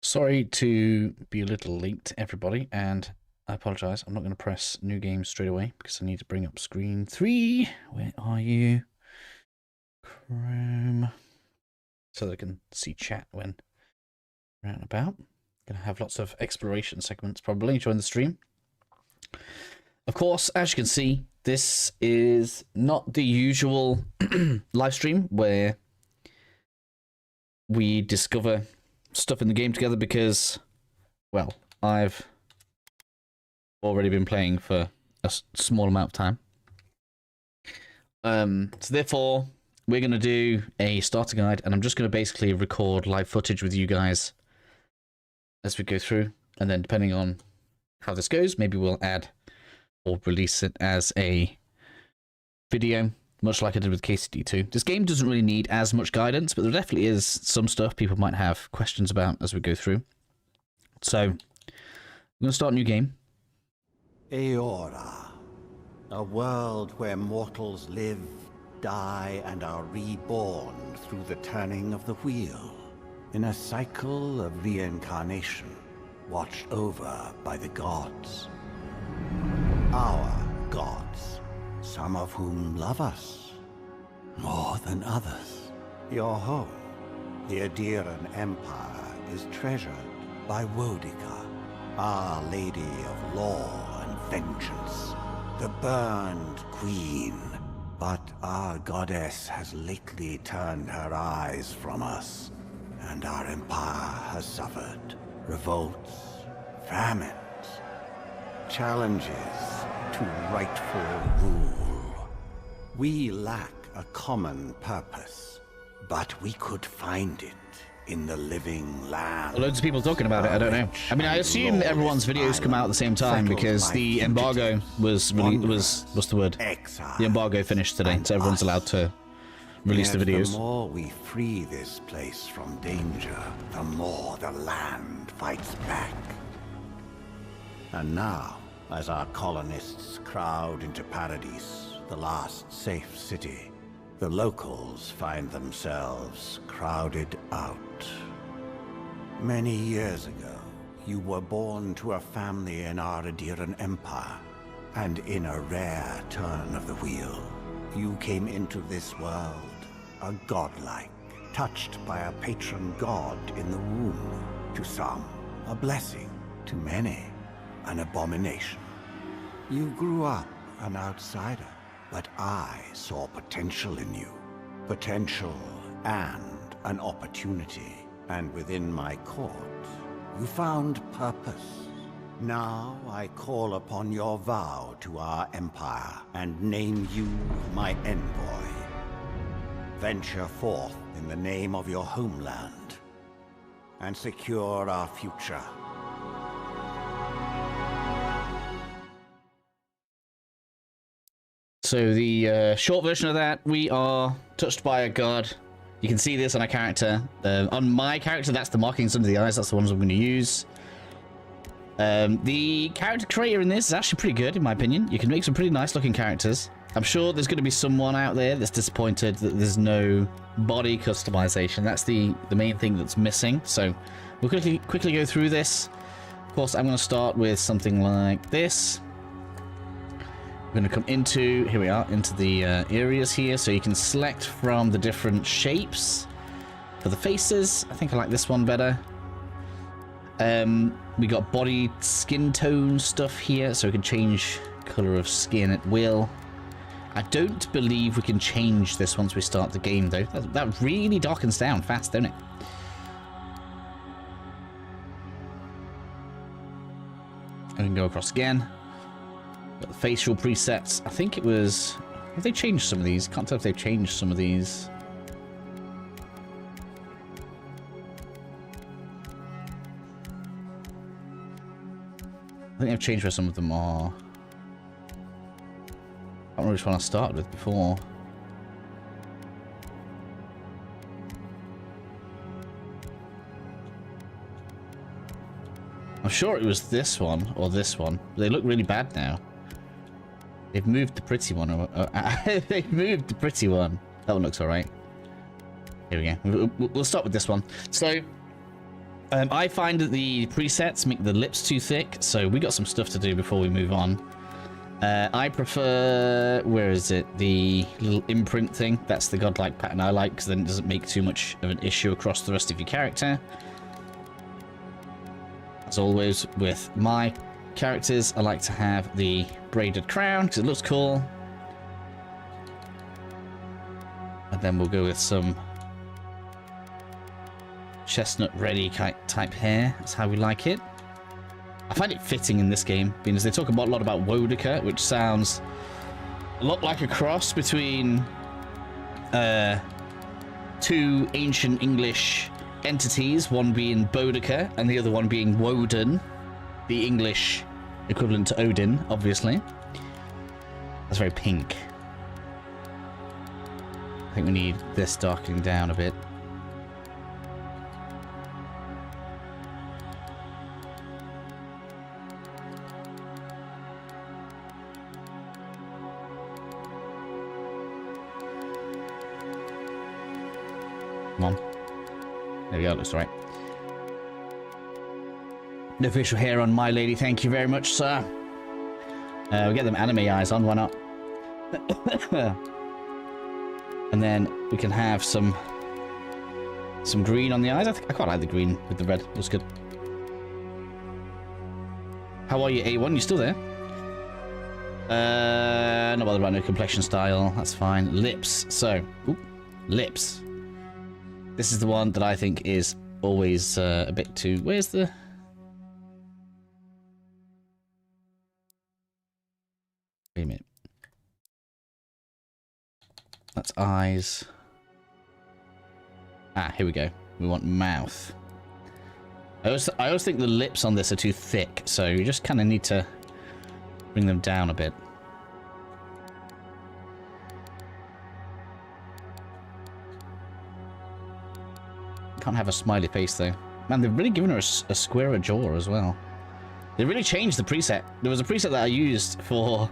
Sorry to be a little late, everybody, and I apologize. I'm not going to press new game straight away because I need to bring up screen 3. Where are you? Chrome. So that I can see chat when we're out and about. Going to have lots of exploration segments probably during the stream. Of course, as you can see, this is not the usual live stream where we discover stuff in the game together because, well, I've already been playing for a small amount of time. So therefore, we're going to do a starter guide, and I'm just going to basically record live footage with you guys as we go through, and then depending on how this goes, maybe we'll add or release it as a video, much like I did with KCD2. This game doesn't really need as much guidance, but there definitely is some stuff people might have questions about as we go through. So, I'm going to start a new game. Eora, a world where mortals live, die, and are reborn through the turning of the wheel, in a cycle of reincarnation, watched over by the gods. Our gods, some of whom love us more than others. Your home, the Adiran Empire, is treasured by Wodica, Our Lady of Law and Vengeance, the burned queen. But our goddess has lately turned her eyes from us, and our empire has suffered revolts, famines, challenges to rightful rule. We lack a common purpose, but we could find it in the living land. Loads of people talking about it, I don't know. I mean, I assume everyone's videos come out at the same time because the embargo was what's the word? The embargo finished today, so everyone's allowed to release the videos. The more we free this place from danger, the more the land fights back. And now, as our colonists crowd into Paradis, the last safe city, the locals find themselves crowded out. Many years ago, you were born to a family in our Adiran Empire, and in a rare turn of the wheel, you came into this world a godlike, touched by a patron god in the womb. To some, a blessing; to many, an abomination. You grew up an outsider, but I saw potential in you. Potential and an opportunity. And within my court, you found purpose. Now I call upon your vow to our empire and name you my envoy. Venture forth in the name of your homeland and secure our future. So the short version of that, we are touched by a god. You can see this on a character. On my character, that's the markings under the eyes. That's the ones I'm going to use. The character creator in this is actually pretty good, in my opinion. You can make some pretty nice looking characters. I'm sure there's going to be someone out there that's disappointed that there's no body customization. That's the main thing that's missing. So we'll quickly go through this. Of course, I'm going to start with something like this. We're going to come into, here we are, into the areas here, so you can select from the different shapes for the faces. I think I like this one better. We got body skin tone stuff here, so we can change color of skin at will. I don't believe we can change this once we start the game, though. That really darkens down fast, don't it? And we can go across again. Got the facial presets. I think it was... Have they changed some of these? Can't tell if they've changed some of these. I think they've changed where some of them are. I don't know which one I started with before. I'm sure it was this one or this one. They look really bad now. They've moved the pretty one. They've moved the pretty one. That one looks alright. Here we go. We'll start with this one. So, I find that the presets make the lips too thick, so we got some stuff to do before we move on. I prefer, where is it, the little imprint thing. That's the godlike pattern I like, because then it doesn't make too much of an issue across the rest of your character. As always with my characters, I like to have the braided crown, because it looks cool. And then we'll go with some chestnut ready type hair. That's how we like it. I find it fitting in this game because they talk a lot about Wodica, which sounds a lot like a cross between two ancient English entities, one being Boudica and the other one being Woden, the English equivalent to Odin, obviously. That's very pink. I think we need this darkening down a bit. Come on. There we go, it looks right. No facial hair on my lady, thank you very much, sir. We'll get them anime eyes on, why not? And then we can have some green on the eyes. I quite like the green with the red, looks good. How are you, A1? You still there? Not bothered about no complexion style, that's fine. Lips, so, lips. This is the one that I think is always a bit too... Where's the... Wait a minute. That's eyes. Ah, here we go. We want mouth. I always think the lips on this are too thick, so you just kind of need to bring them down a bit. Can't have a smiley face though. Man, they've really given her a squarer jaw as well. They really changed the preset. There was a preset that I used for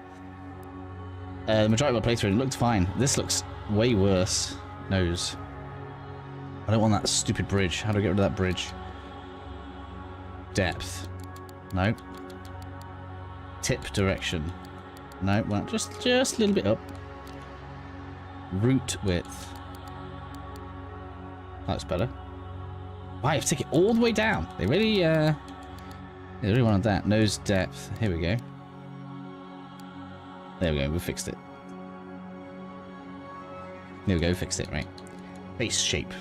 the majority of my playthrough and it looked fine. This looks way worse. Nose. I don't want that stupid bridge. How do I get rid of that bridge? Depth. No. Tip direction. No, well, just a little bit up. Root width. That's better. Wow, you have to take it all the way down. They really wanted that. Nose depth. Here we go. There we go. We fixed it. There we go. Fixed it. Right. Face shape.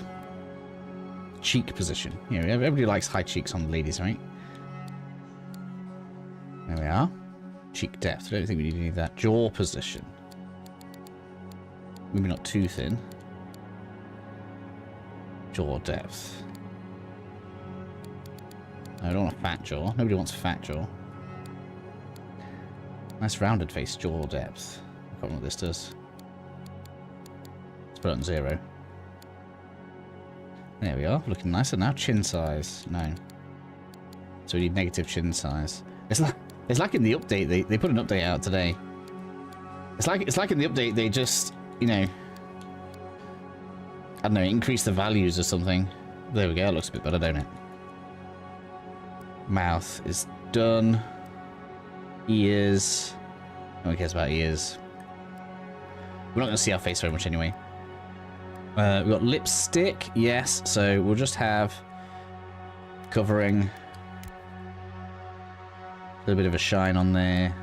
Cheek position. Yeah, everybody likes high cheeks on the ladies, right? There we are. Cheek depth. I don't think we need that. Jaw position. Maybe not too thin. Jaw depth. I don't want a fat jaw. Nobody wants a fat jaw. Nice rounded face, jaw depth. I can't remember what this does. Let's put it on 0. There we are, looking nicer now. Chin size, no. So we need negative chin size. It's like in the update. They put an update out today. It's like in the update they just, you know, I don't know, increase the values or something. There we go. It looks a bit better, don't it? Mouth is done. Ears. No one cares about ears. We're not going to see our face very much anyway. We've got lipstick. Yes. So we'll just have covering. A little bit of a shine on there.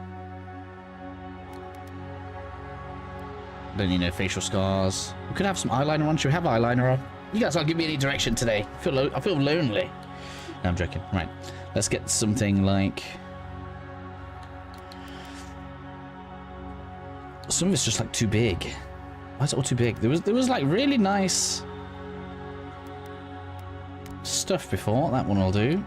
Don't need no facial scars. We could have some eyeliner on. Should we have eyeliner on? You guys aren't giving me any direction today. I feel lonely. No, I'm joking. Right. Let's get something like... Some of it's just like too big. Why is it all too big? There was like really nice stuff before. That one will do.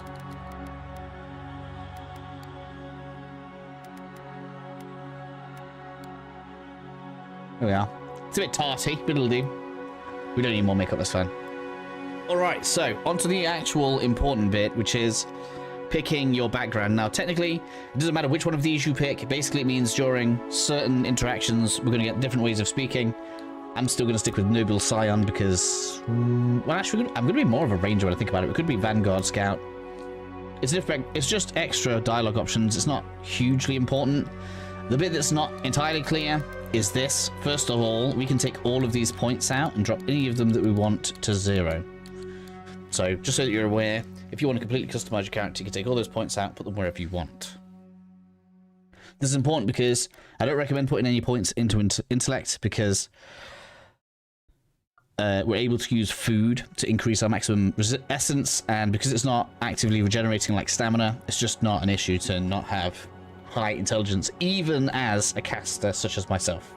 There we are. It's a bit tarty, but it'll do. We don't need more makeup, that's fine. Alright, so on to the actual important bit, which is picking your background. Now, technically, it doesn't matter which one of these you pick. Basically, it means during certain interactions, we're going to get different ways of speaking. I'm still going to stick with Noble Scion because... well, actually, I'm going to be more of a ranger when I think about it. It could be Vanguard Scout. It's just extra dialogue options. It's not hugely important. The bit that's not entirely clear is this. First of all, we can take all of these points out and drop any of them that we want to 0. So, just so that you're aware, if you want to completely customize your character, you can take all those points out, put them wherever you want. This is important because I don't recommend putting any points into intellect because we're able to use food to increase our maximum essence, and because it's not actively regenerating like stamina, it's just not an issue to not have high intelligence, even as a caster such as myself.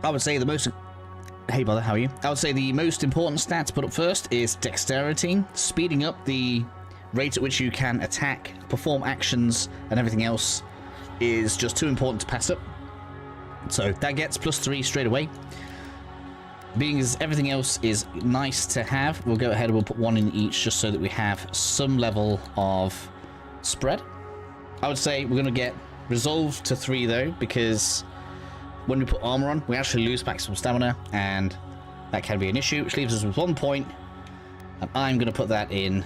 I would say the most... Hey brother, how are you? I would say the most important stat to put up first is dexterity, speeding up the rate at which you can attack, perform actions, and everything else is just too important to pass up. So that gets +3 straight away. Being as everything else is nice to have, we'll go ahead and we'll put 1 in each just so that we have some level of spread. I would say we're going to get resolved to 3 though, because when we put armor on, we actually lose maximum stamina, and that can be an issue, which leaves us with 1 point. And I'm going to put that in.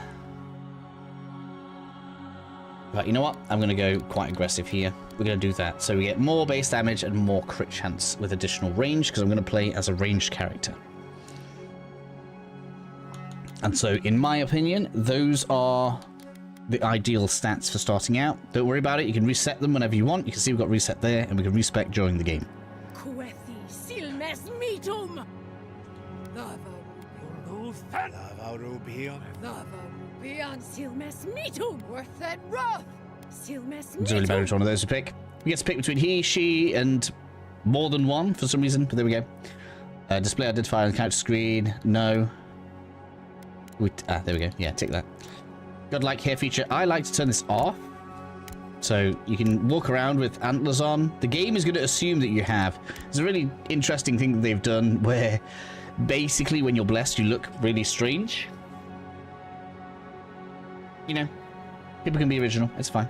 But you know what? I'm going to go quite aggressive here. We're going to do that. So we get more base damage and more crit chance with additional range, because I'm going to play as a ranged character. And so, in my opinion, those are the ideal stats for starting out. Don't worry about it. You can reset them whenever you want. You can see we've got reset there, and we can respec during the game. Doesn't really matter which one of those we pick. We get to pick between he, she, and more than one for some reason, but there we go. Display identifier on the character screen. No. There we go. Yeah, tick that. Godlike hair feature. I like to turn this off, so you can walk around with antlers on. The game is going to assume that you have. There's a really interesting thing that they've done where basically when you're blessed, you look really strange. You know, people can be original. It's fine.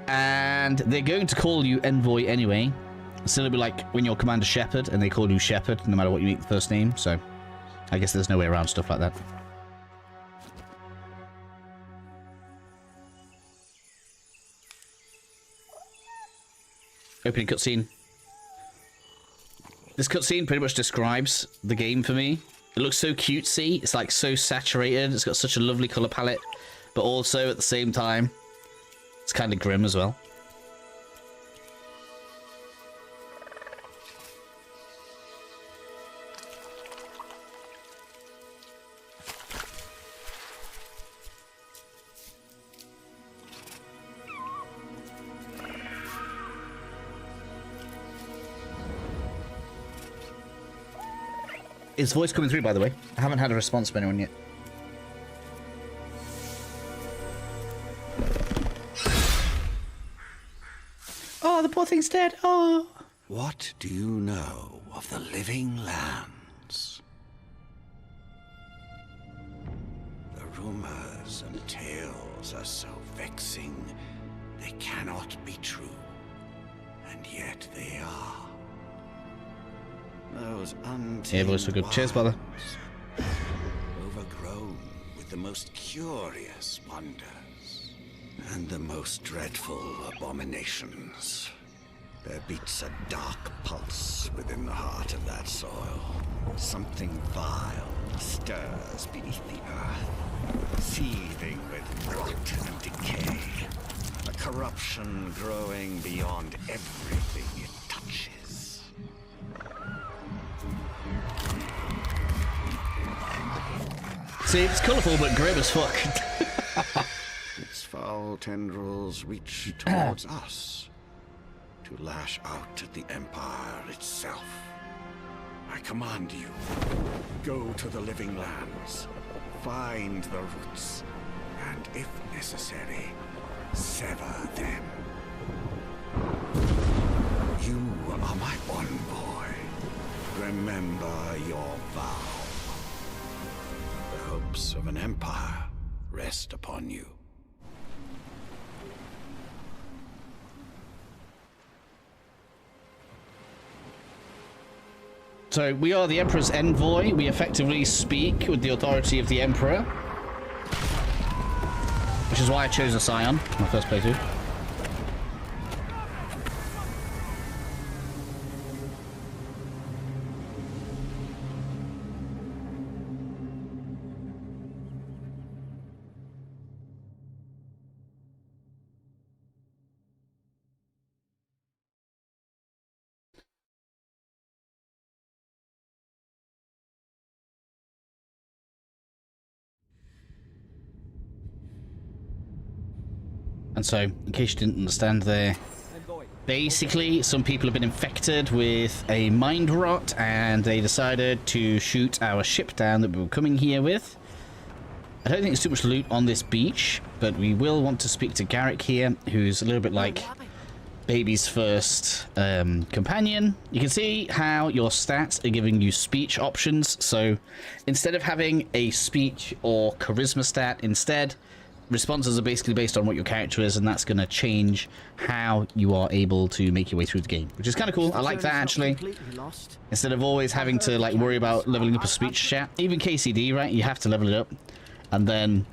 And they're going to call you Envoy anyway. So it'll be like when you're Commander Shepard and they call you Shepard, no matter what you make the first name. So I guess there's no way around stuff like that. Opening cutscene. This cutscene pretty much describes the game for me. It looks so cutesy. It's like so saturated. It's got such a lovely color palette, but also at the same time, it's kind of grim as well. Is voice coming through, by the way? I haven't had a response from anyone yet. Oh, the poor thing's dead. Oh. What do you know of the living lands? The rumors and tales are so vexing, they cannot be true. And yet they are. Those untamed voice for good. Cheers, brother. Overgrown with the most curious wonders and the most dreadful abominations. There beats a dark pulse within the heart of that soil. Something vile stirs beneath the earth, seething with rot and decay. A corruption growing beyond everything it touches. See, it's colourful but grim as fuck. Its foul tendrils reach towards us to lash out at the Empire itself. I command you, go to the living lands, find the roots, and if necessary, sever them. You are my envoy. Remember your vow. The hopes of an empire rest upon you. So we are the Emperor's envoy. We effectively speak with the authority of the Emperor. Which is why I chose a Scion, my first playthrough. And so, in case you didn't understand there, basically some people have been infected with a mind rot and they decided to shoot our ship down that we were coming here with. I don't think there's too much loot on this beach, but we will want to speak to Garrick here, who's a little bit like Baby's first companion. You can see how your stats are giving you speech options. So instead of having a speech or charisma stat, instead responses are basically based on what your character is, and that's going to change how you are able to make your way through the game, which is kind of cool. I like that, actually. Instead of always having to like worry about leveling up a speech chat, even KCD, right? You have to level it up, and then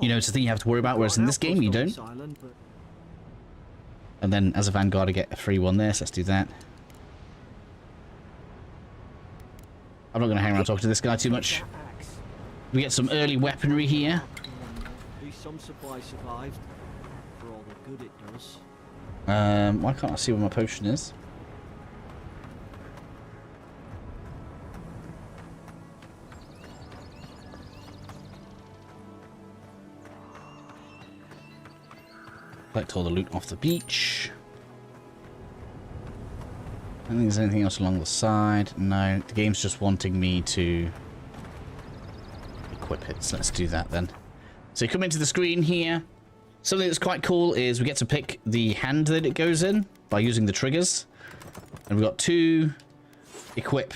you know it's a thing you have to worry about. Whereas in this game, you don't. And then as a Vanguard, I get a free one there. So let's do that. I'm not going to hang around talking to this guy too much. We get some early weaponry here. Some supply survived, for all the good it does. Why can't I see where my potion is? Collect all the loot off the beach. I don't think there's anything else along the side. No, the game's just wanting me to equip it, so let's do that then. So you come into the screen here. Something that's quite cool is we get to pick the hand that it goes in by using the triggers. And we've got 2 equip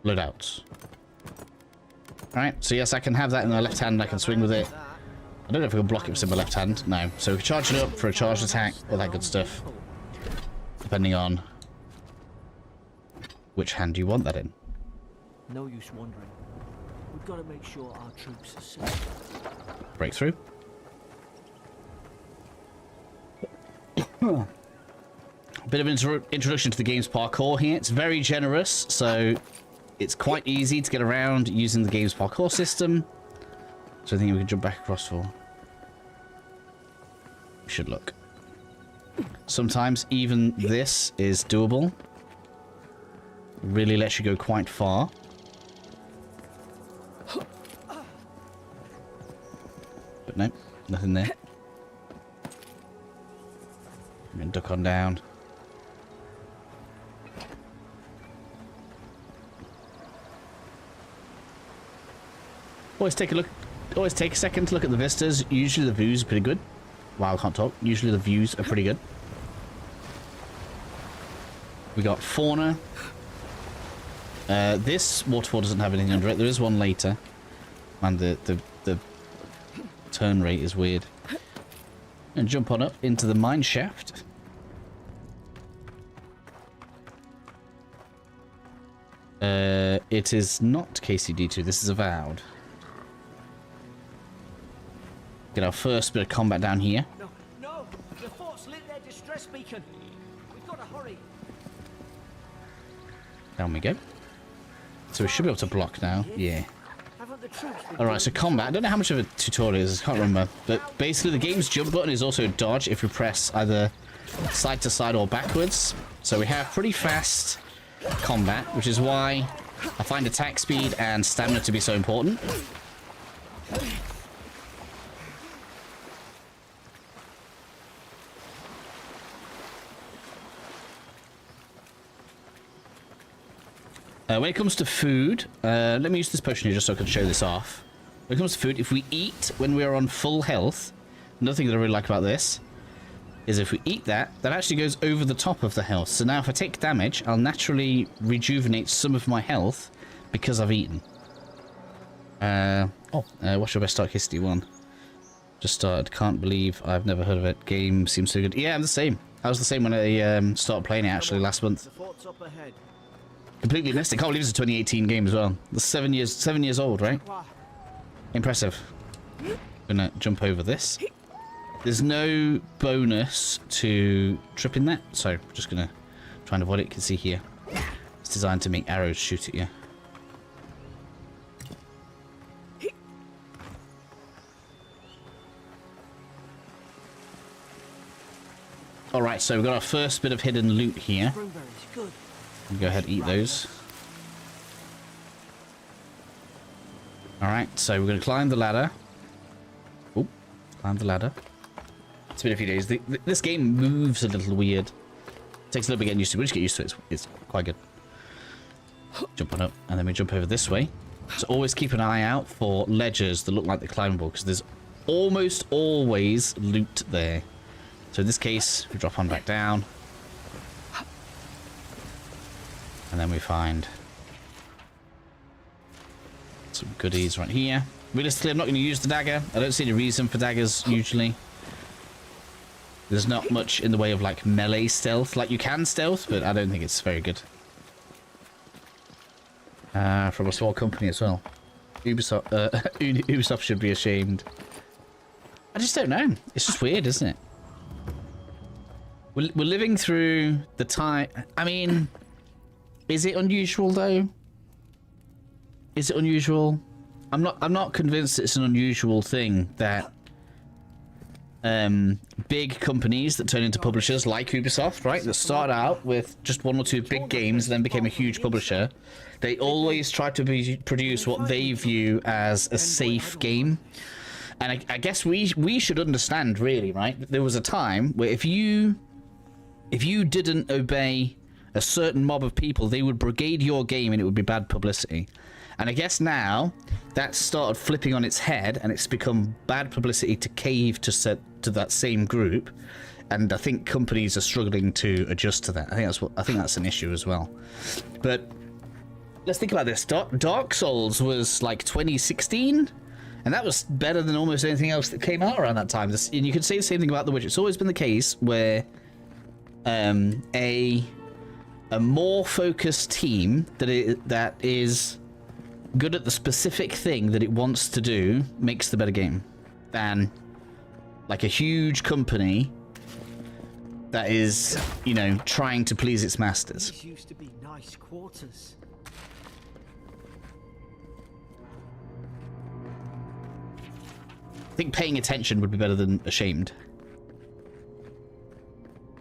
loadouts. Alright, so yes, I can have that in my left hand, I can swing with it. I don't know if I can block it with my left hand. No. So we can charge it up for a charged attack, all that good stuff. Depending on which hand you want that in. No use wondering. We've got to make sure our troops are safe. Breakthrough. A bit of an introduction to the game's parkour here. It's very generous, so it's quite easy to get around using the game's parkour system. So I think we can jump back across for. We should look. Sometimes even this is doable. Really lets you go quite far. But no, nothing there. I'm gonna duck on down. Always take a second to look at the vistas. Usually the views are pretty good. Wow, I can't talk. Usually the views are pretty good. We got fauna. This waterfall doesn't have anything under it. There is one later. And the turn rate is weird. And jump on up into the mine shaft. It is not KCD2. This is Avowed. Get our first bit of combat down here. No! The fort's lit their distress beacon. We've got to hurry. Down we go. So we should be able to block now. Yeah. Alright, so combat. I don't know how much of a tutorial it is. I can't remember. But basically the game's jump button is also dodge if we press either side to side or backwards. So we have pretty fast combat, which is why I find attack speed and stamina to be so important. When it comes to food, let me use this potion here just so I can show this off. When it comes to food, if we eat when we are on full health, another thing that I really like about this is if we eat that, that actually goes over the top of the health. So now if I take damage, I'll naturally rejuvenate some of my health because I've eaten. What's your best start history one? Just started. Can't believe I've never heard of it. Game seems so good. Yeah, I'm the same. I was the same when I started playing it actually last month. The fort's up ahead. Completely missed it. Can't believe it's a 2018 game as well. It's 7 years old, right? Impressive. Gonna jump over this. There's no bonus to tripping that, so we're just gonna try and avoid it. You can see here, it's designed to make arrows shoot at you. Alright, so we've got our first bit of hidden loot here. Go ahead and eat those. Alright, so we're going to climb the ladder. Oh, climb the ladder. It's been a few days. This game moves a little weird. Takes a little bit getting used to it. We'll just get used to it. It's quite good. Jump on up, and then we jump over this way. So always keep an eye out for ledges that look like they're climbable, because there's almost always loot there. So in this case, we drop on back down. And then we find some goodies right here. Realistically, I'm not going to use the dagger. I don't see any reason for daggers, usually. There's not much in the way of, like, melee stealth. Like, you can stealth, but I don't think it's very good. From a small company as well. Ubisoft, Ubisoft should be ashamed. I just don't know. It's just weird, isn't it? We're living through the time. I mean, is it unusual though? Is it unusual? I'm not convinced it's an unusual thing that big companies that turn into publishers like Ubisoft, right? That started out with just 1 or 2 big games, then became a huge publisher. They always try to produce what they view as a safe game. And I guess we should understand, really, right? There was a time where if you didn't obey a certain mob of people, they would brigade your game and it would be bad publicity. And I guess now that's started flipping on its head, and it's become bad publicity to cave to that same group. And I think companies are struggling to adjust to that. I think that's an issue as well. But let's think about this. Dark Souls was like 2016. And that was better than almost anything else that came out around that time. And you could say the same thing about The Witcher. It's always been the case where a more focused team that is good at the specific thing that it wants to do makes the better game than like a huge company that is, you know, trying to please its masters. These used to be nice quarters. I think paying attention would be better than ashamed.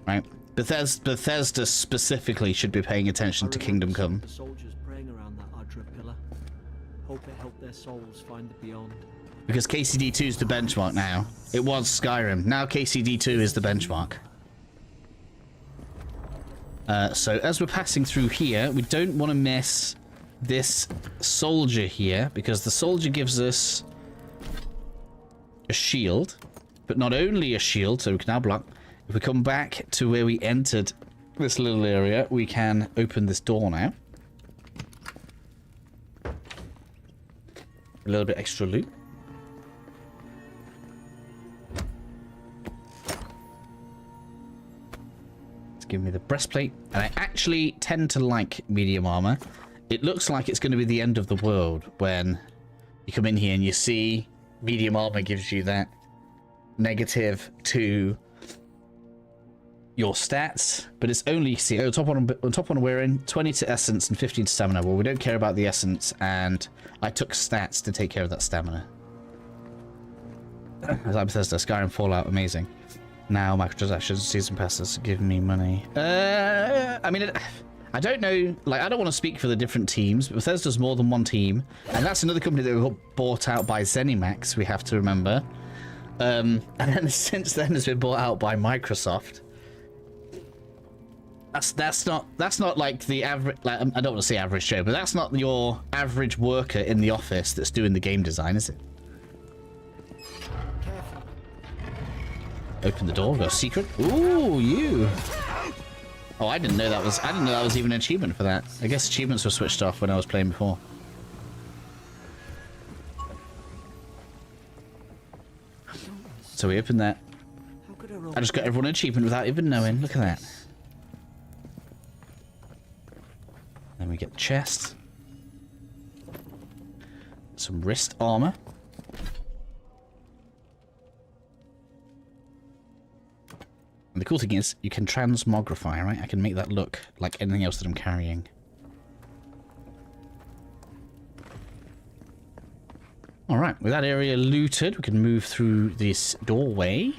Right? Bethesda specifically should be paying attention to Kingdom Come. The soldiers praying around that Adra pillar. Hope it helped their souls find the beyond. Because KCD2 is the benchmark now. It was Skyrim. Now KCD2 is the benchmark. So as we're passing through here, we don't want to miss this soldier here, because the soldier gives us a shield, but not only a shield, so we can now block. If we come back to where we entered this little area, we can open this door now. A little bit extra loot. It's giving me the breastplate, and I actually tend to like medium armor. It looks like it's going to be the end of the world when you come in here and you see medium armor gives you that -2 your stats, but it's only, see, on top one we're in 20 to essence and 15 to stamina. Well, we don't care about the essence, and I took stats to take care of that stamina. As I'm Bethesda, Skyrim, Fallout, amazing. Now microtransactions, season passes, give me money. I mean, I don't know, like, I don't want to speak for the different teams, but Bethesda's more than one team, and that's another company that got bought out by ZeniMax, we have to remember. And then since then has been bought out by Microsoft. That's not like the average, like, I don't want to say average Joe, but that's not your average worker in the office that's doing the game design, is it? Careful. Open the door, got a secret. Ooh, you. Oh, I didn't know that was even an achievement for that. I guess achievements were switched off when I was playing before. So we opened that. I just got everyone an achievement without even knowing. Look at that. Then we get the chest. Some wrist armor. And the cool thing is, you can transmogrify, right? I can make that look like anything else that I'm carrying. Alright, with that area looted, we can move through this doorway.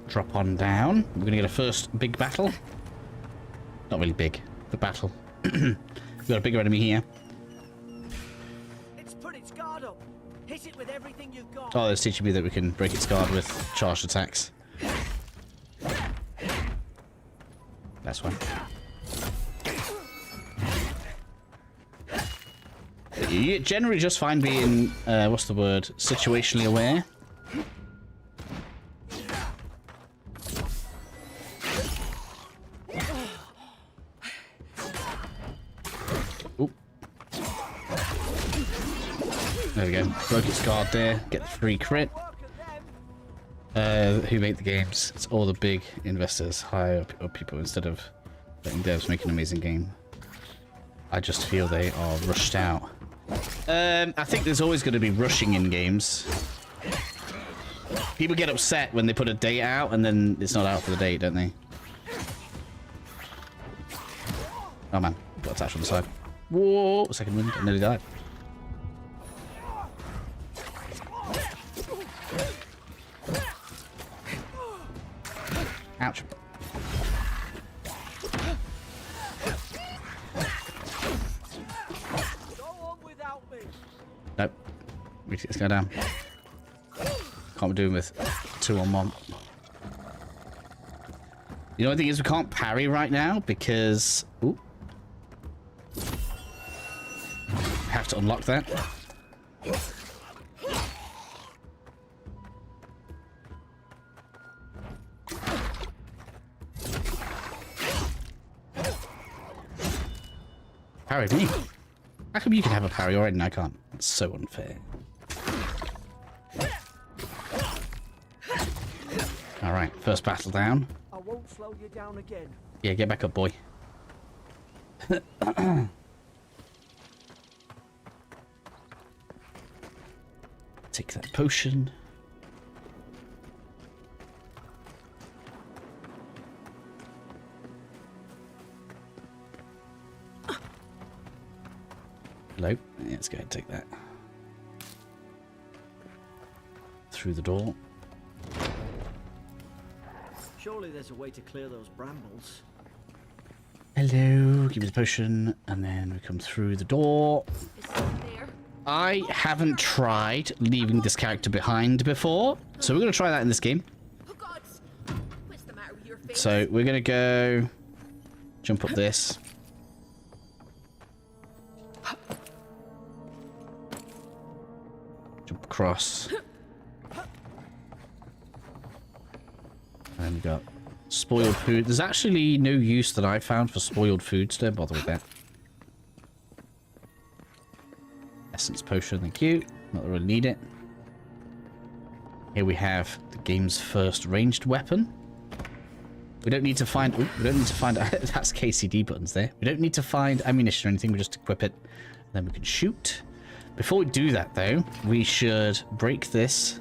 Drop on down. We're gonna get a first big battle. Not really big, the battle. We've got a bigger enemy here. It's put its guard up. Hit it with everything you've got. Oh, it's teaching me that we can break its guard with charged attacks. That's one. You generally just find being, what's the word? Situationally aware. Oop. There we go. Broke its guard there. Get the free crit. Who make the games? It's all the big investors, higher up people, instead of letting devs make an amazing game. I just feel they are rushed out. I think there's always going to be rushing in games. People get upset when they put a date out and then it's not out for the date, don't they? Oh man, got attached on the side. Whoa, second wind, I nearly died. Ouch. Go on without me. Nope. We let's go down. Can't be doing with 2 on 1. The only thing is we can't parry right now because... Ooh. Have to unlock that. Parry me. How come you can have a parry already and I can't? That's so unfair. Alright, first battle down. I won't slow you down again. Yeah, get back up, boy. Take that potion. Hello. Yeah, let's go ahead and take that. Through the door. Surely there's a way to clear those brambles. Hello. Give me the potion. And then we come through the door. Is someone there? I haven't tried leaving this character behind before. So we're going to try that in this game. Oh God! What's the matter with your face? So we're going to go... Jump up this. Jump across. And we got spoiled food. There's actually no use that I found for spoiled food, so don't bother with that. Essence potion, thank you. Not that I really need it. Here we have the game's first ranged weapon. We don't need to find... Ooh, we don't need to find... That's KCD buttons there. We don't need to find ammunition or anything. We just equip it. And then we can shoot. Before we do that, though, we should break this.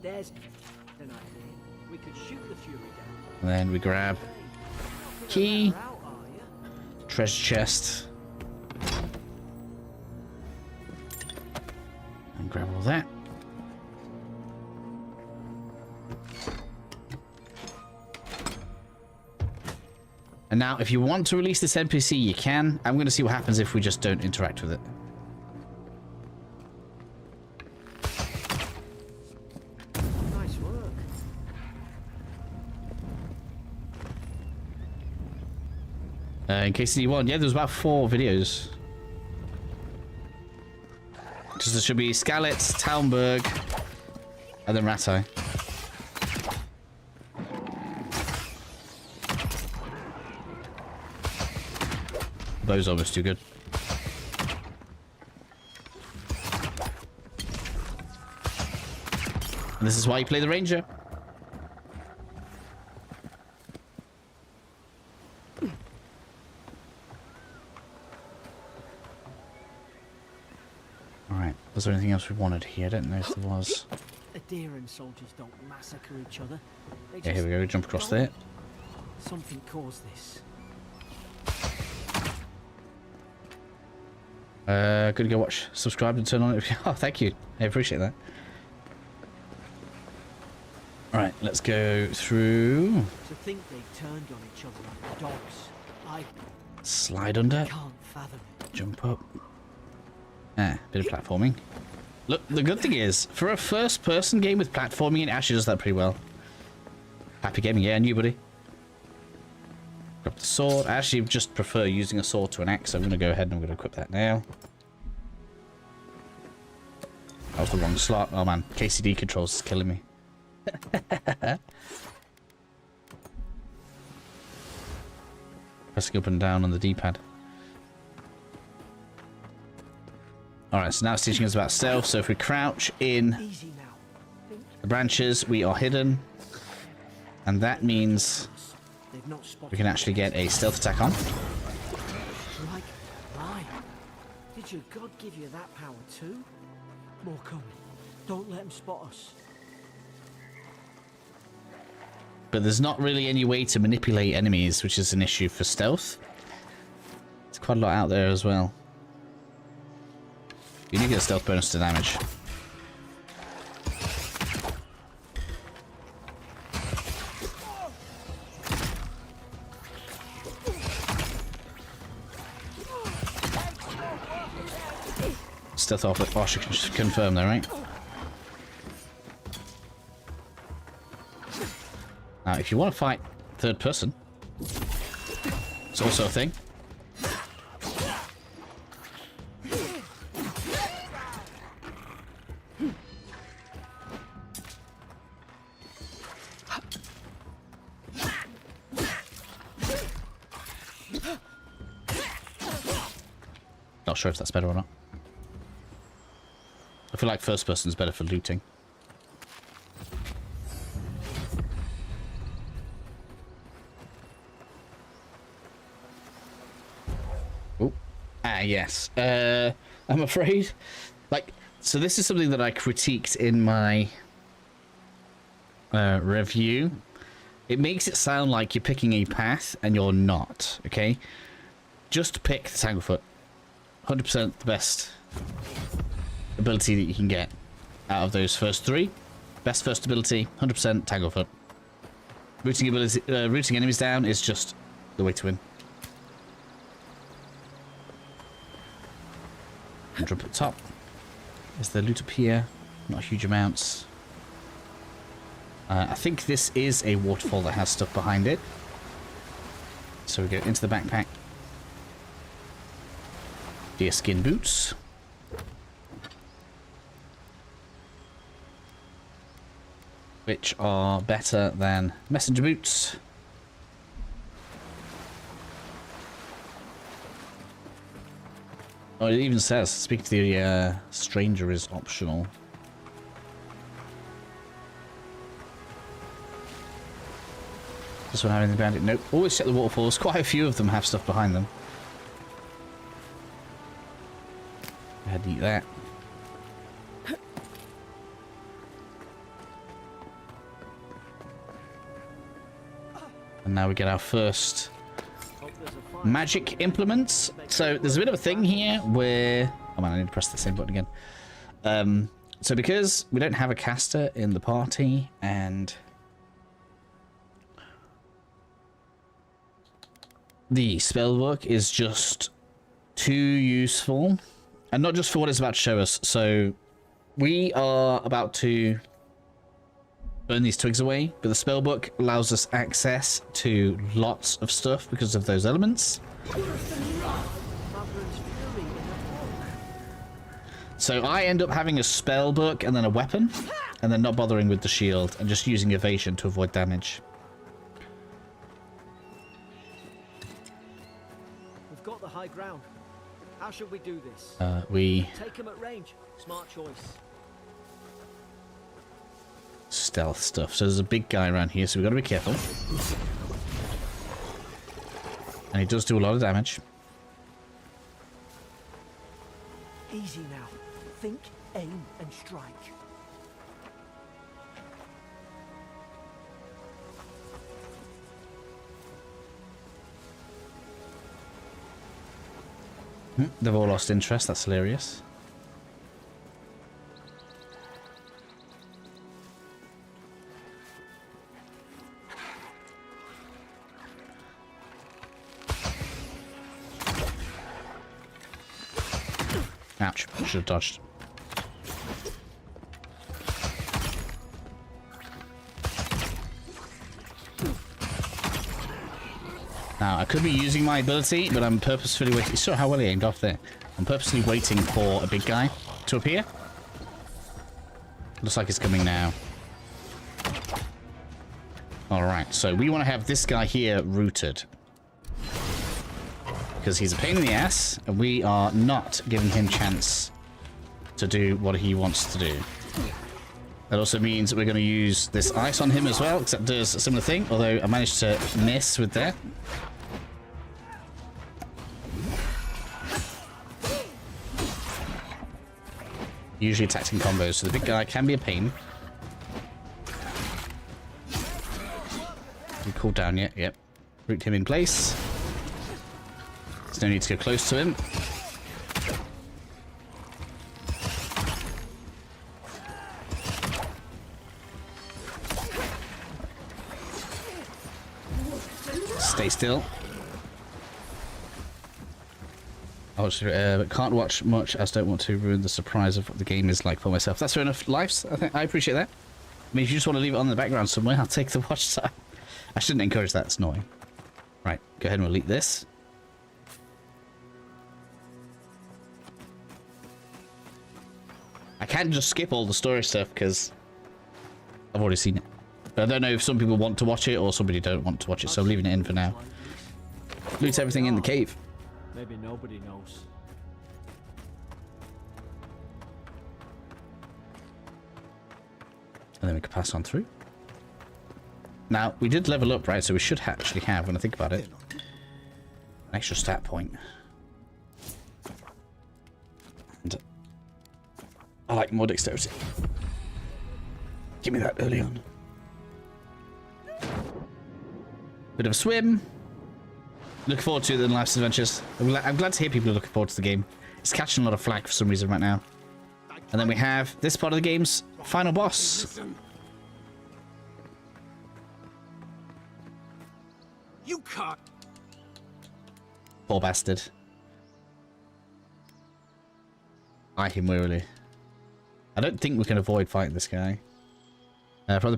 There's an idea. We could shoot the Fury down. And then we grab key, You're out, are you? treasure chest. And grab all that. And now, if you want to release this NPC, you can. I'm going to see what happens if we just don't interact with it. Nice work. In case anyone, yeah, there was about 4 videos. Because there should be Skalitz, Talmberg, and then Ratai. Those almost too good. This is why you play the ranger. Alright, was there anything else we wanted here? I don't know if there was. The deer and soldiers don't massacre each other. They Yeah, here we go, jump across there. Something caused this. Good to go watch, subscribe and turn on it. Oh, thank you. I appreciate that. Alright, let's go through. To think they turned on each other like dogs. I Slide under. can't fathom it. Jump up. Ah, bit of platforming. Look, the good thing is, for a first-person game with platforming, it actually does that pretty well. Happy gaming, yeah, and you, buddy. Grab the sword. I actually just prefer using a sword to an axe, so I'm going to go ahead and I'm going to equip that now. That was the wrong slot. Oh man, KCD controls is killing me. Pressing up and down on the D-pad. Alright, so now it's teaching us about stealth. So if we crouch in Easy now. Think the branches, we are hidden. And that means they've not spotted we can actually get a stealth attack on. like mine. Did your god give you that power too? More coming. Don't let them spot us. But there's not really any way to manipulate enemies, which is an issue for stealth. There's quite a lot out there as well. You do get a stealth bonus to damage. Stealth off. Oh, she can confirm there, right? Now, if you want to fight third person, it's also a thing. Not sure if that's better or not. I feel like first person is better for looting. Oh, yes. I'm afraid, like, so this is something that I critiqued in my review. It makes it sound like you're picking a path and you're not. Okay, just pick the Tanglefoot. 100% the best ability that you can get out of those first three. Best first ability, 100% Tanglefoot. Rooting ability, rooting enemies down is just the way to win. And drop at the top. Is there loot up here? Not huge amounts. I think this is a waterfall that has stuff behind it. So we go into the backpack. Deer skin boots. Which are better than messenger boots. Oh, it even says, speak to the stranger is optional. Does one have anything behind it? Nope. Always check the waterfalls. Quite a few of them have stuff behind them. Go ahead and eat that. And now we get our first magic implements. So there's a bit of a thing here where... Oh man, I need to press the same button again. So because we don't have a caster in the party and... the spellbook is just too useful. And not just for what it's about to show us. So we are about to burn these twigs away, but the spellbook allows us access to lots of stuff because of those elements. So I end up having a spellbook and then a weapon, and then not bothering with the shield and just using evasion to avoid damage. We've got the high ground. How should we do this? We Take him at range. Smart choice. stealth stuff. So there's a big guy around here, so we've got to be careful. And he does do a lot of damage. Easy now. Think, aim, and strike. They've all lost interest. That's hilarious. Ouch. Should have dodged. Now, I could be using my ability, but I'm purposefully waiting. You saw how well he aimed off there. I'm purposely waiting for a big guy to appear. Looks like he's coming now. Alright, so we want to have this guy here rooted. Because he's a pain in the ass, and we are not giving him chance to do what he wants to do. That also means we're going to use this ice on him as well, except it does a similar thing, although I managed to miss with that. Usually attacks in combos, so the big guy can be a pain. We cooled down yet? Yep. Root him in place. There's no need to go close to him. Stay still. But can't watch much as don't want to ruin the surprise of what the game is like for myself. That's fair enough, Lives. I appreciate that. I mean, if you just want to leave it on in the background somewhere, I'll take the watch time. I shouldn't encourage that, it's annoying. Right, go ahead and delete this. I can't just skip all the story stuff because I've already seen it. But I don't know if some people want to watch it or somebody don't want to watch it, so I'm leaving it in for now. Loot everything in the cave. Maybe nobody knows. And then we can pass on through. Now, we did level up, right? So we should actually have, when I think about it, an extra stat point. And I like more dexterity. Give me that early on. Bit of a swim. Looking forward to the life's adventures. I'm glad to hear people are looking forward to the game. It's catching a lot of flack for some reason right now. And then we have this part of the game's final boss. You can't. Poor bastard. Eye him wearily. I don't think we can avoid fighting this guy. From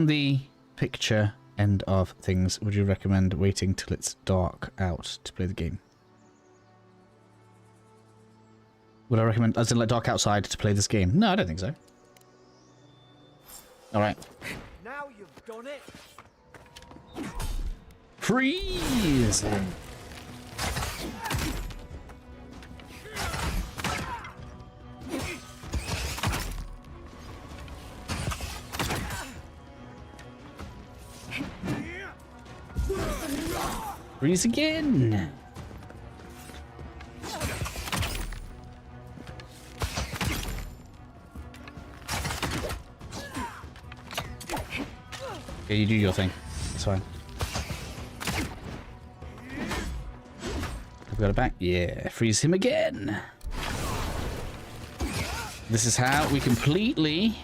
the picture end of things, would you recommend waiting till it's dark out to play the game? Would I recommend, as in like dark outside, to play this game? No, I don't think so. Alright. Now you've done it. Freeze! Freeze again! Yeah, you do your thing. It's fine. I've got it back. Yeah, freeze him again. This is how we completely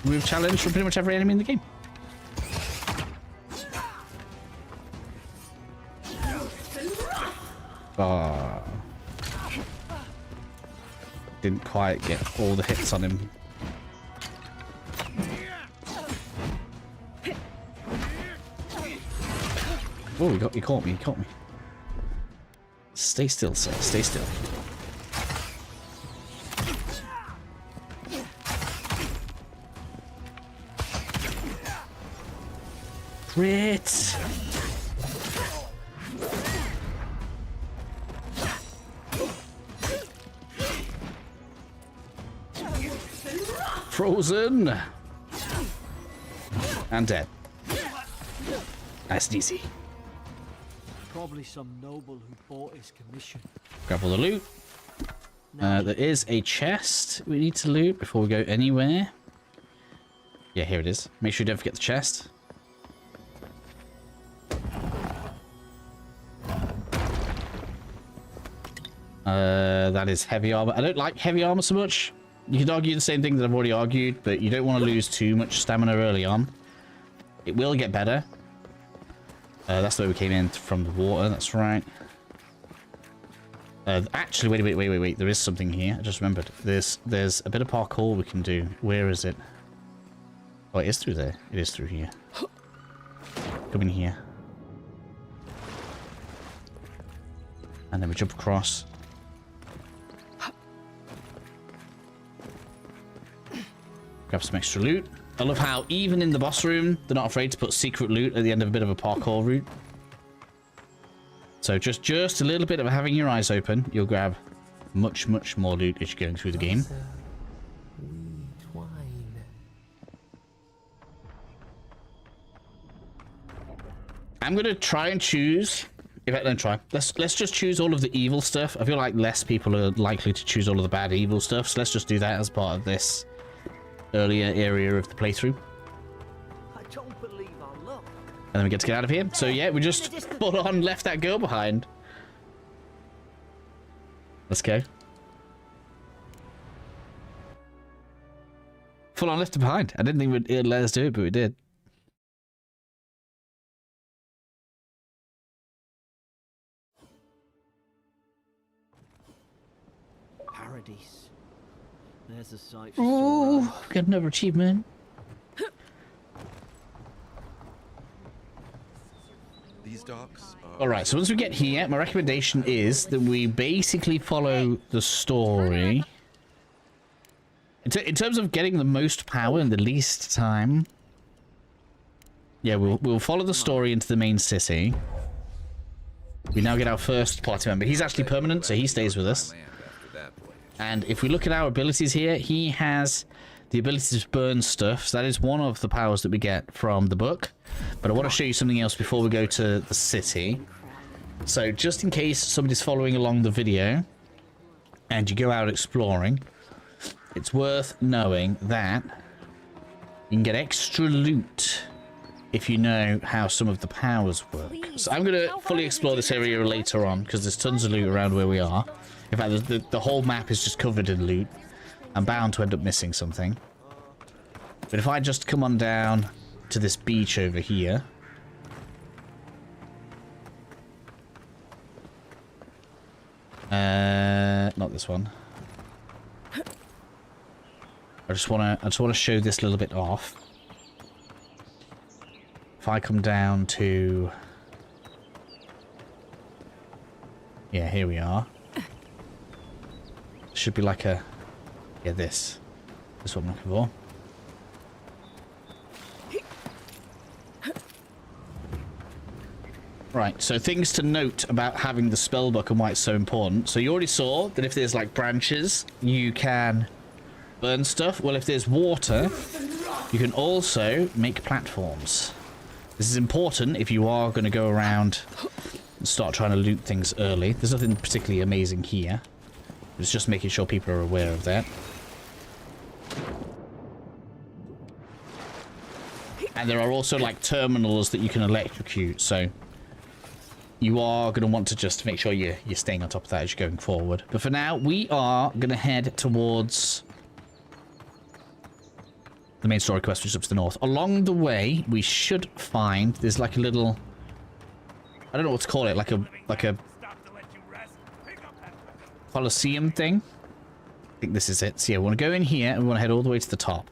remove challenge from pretty much every enemy in the game. Oh. Didn't quite get all the hits on him. Oh, he caught me, he caught me. Stay still, sir, stay still. Crit! Frozen! And dead. Nice and easy. Probably some noble who bought his commission. Grab all the loot. There is a chest we need to loot before we go anywhere. Yeah, here it is. Make sure you don't forget the chest. That is heavy armor. I don't like heavy armor so much. You could argue the same thing that I've already argued, but you don't want to lose too much stamina early on. It will get better. That's the way we came in from the water. That's right. Actually, wait. There is something here. I just remembered. There's a bit of parkour we can do. Where is it? Oh, it is through there. It is through here. Come in here. And then we jump across. Grab some extra loot. I love how even in the boss room, they're not afraid to put secret loot at the end of a bit of a parkour route. So just a little bit of having your eyes open, you'll grab much more loot as you're going through the game. I'm gonna try and choose. In fact, don't try. Let's just choose all of the evil stuff. I feel like less people are likely to choose all of the bad evil stuff, so let's just do that as part of this earlier area of the playthrough. I don't believe our luck. And then we get to get out of here. So yeah, we just full on left that girl behind. Let's go. Full on left her behind. I didn't think it'd let us do it, but we did. Paradis. There's a sight for Oh, sore eyes. got another achievement. These docks are... Alright, so once we get here, my recommendation is that we basically follow the story. In terms of getting the most power in the least time, yeah, we'll follow the story into the main city. We now get our first party member. He's actually permanent, so he stays with us. And if we look at our abilities here, he has the ability to burn stuff. So that is one of the powers that we get from the book. But I want to show you something else before we go to the city. So just in case somebody's following along the video and you go out exploring, it's worth knowing that you can get extra loot if you know how some of the powers work. So I'm going to fully explore this area later on because there's tons of loot around where we are. In fact, the whole map is just covered in loot. I'm bound to end up missing something. But if I just come on down to this beach over here. Not this one. I just wanna show this little bit off. If I come down to... Yeah, here we are. Should be like a... Yeah, this. This is what I'm looking for. Right, so things to note about having the spell book and why it's so important. So you already saw that if there's like branches, you can burn stuff. Well, if there's water, you can also make platforms. This is important if you are going to go around and start trying to loot things early. There's nothing particularly amazing here. It's just making sure people are aware of that. And there are also like terminals that you can electrocute, so you are going to want to just make sure you're staying on top of that as you're going forward. But for now, we are going to head towards the main story quest, which is up to the north. Along the way, we should find there's like a little, I don't know what to call it, like a Colosseum thing. I think this is it. So yeah, we want to go in here and we want to head all the way to the top.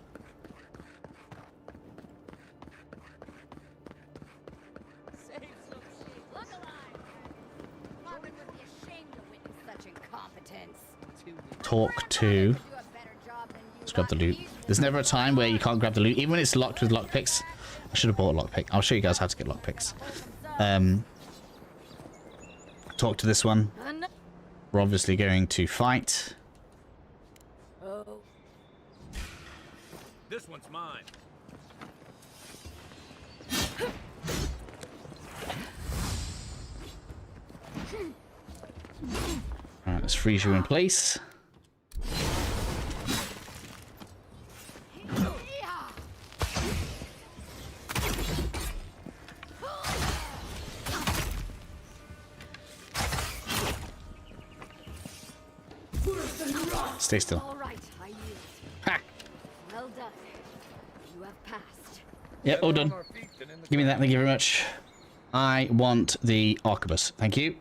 Talk to... Let's grab the loot. There's never a time where you can't grab the loot, even when it's locked with lockpicks. I should have bought a lockpick. I'll show you guys how to get lockpicks. Talk to this one. We're obviously going to fight. This one's mine. Alright, let's freeze you in place. Stay still. All right, I yield. Ha! Well done. You have passed. Yep, all done. Give me that, thank you very much. I want the arquebus. Thank you.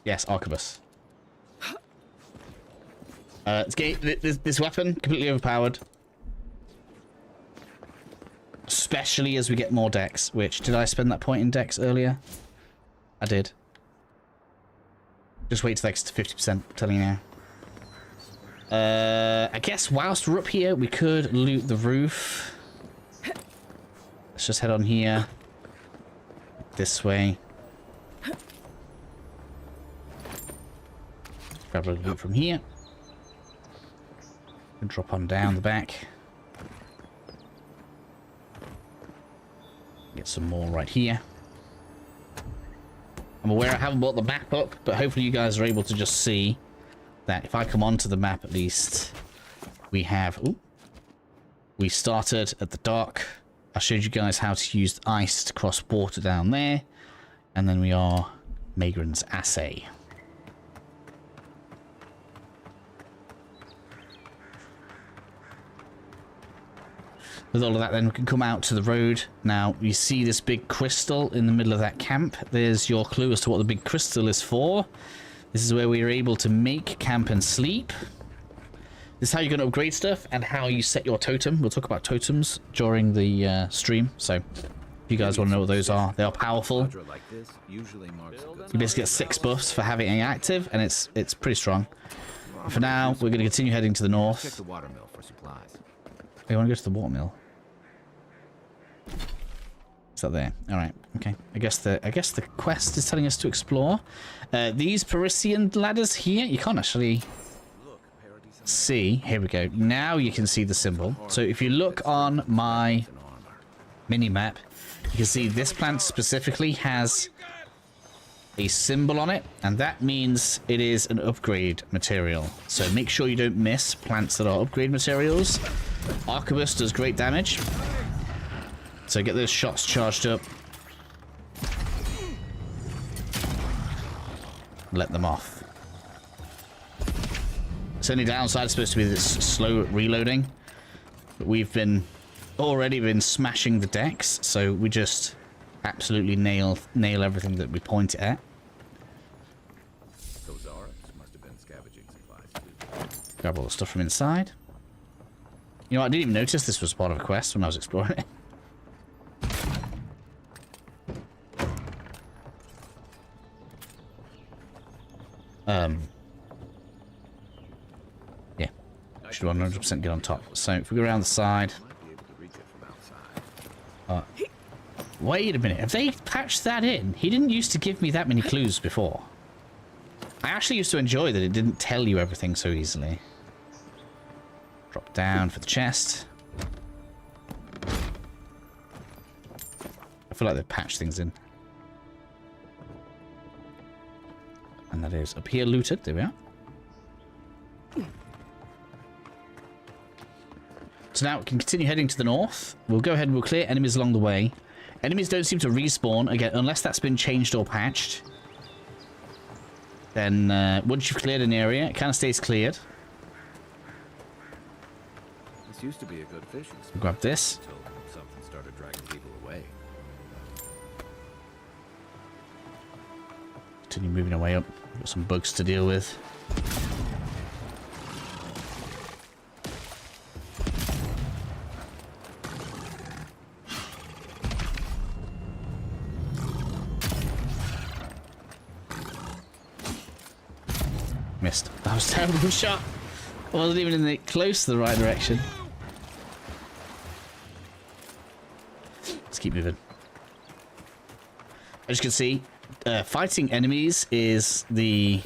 Yes, arquebus. This weapon, completely overpowered. Especially as we get more decks, which, did I spend that point in decks earlier? I did. Just wait till that gets to 50%, I'm telling you now. I guess whilst we're up here, we could loot the roof. Let's just head on here. This way. Grab a loot from here. And drop on down the back. Get some more right here. I'm aware I haven't brought the map up, but hopefully you guys are able to just see that if I come onto the map at least, we have... Ooh, we started at the dock. I showed you guys how to use ice to cross water down there. And then we are Magran's Assay. With all of that, then we can come out to the road. Now, you see this big crystal in the middle of that camp. There's your clue as to what the big crystal is for. This is where we are able to make, camp, and sleep. This is how you're going to upgrade stuff and how you set your totem. We'll talk about totems during the stream. So, if you guys want to know what those are, they are powerful. You basically get 6 buffs for having it active, and it's pretty strong. For now, we're going to continue heading to the north. Check the watermill for supplies. Oh, you want to go to the watermill? Is that there? All right. Okay. I guess the quest is telling us to explore. These Parisian ladders here, you can't actually see. Here we go. Now you can see the symbol. So if you look on my mini map, you can see this plant specifically has a symbol on it, and that means it is an upgrade material. So make sure you don't miss plants that are upgrade materials. Arquebus does great damage. So get those shots charged up. Let them off. Its only downside is supposed to be this slow reloading. But we've already been smashing the decks, so we just absolutely nail everything that we point it at. Those Arabs must have been scavenging supplies. Grab all the stuff from inside. You know, I didn't even notice this was part of a quest when I was exploring it. Yeah. Should 100% get on top. So if we go around the side. Wait a minute. Have they patched that in? He didn't used to give me that many clues before. I actually used to enjoy that it didn't tell you everything so easily. Drop down for the chest. I feel like they've patched things in. And that is up here looted. There we are. So now we can continue heading to the north. We'll go ahead and we'll clear enemies along the way. Enemies don't seem to respawn, again, unless that's been changed or patched. Then once you've cleared an area, it kind of stays cleared. This used to be a good fishing spot. We'll grab this. Until something started dragging people away. Continue moving our way up. We've got some bugs to deal with. Missed. That was a terrible shot. I wasn't even close to the right direction. Let's keep moving. As you can see, fighting enemies is the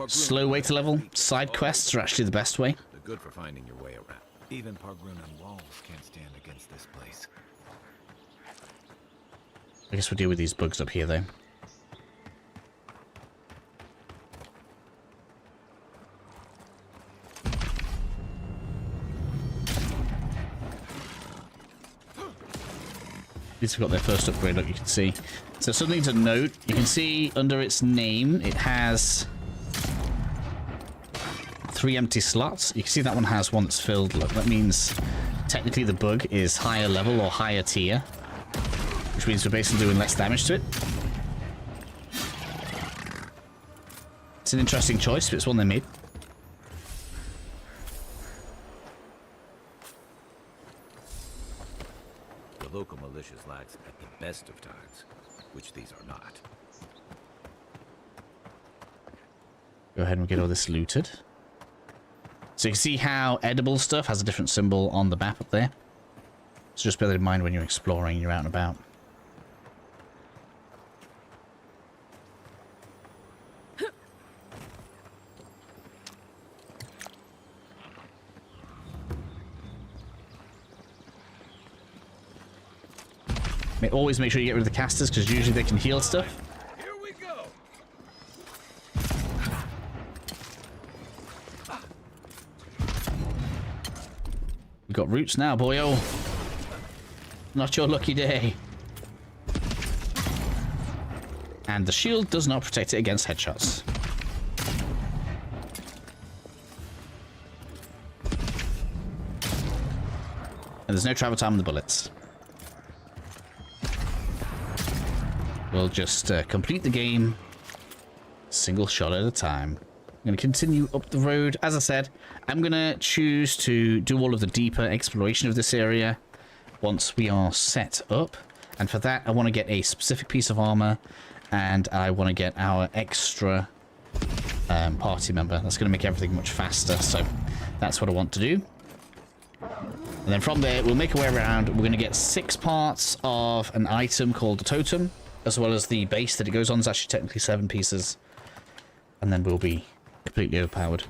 slow way to level. Side quests are actually the best way. They're good for finding your way around. Even Pargrunan walls can't stand against this place. I guess we'll deal with these bugs up here, though. These have got their first upgrade, look, you can see. So something to note, you can see under its name, it has 3 empty slots. You can see that one has one that's filled, look. That means technically the bug is higher level or higher tier, which means we're basically doing less damage to it. It's an interesting choice, but it's one they made. The local militia's lax at the best of times, which these are not. Go ahead and get all this looted. So you can see how edible stuff has a different symbol on the map up there. So just bear that in mind when you're exploring, you're out and about. Always make sure you get rid of the casters, because usually they can heal stuff. Here we go. We've got roots now, boyo. Not your lucky day. And the shield does not protect it against headshots. And there's no travel time on the bullets. We'll just complete the game single shot at a time. I'm going to continue up the road. As I said, I'm going to choose to do all of the deeper exploration of this area once we are set up. And for that, I want to get a specific piece of armor, and I want to get our extra party member. That's going to make everything much faster, so that's what I want to do. And then from there, we'll make our way around. We're going to get 6 parts of an item called a totem, as well as the base that it goes on is actually technically 7 pieces. And then we'll be completely overpowered.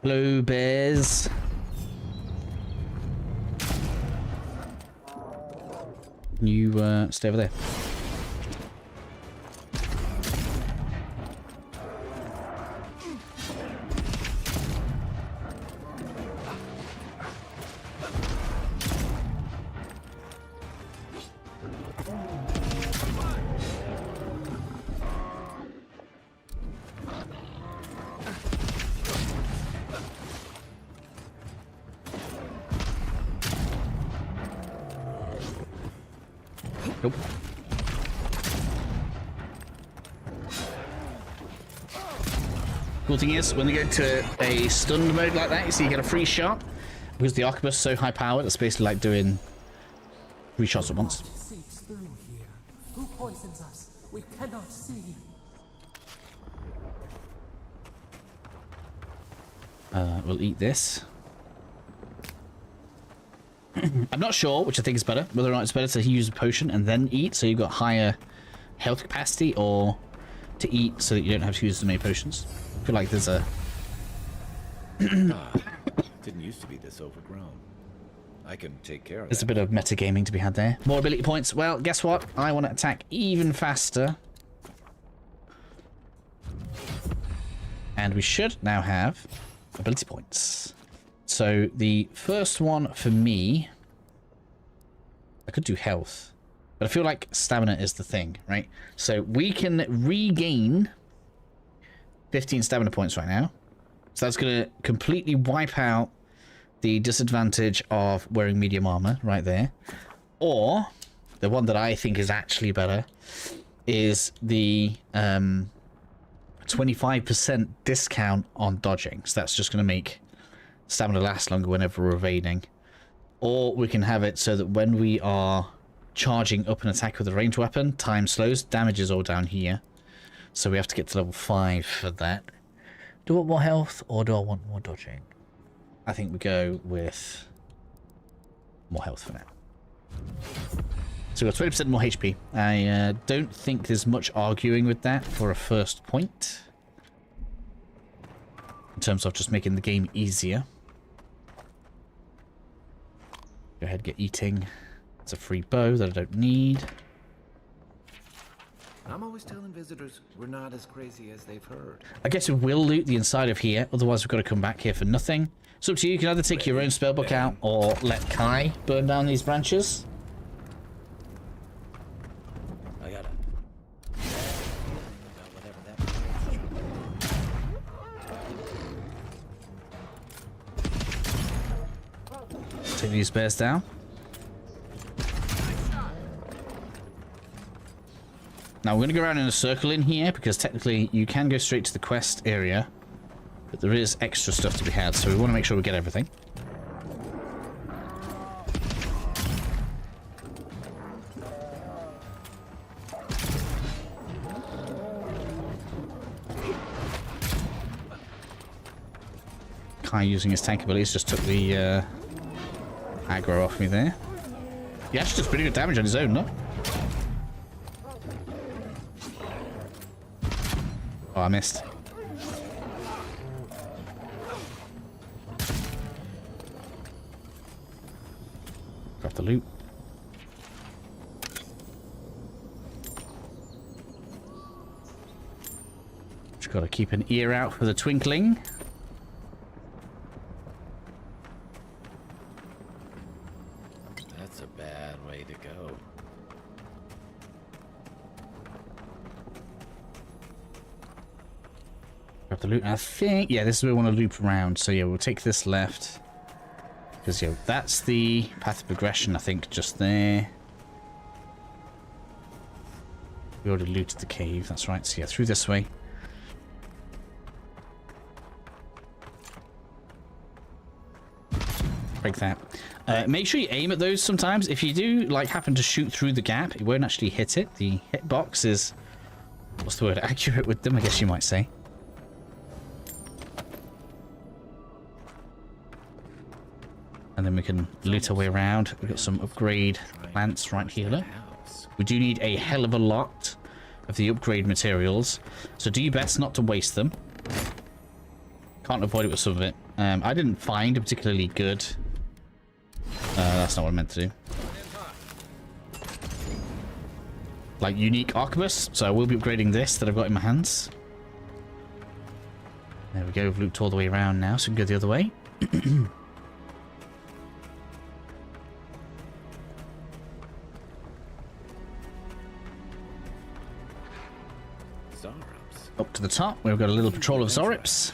Hello, bears. You stay over there. Nope. Cool thing is, when they go into a stunned mode like that, you see you get a free shot. Because the arquebus is so high powered, it's basically like doing 3 shots at once. Seeps through here. Who poisons us? We cannot see. We'll eat this. I'm not sure which I think is better, whether or not it's better to use a potion and then eat so you've got higher health capacity, or to eat so that you don't have to use as many potions. I feel like there's a... Didn't used to be this overgrown. I can take care of There's a bit of metagaming to be had there. More ability points. Well, guess what? I want to attack even faster. And we should now have ability points. So the first one for me, I could do health, but I feel like stamina is the thing, right? So we can regain 15 stamina points right now. So that's going to completely wipe out the disadvantage of wearing medium armor right there. Or the one that I think is actually better is the 25% discount on dodging. So that's just going to make stamina lasts longer whenever we're evading. Or we can have it so that when we are charging up an attack with a ranged weapon, time slows, damage is all down here. So we have to get to level 5 for that. Do I want more health or do I want more dodging? I think we go with more health for now. So we've got 20% more HP. I don't think there's much arguing with that for a first point. In terms of just making the game easier. Go ahead, get eating. It's a free bow that I don't need. I'm always telling visitors we're not as crazy as they've heard. I guess we will loot the inside of here, otherwise we've got to come back here for nothing. It's up to you. You can either take your own spellbook out or let Kai burn down these branches. I got it. Take these bears down. Now we're going to go around in a circle in here because technically you can go straight to the quest area, but there is extra stuff to be had, so we want to make sure we get everything. Kai using his tank abilities just took the aggro off me there. He actually does pretty good damage on his own, no? Oh, I missed. Grab the loot. Just gotta keep an ear out for the twinkling. That's a bad way to go. Grab the loot. I think, yeah, this is where we want to loop around. So yeah, we'll take this left. Because yeah, that's the path of progression, I think, just there. We already looted the cave, that's right. So yeah, through this way. Break that. Make sure you aim at those sometimes. If you do, like, happen to shoot through the gap, it won't actually hit it. The hitbox is, what's the word, accurate with them, I guess you might say. And then we can loot our way around. We've got some upgrade plants right here. Look. We do need a hell of a lot of the upgrade materials, so do your best not to waste them. Can't avoid it with some of it. I didn't find a particularly good... that's not what I meant to do. Like, unique arquebus, so I will be upgrading this that I've got in my hands. There we go, we've looped all the way around now, so we can go the other way. Up to the top, we've got a little patrol of Zorips.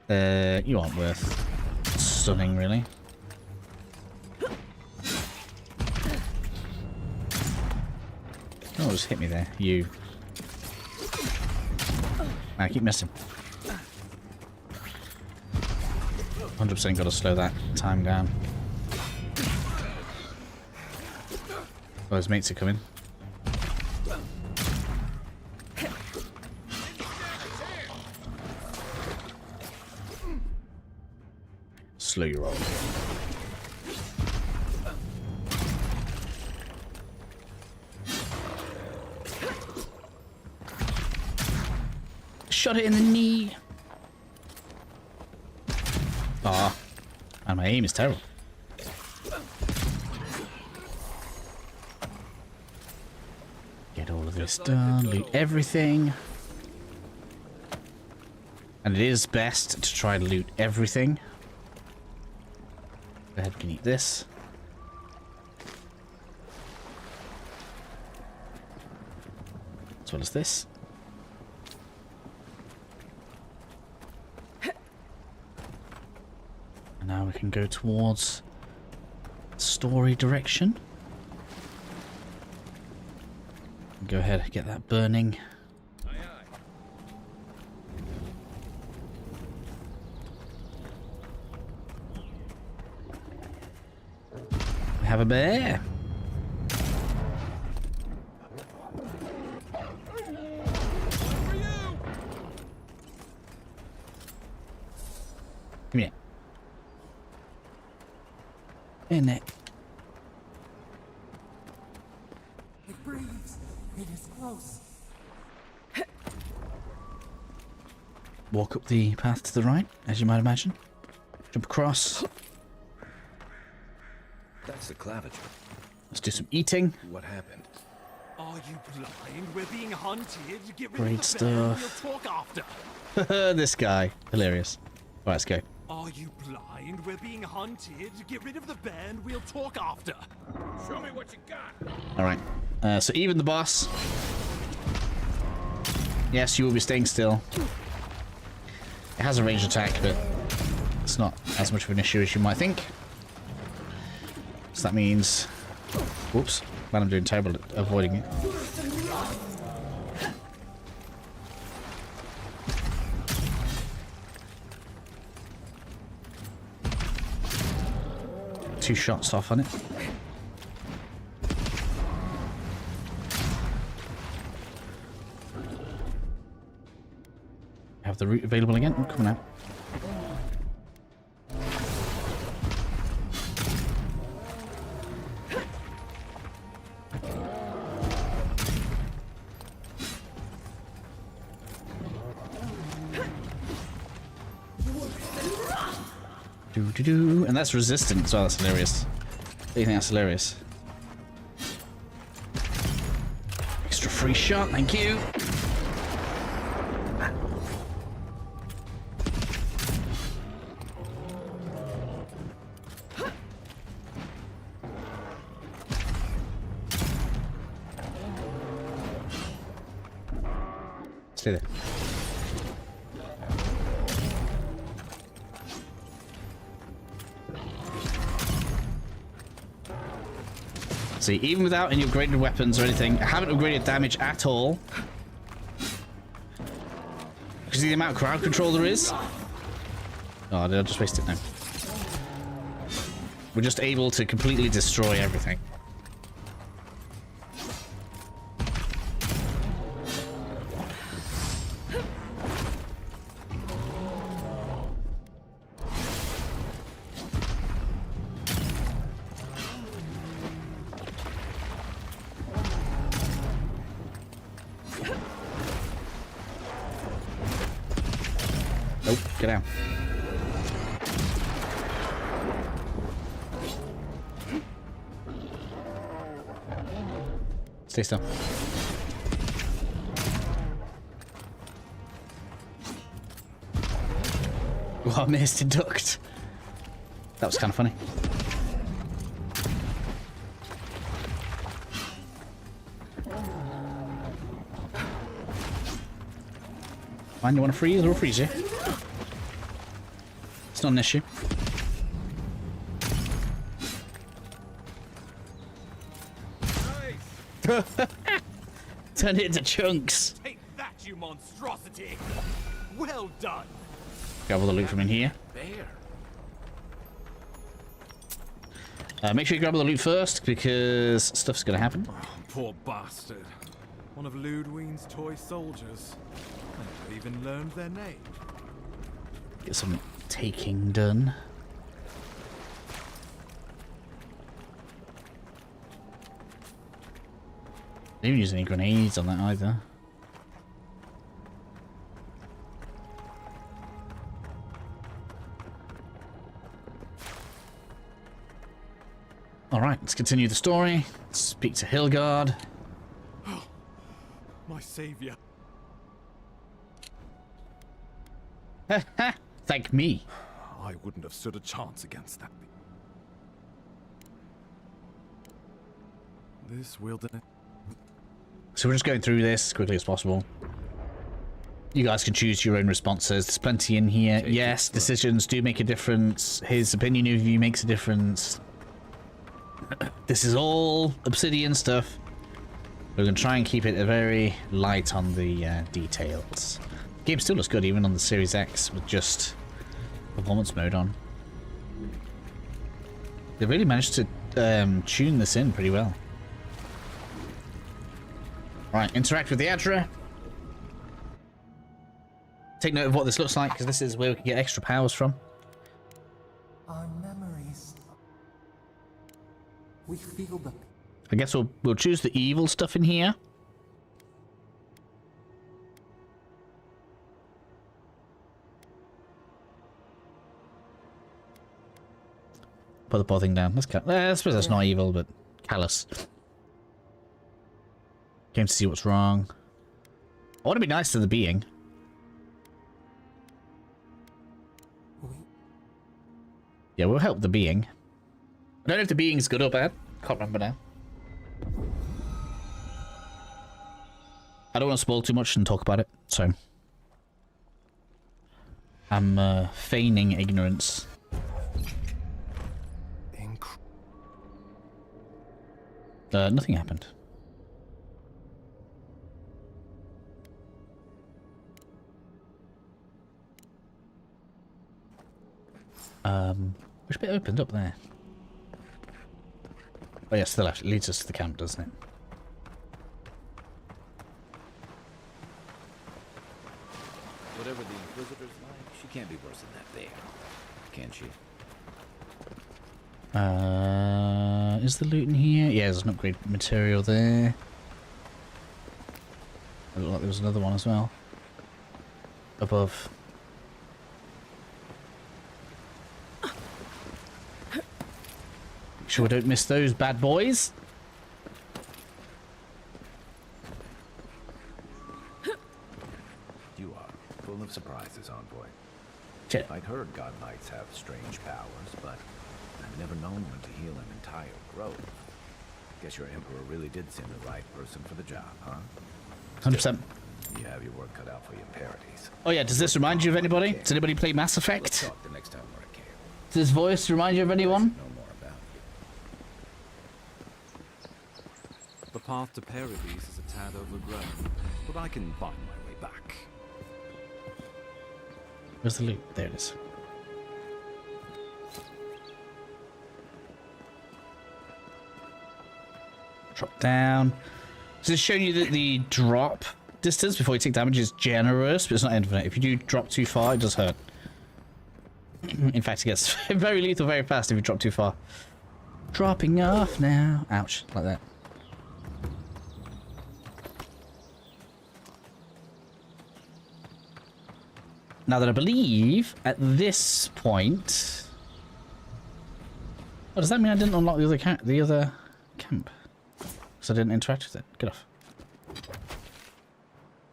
You aren't worth stunning, really. Oh, just hit me there, you. I keep missing. 100% got to slow that time down. Oh, his mates are coming. Slow your roll. Shot it in the knee. Ah, and my aim is terrible. Get all of this done, loot everything. And it is best to try to loot everything. Go ahead, we can eat this. As well as this. And now we can go towards story direction. Go ahead and get that burning. We have a bear. Come here. In it. It breathes. It is close. Walk up the path to the right, as you might imagine. Jump across. That's the clavicle. Let's do some eating. What happened? All Are you blind? We're being hunted. Get rid Great of the band, stuff. we'll talk after. This guy. Hilarious. Right, let's go. Are you blind? We're being hunted. Get rid of the band, we'll talk after. Show me what you got. Alright. So even the boss. Yes, you will be staying still. It has a ranged attack, but it's not as much of an issue as you might think. So that means... Whoops. Man, I'm doing terrible at avoiding it. Two shots off on it. Have the route available again? Oh, come on out. And that's resistant as well. That's hilarious. Do you think that's hilarious? Extra free shot, thank you. Stay there. See, even without any upgraded weapons or anything, I haven't upgraded damage at all. Because of the amount of crowd control there is. Oh, did I just waste it now? We're just able to completely destroy everything. Nope, get down. Stay still. Oh, I missed and ducked. That was kind of funny. Fine, you want to freeze? We'll freeze you. It's not an issue. Nice. Turn it into chunks. Take that, you monstrosity! Well done! Grab all the loot from in here. Make sure you grab all the loot first, because stuff's gonna happen. Oh, poor bastard. One of Ludwine's toy soldiers. I never even learned their name. Get some taking done. Didn't use any grenades on that either. Alright, let's continue the story. Speak to Hilgard. Oh, my savior. Thank me. I wouldn't have stood a chance against that. This wilderness. So we're just going through this as quickly as possible. You guys can choose your own responses. There's plenty in here. Yes, decisions do make a difference. His opinion of you makes a difference. This is all Obsidian stuff. We're going to try and keep it very light on the details. The game still looks good even on the Series X with just performance mode on. They really managed to tune this in pretty well. Right, interact with the Adra. Take note of what this looks like, because this is where we can get extra powers from. Our memories. We feel the... I guess we'll choose the evil stuff in here. Put the poor thing down. I suppose that's not evil, but callous. Came to see what's wrong. I want to be nice to the being. Yeah, we'll help the being. I don't know if the being's good or bad. Can't remember now. I don't want to spoil too much and talk about it, so I'm feigning ignorance. Nothing happened. Which bit opened up there? Oh yes, to the left. It leads us to the camp, doesn't it? Whatever the Inquisitor's like, she can't be worse than that there. Can she? Is the loot in here? Yeah, there's an upgrade material there. It looked like there was another one as well. Above. Make sure we don't miss those bad boys. You are full of surprises, envoy. Shit. I'd heard god knights have strange powers, but I've never known one to heal an entire grove. Guess your emperor really did send the right person for the job, huh? 100%. You have your work cut out for your Paradis. Oh yeah, does this remind you of anybody? Does anybody play Mass Let's Effect? talk the next time we're at camp. Does this voice remind you of anyone? Know more about it. The path to Paradis is a tad overgrown, but I can find my way back. Where's the loot? There it is. Drop down. So it's showing you that the drop distance before you take damage is generous, but it's not infinite. If you do drop too far, it does hurt. In fact, it gets very lethal very fast if you drop too far. Dropping off now. Ouch, like that. Now that I believe at this point... Oh, does that mean I didn't unlock the other camp? Because I didn't interact with it. Get off.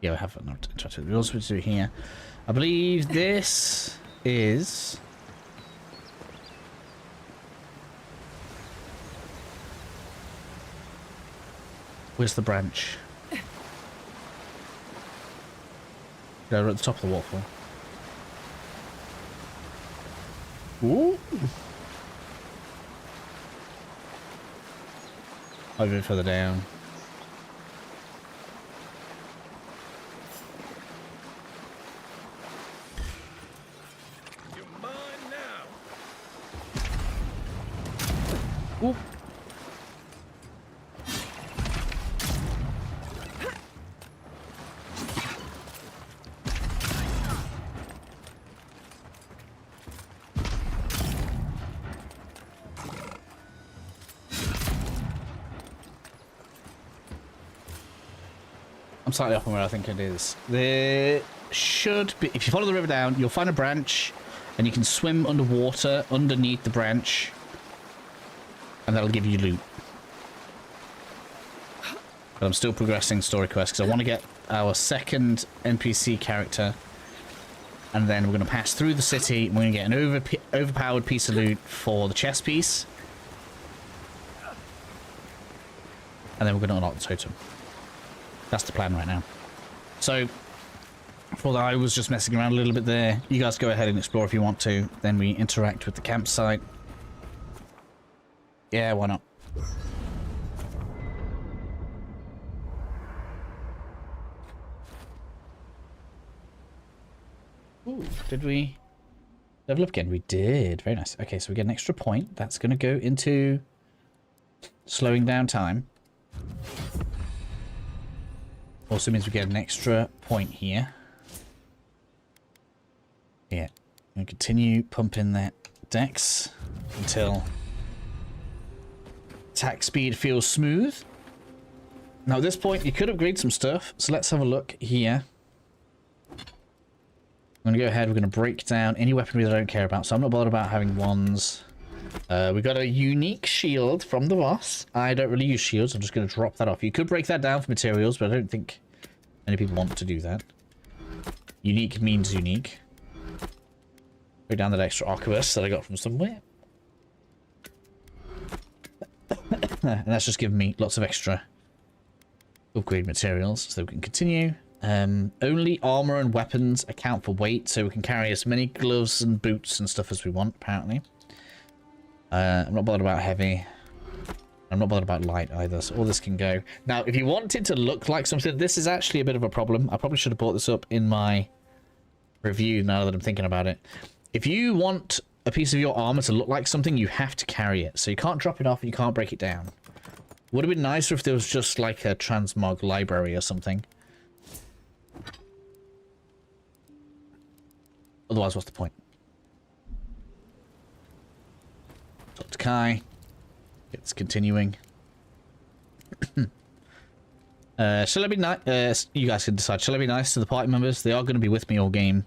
Yeah, I have not interacted with it. We're also supposed to do here. I believe this is... Where's the branch? Yeah, we're at the top of the waterfall. Ooh. A bit further down. You're mine now. Ooh. I'm slightly off on where I think it is. There should be... If you follow the river down, you'll find a branch, and you can swim underwater underneath the branch, and that'll give you loot. But I'm still progressing story quests, because I want to get our second NPC character, and then we're going to pass through the city, and we're going to get an overpowered piece of loot for the chest piece. And then we're going to unlock the totem. That's the plan right now. So, for that, I was just messing around a little bit there. You guys go ahead and explore if you want to. Then we interact with the campsite. Yeah, why not? Ooh, did we level up again? We did. Very nice. Okay, so we get an extra point. That's going to go into slowing down time. Also means we get an extra point here. Yeah. And continue pumping that dex until attack speed feels smooth. Now at this point you could upgrade some stuff, so let's have a look here. I'm going to go ahead, we're going to break down any weaponry that I don't care about, so I'm not bothered about having wands. We got a unique shield from the boss. I don't really use shields. I'm just going to drop that off. You could break that down for materials, but I don't think many people want to do that. Unique means unique. Break down that extra arquebus that I got from somewhere. And that's just given me lots of extra upgrade materials, so we can continue. Only armor and weapons account for weight, so we can carry as many gloves and boots and stuff as we want, apparently. I'm not bothered about heavy. I'm not bothered about light either, so all this can go. Now, if you want it to look like something, this is actually a bit of a problem. I probably should have brought this up in my review now that I'm thinking about it. If you want a piece of your armor to look like something, you have to carry it. So you can't drop it off and you can't break it down. Would have been nicer if there was just like a transmog library or something. Otherwise, what's the point? Talk to Kai. It's continuing. Shall I be nice? You guys can decide. Shall I be nice to the party members? They are going to be with me all game.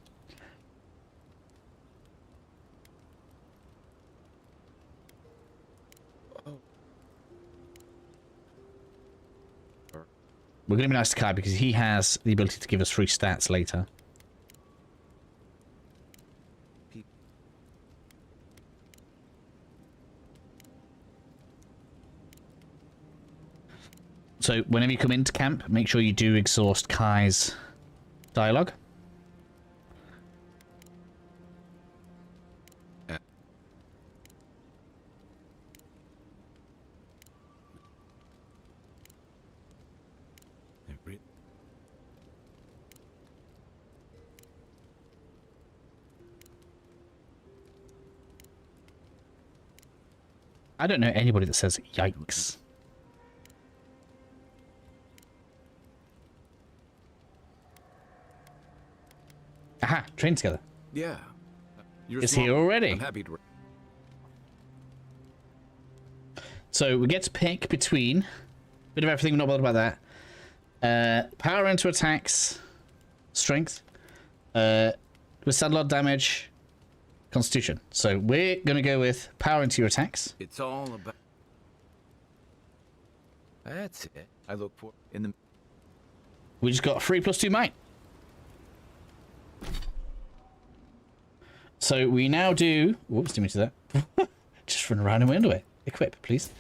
We're going to be nice to Kai because he has the ability to give us free stats later. So whenever you come into camp, make sure you do exhaust Kai's dialogue. I don't know anybody that says yikes. Aha, train together. Yeah. It's here already. I'm happy to... So we get to pick between a bit of everything. We're not bothered about that. Power into attacks, strength, withstand a lot of damage, constitution. So we're going to go with power into your attacks. It's all about... That's it. I look for... in the... We just got a 3+2 might. So we now do... Whoops, didn't mean to do that. Just run around in my underwear. Equip, please.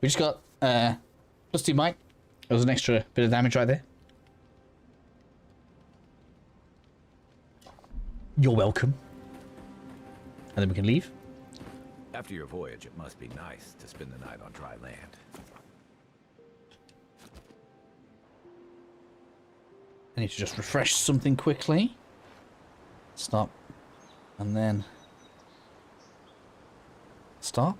We just got +2 might. There was an extra bit of damage right there. You're welcome. And then we can leave. After your voyage, it must be nice to spend the night on dry land. I need to just refresh something quickly. Stop. And then... stop.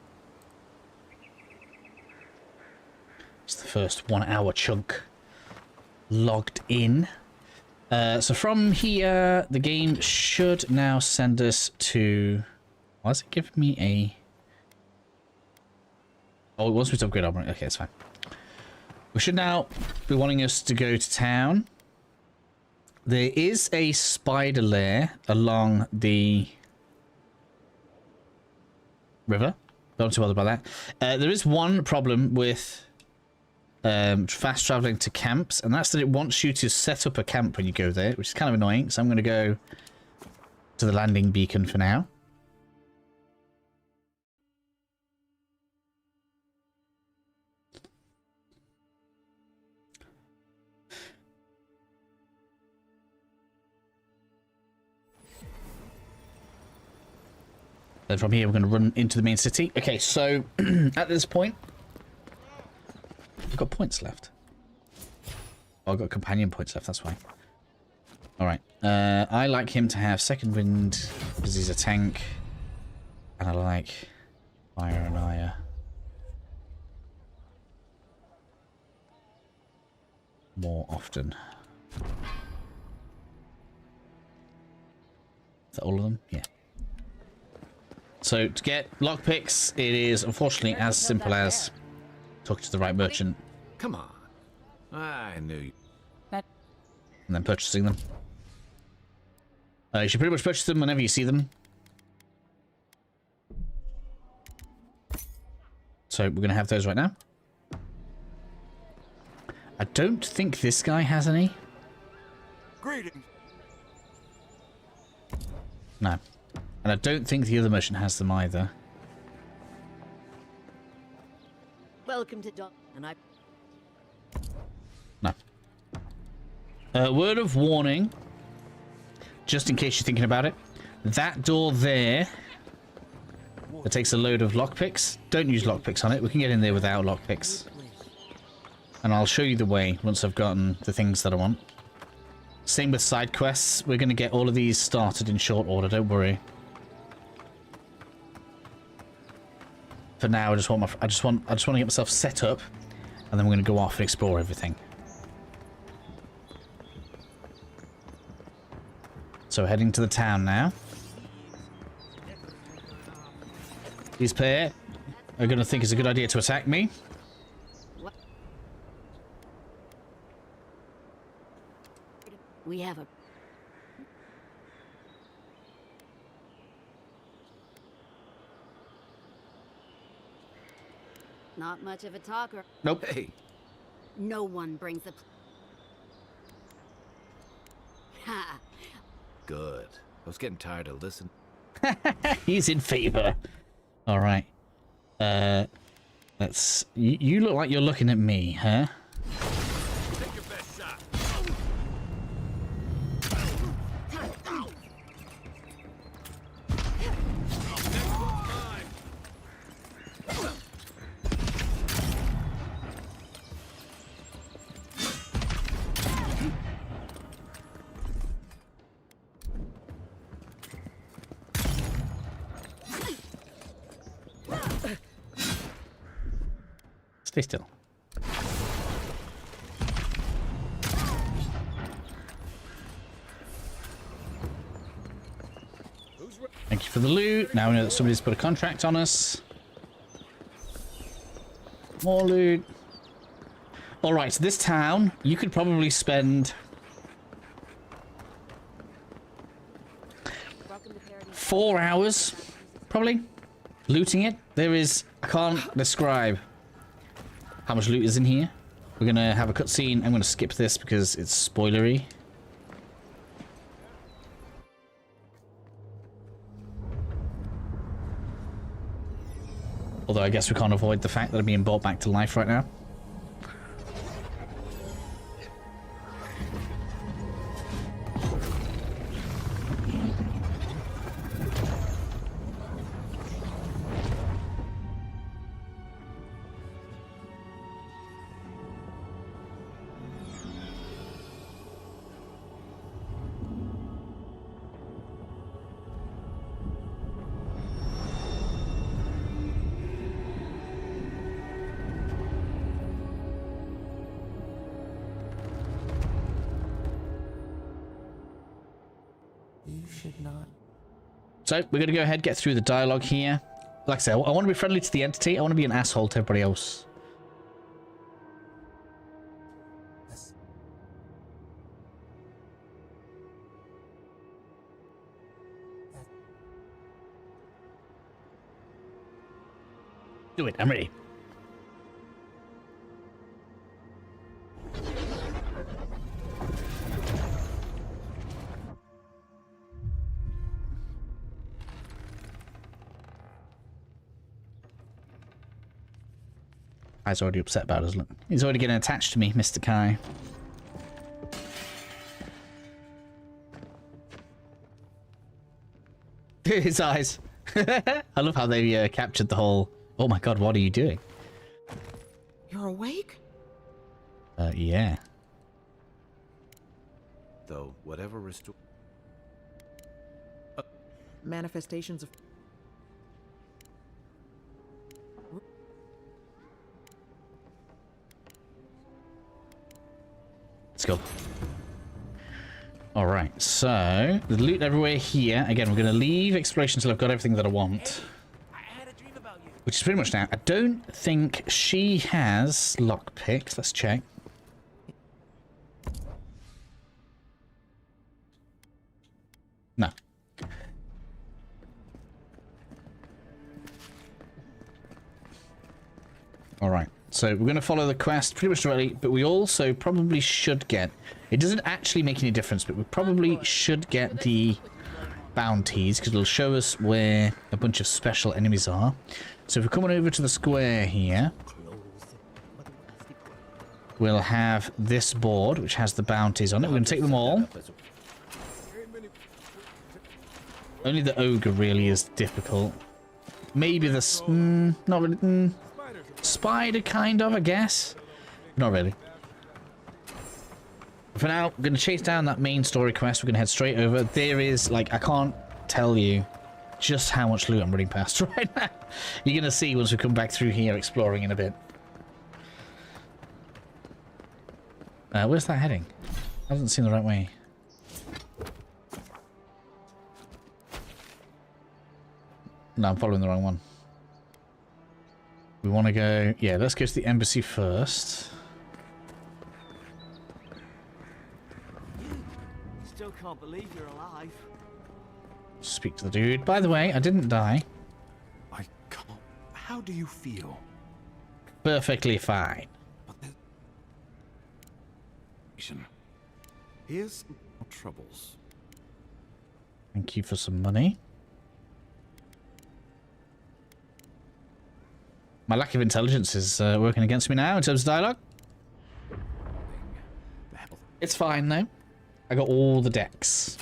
It's the first 1 hour chunk logged in. So from here, the game should now send us to... why does it give me a... oh, it wants me to upgrade armor. Okay, it's fine. We should now be wanting us to go to town. There is a spider lair along the river. Don't too bothered about that. There is one problem with fast traveling to camps, and that's that it wants you to set up a camp when you go there, which is kind of annoying. So I'm going to go to the landing beacon for now. Then from here, we're going to run into the main city. Okay, so at this point, we've got points left. Oh, I've got companion points left, that's why. Alright. I like him to have second wind because he's a tank. And I like fire and ire. More often. Is that all of them? Yeah. So to get lockpicks, it is unfortunately as simple as talking to the right merchant. Come on. I knew you. And then purchasing them. You should pretty much purchase them whenever you see them. So we're going to have those right now. I don't think this guy has any. Greetings. No. And I don't think the other merchant has them either. Welcome to Dawn. And I. No. Word of warning. Just in case you're thinking about it. That door there. It takes a load of lockpicks. Don't use lockpicks on it. We can get in there without lockpicks. And I'll show you the way once I've gotten the things that I want. Same with side quests. We're going to get all of these started in short order. Don't worry. For now, I just want to get myself set up, and then we're going to go off and explore everything. So we're heading to the town now. These pair are going to think it's a good idea to attack me. We have a. Not much of a talker. Nope. Hey, No one brings a. Ha! good. I was getting tired of listening. He's in favor. All right. Let's. You look like you're looking at me, huh? Take your best shot. Stay still. Thank you for the loot. Now we know that somebody's put a contract on us. More loot. Alright, so this town, you could probably spend 4 hours, probably, looting it. There is, I can't describe how much loot is in here. We're going to have a cutscene. I'm going to skip this because it's spoilery. Although I guess we can't avoid the fact that I'm being brought back to life right now. You should not. So we're going to go ahead, get through the dialogue here. Like I said, I want to be friendly to the entity. I want to be an asshole to everybody else. Yes. Do it. I'm ready. Kai's already upset about us. Look, he's already getting attached to me, Mr. Kai. His eyes. I love how they captured the whole. Oh my god, what are you doing? You're awake? Yeah. Though, whatever restore. Manifestations of... Let's go. Alright, so there's loot everywhere here. Again, we're going to leave exploration until I've got everything that I want. I had a dream about you. Which is pretty much now. I don't think she has lockpicks. Let's check. No. So we're going to follow the quest pretty much directly, but we also probably should get... It doesn't actually make any difference, but we probably should get the bounties, because it'll show us where a bunch of special enemies are. So if we're coming over to the square here, we'll have this board, which has the bounties on it. We're going to take them all. Only the ogre really is difficult. Maybe the... not really... spider, kind of, I guess. Not really. For now, we're going to chase down that main story quest. We're going to head straight over. There is, like, I can't tell you just how much loot I'm running past right now. You're going to see once we come back through here exploring in a bit. Where's that heading? I haven't seen the right way. No, I'm following the wrong one. We want to go... Yeah, let's go to the embassy first. Still can't believe you're alive. Speak to the dude. By the way, I didn't die. I can't. How do you feel? Perfectly fine. Here's troubles. Thank you for some money. My lack of intelligence is working against me now in terms of dialogue. It's fine though. I got all the decks.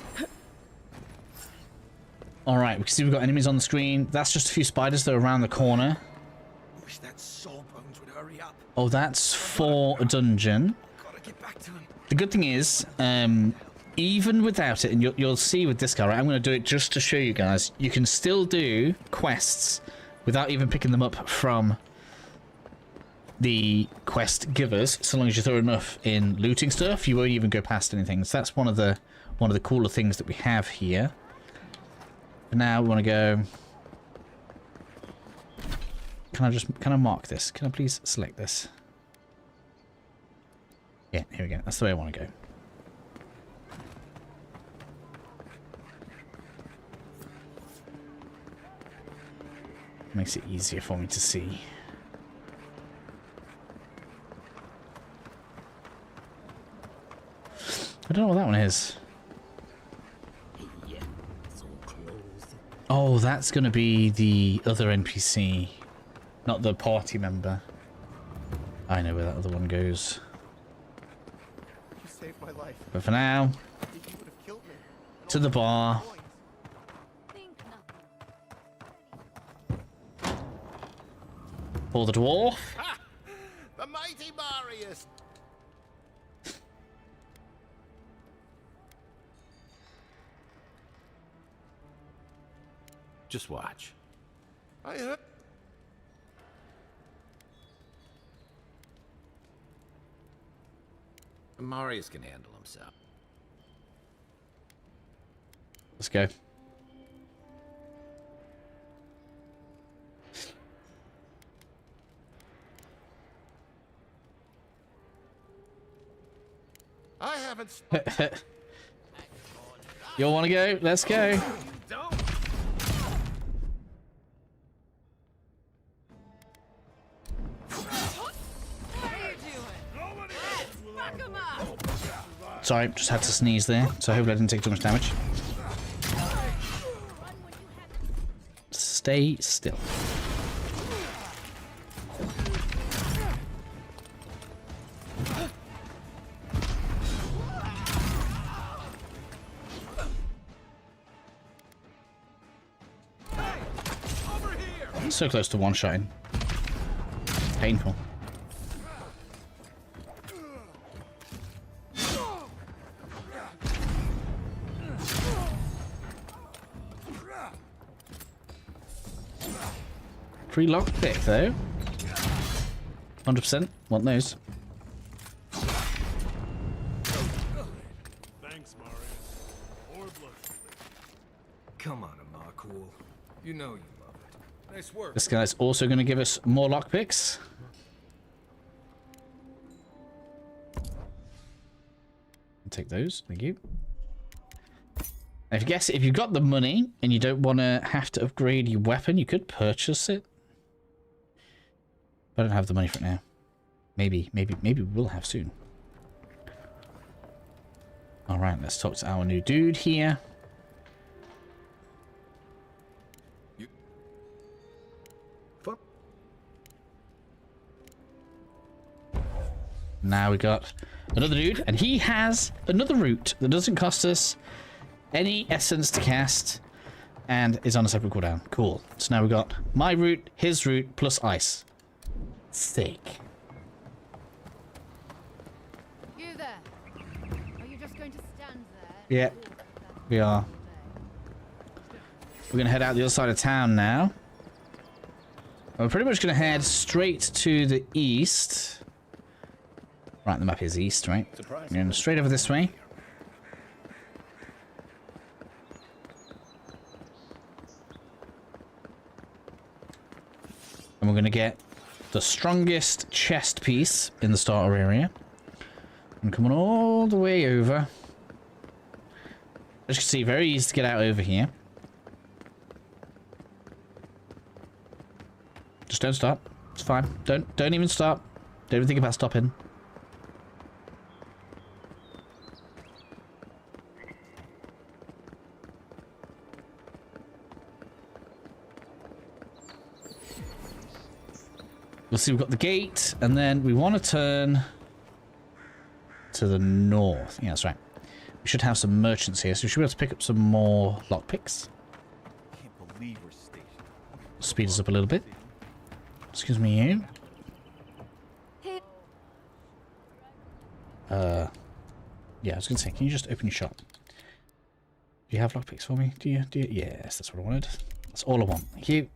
Alright, we can see we've got enemies on the screen. That's just a few spiders that are around the corner. Wish that sawbones would hurry up. Oh, that's for a dungeon. Gotta get back to him. The good thing is, even without it, and you'll see with this guy, right? I'm going to do it just to show you guys. You can still do quests without even picking them up from the quest givers. So long as you throw enough in looting stuff, you won't even go past anything. So that's one of the cooler things that we have here. But now we want to go... Can I mark this? Can I please select this? Yeah, here we go. That's the way I want to go. Makes it easier for me to see. I don't know what that one is. Oh, that's going to be the other NPC, not the party member. I know where that other one goes. You saved my life. But for now, You would have killed me. to the bar. Think nothing. For the dwarf. Ha! The mighty Marius. Just watch. I heard. Marius can handle himself. Let's go. I haven't. You all want to go? Let's go. Don't. Sorry, just had to sneeze there, so hopefully I didn't take too much damage. Stay still. So close to one-shotting. Painful. Free lockpick though. 100%. Want those? Thanks, Marius. Or blood. Come on, Amarcool. You know you love it. Nice work. This guy's also going to give us more lockpicks. Take those, thank you. I guess if you've got the money and you don't want to have to upgrade your weapon, you could purchase it. But I don't have the money for it now. Maybe we will have soon. Alright, let's talk to our new dude here. Now we got another dude, and he has another route that doesn't cost us any essence to cast and is on a separate cooldown. Cool. So now we got my route, his route, plus ice. Sick. You there? Are you just going to stand there? Yeah, we are. We're going to head out the other side of town now. We're pretty much going to head straight to the east. Right, the map is east, right? We're going straight over this way. And we're going to get the strongest chest piece in the starter area. And coming all the way over. As you can see, very easy to get out over here. Just don't stop. It's fine. Don't even stop. Don't even think about stopping. We'll see, we've got the gate, and then we want to turn to the north. Yeah, that's right. We should have some merchants here, so we should be able to pick up some more lockpicks. Can't believe we're stationed. Speed us up a little bit. Excuse me, you. Yeah, I was going to say, can you just open your shop? Do you have lockpicks for me? Do you? Yes, that's what I wanted. That's all I want. Thank you.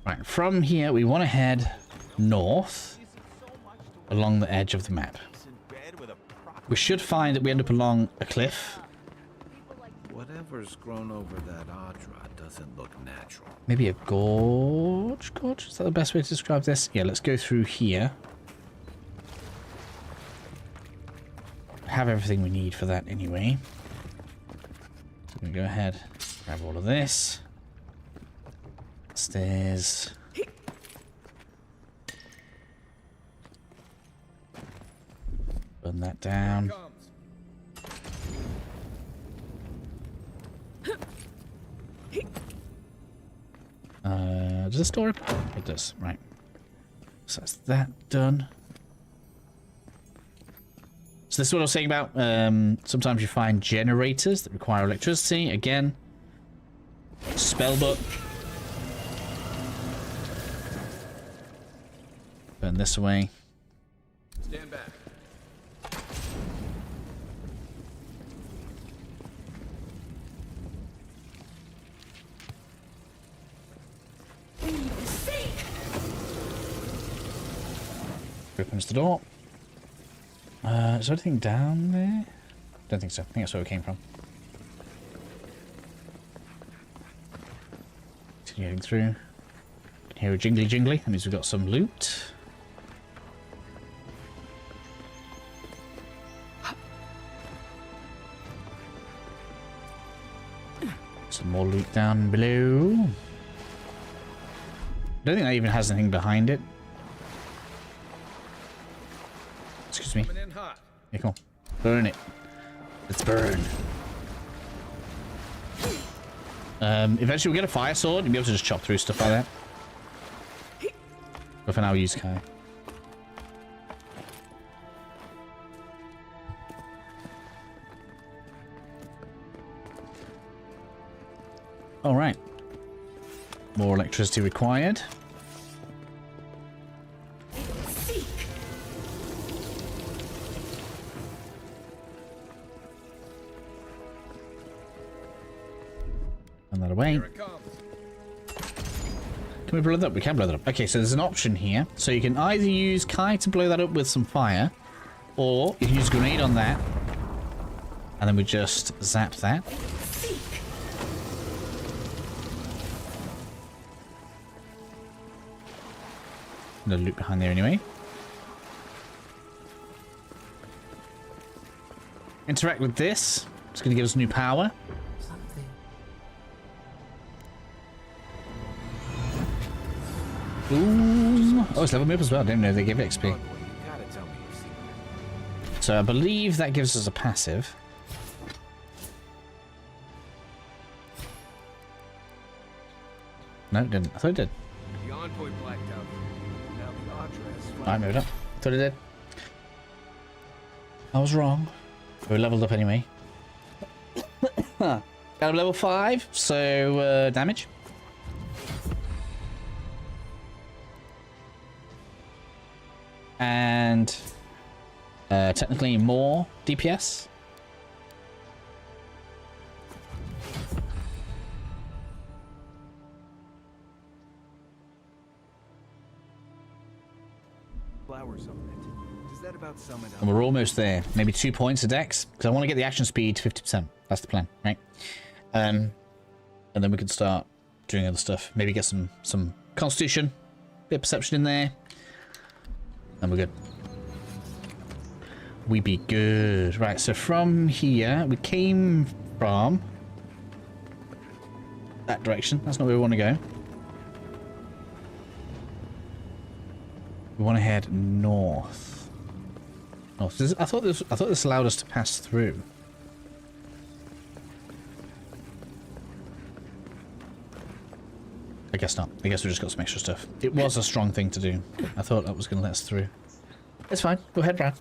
Right, from here, we want to head north along the edge of the map. We should find that we end up along a cliff. Whatever's grown over that Adra doesn't look natural. Maybe a gorge? Gorge? Is that the best way to describe this? Yeah, let's go through here. Have everything we need for that anyway. So we go ahead, grab all of this. Stairs. Burn that down. Does it store it? It does, right. So that's that done. So this is what I was saying about, sometimes you find generators that require electricity. Again, spellbook. Burn this away. Stand back. Opens the door. Is there anything down there? Don't think so. I think that's where we came from. Continuing through. Hear a jingly jingly. That means we've got some loot. Some more loot down below. I don't think that even has anything behind it. Excuse me. Yeah, cool. Burn it. Let's burn. Eventually we'll get a fire sword and be able to just chop through stuff like that. But for now we use Kai. Alright. More electricity required. And that away. Can we blow that up? We can blow that up. Okay, so there's an option here. So you can either use Kai to blow that up with some fire, or you can use a grenade on that, and then we just zap that. No loot behind there anyway. Interact with this. It's going to give us new power. Boom. Oh, it's level me up as well. I didn't know they gave XP. You gotta tell me you've seen it. So I believe that gives us a passive. No, it didn't. I thought it did. The envoy blacked out. Now the Archer I moved up. Thought it did. I was wrong. We leveled up anyway. Got a level 5, so damage. And technically more DPS. flowers on it. Does that about sum it up? And we're almost there. Maybe 2 points of dex, because I want to get the action speed to 50%. That's the plan, right? And then we can start doing other stuff. Maybe get some constitution, bit of perception in there, and we're good. We be good. Right, so from here, we came from that direction. That's not where we want to go. We want to head north. North. I thought this allowed us to pass through. I guess not. I guess we just got some extra stuff. It was a strong thing to do. I thought that was going to let us through. It's fine. Go ahead, Brad.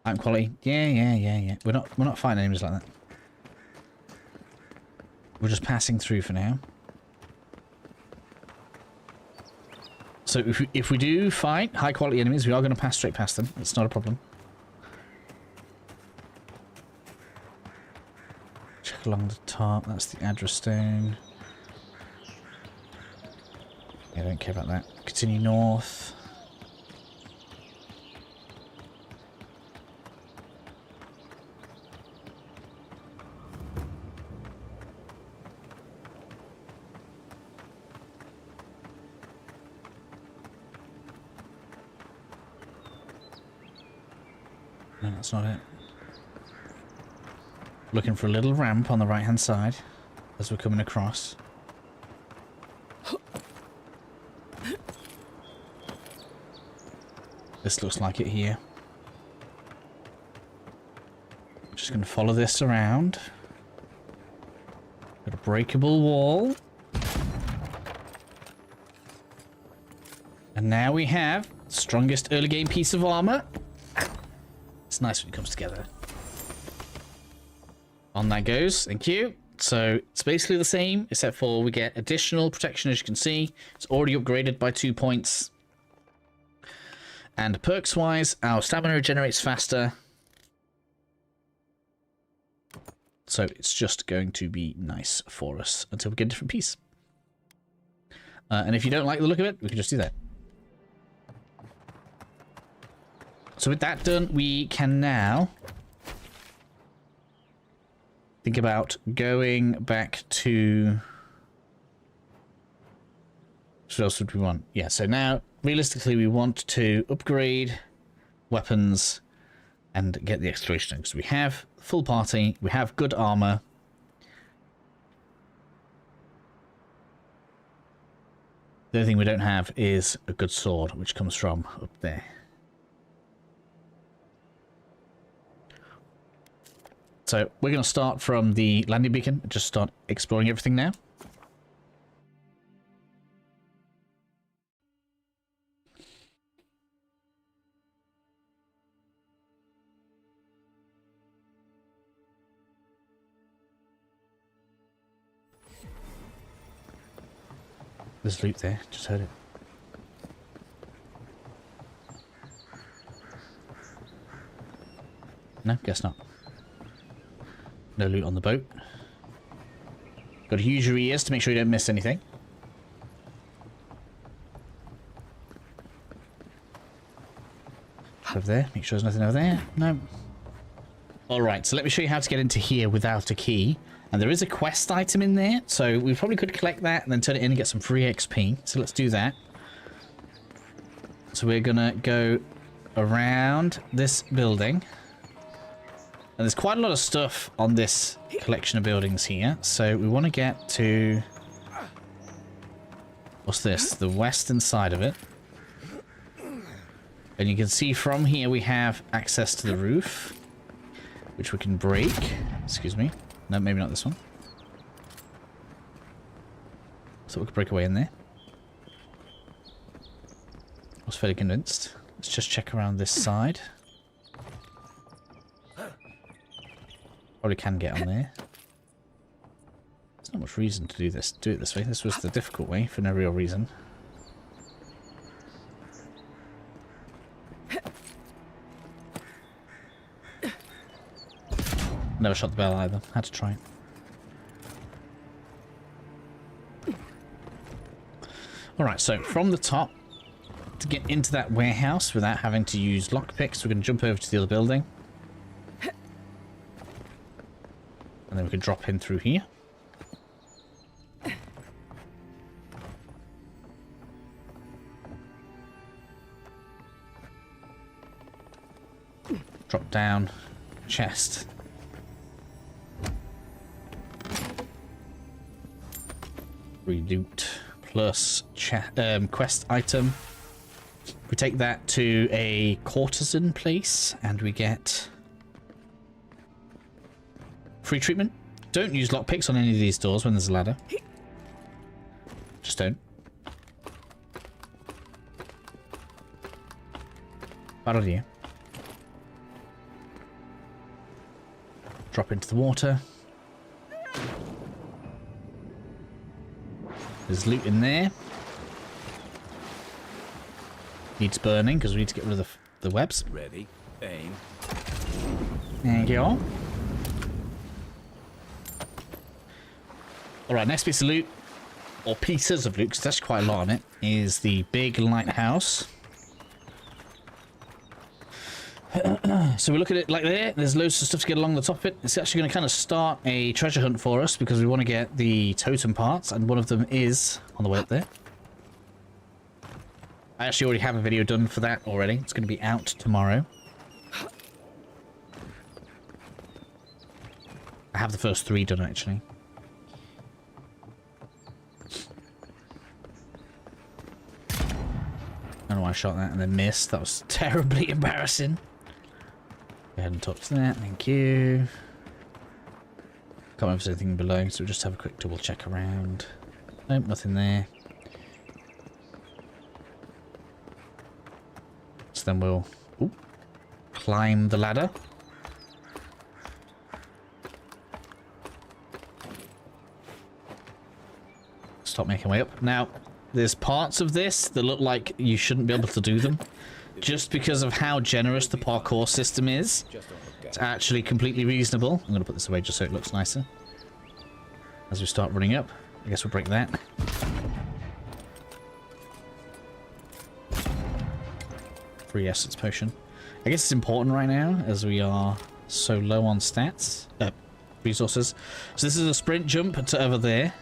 Item quality. Yeah. We're not fighting enemies like that. We're just passing through for now. So if we do fight high quality enemies, we are going to pass straight past them. It's not a problem. Check along the top. That's the address stone. Yeah, I don't care about that. Continue north. No, that's not it. Looking for a little ramp on the right hand side as we're coming across. This looks like it here. Just going to follow this around. Got a breakable wall. And now we have the strongest early game piece of armor. It's nice when it comes together. On that goes. Thank you. So it's basically the same, except for we get additional protection, as you can see. It's already upgraded by 2 points. And perks-wise, our stamina regenerates faster. So it's just going to be nice for us until we get a different piece. And if you don't like the look of it, we can just do that. So with that done, we can now think about going back to... What else would we want? Yeah, so now, realistically, we want to upgrade weapons and get the exploration, because we have full party, we have good armor. The only thing we don't have is a good sword, which comes from up there. So we're going to start from the landing beacon and just start exploring everything now. There's loot there, just heard it. No, guess not. No loot on the boat. Got to use your ears to make sure you don't miss anything. Over there, make sure there's nothing over there. No. Alright, so let me show you how to get into here without a key. And there is a quest item in there, so we probably could collect that and then turn it in and get some free XP. So let's do that. So we're gonna go around this building. And there's quite a lot of stuff on this collection of buildings here, so we want to get to What's this? The western side of it. And you can see from here we have access to the roof, which we can break. Excuse me. No, maybe not this one. So we could break away in there. I was fairly convinced. Let's just check around this side. Probably can get on there. There's not much reason to do this. Do it this way. This was the difficult way for no real reason. Never shot the bell either. Had to try it. Alright, so from the top, to get into that warehouse without having to use lockpicks, we're going to jump over to the other building. And then we can drop in through here. Drop down. Chest. Loot plus quest item. We take that to a courtesan place and we get free treatment. Don't use lockpicks on any of these doors when there's a ladder. Just don't. Bad idea. Drop into the water. There's loot in there. Needs burning because we need to get rid of the webs. Ready, aim. Thank you all. Alright, next piece of loot, or pieces of loot, because there's quite a lot on it, is the big lighthouse. So we look at it like there. There's loads of stuff to get along the top of it. It's actually going to kind of start a treasure hunt for us because we want to get the totem parts, and one of them is on the way up there. I actually already have a video done for that already. It's going to be out tomorrow. I have the first 3 done actually. I don't know why I shot that and then missed. That was terribly embarrassing. Go ahead and talk to that. Thank you. Can't remember if there's anything below, so we'll just have a quick double check around. Nope, nothing there. So then we'll climb the ladder. Stop making way up. Now, there's parts of this that look like you shouldn't be able to do them. Just because of how generous the parkour system is. It's actually completely reasonable. I'm going to put this away just so it looks nicer. As we start running up. I guess we'll break that. Free essence potion. I guess it's important right now as we are so low on stats. Resources. So this is a sprint jump to over there.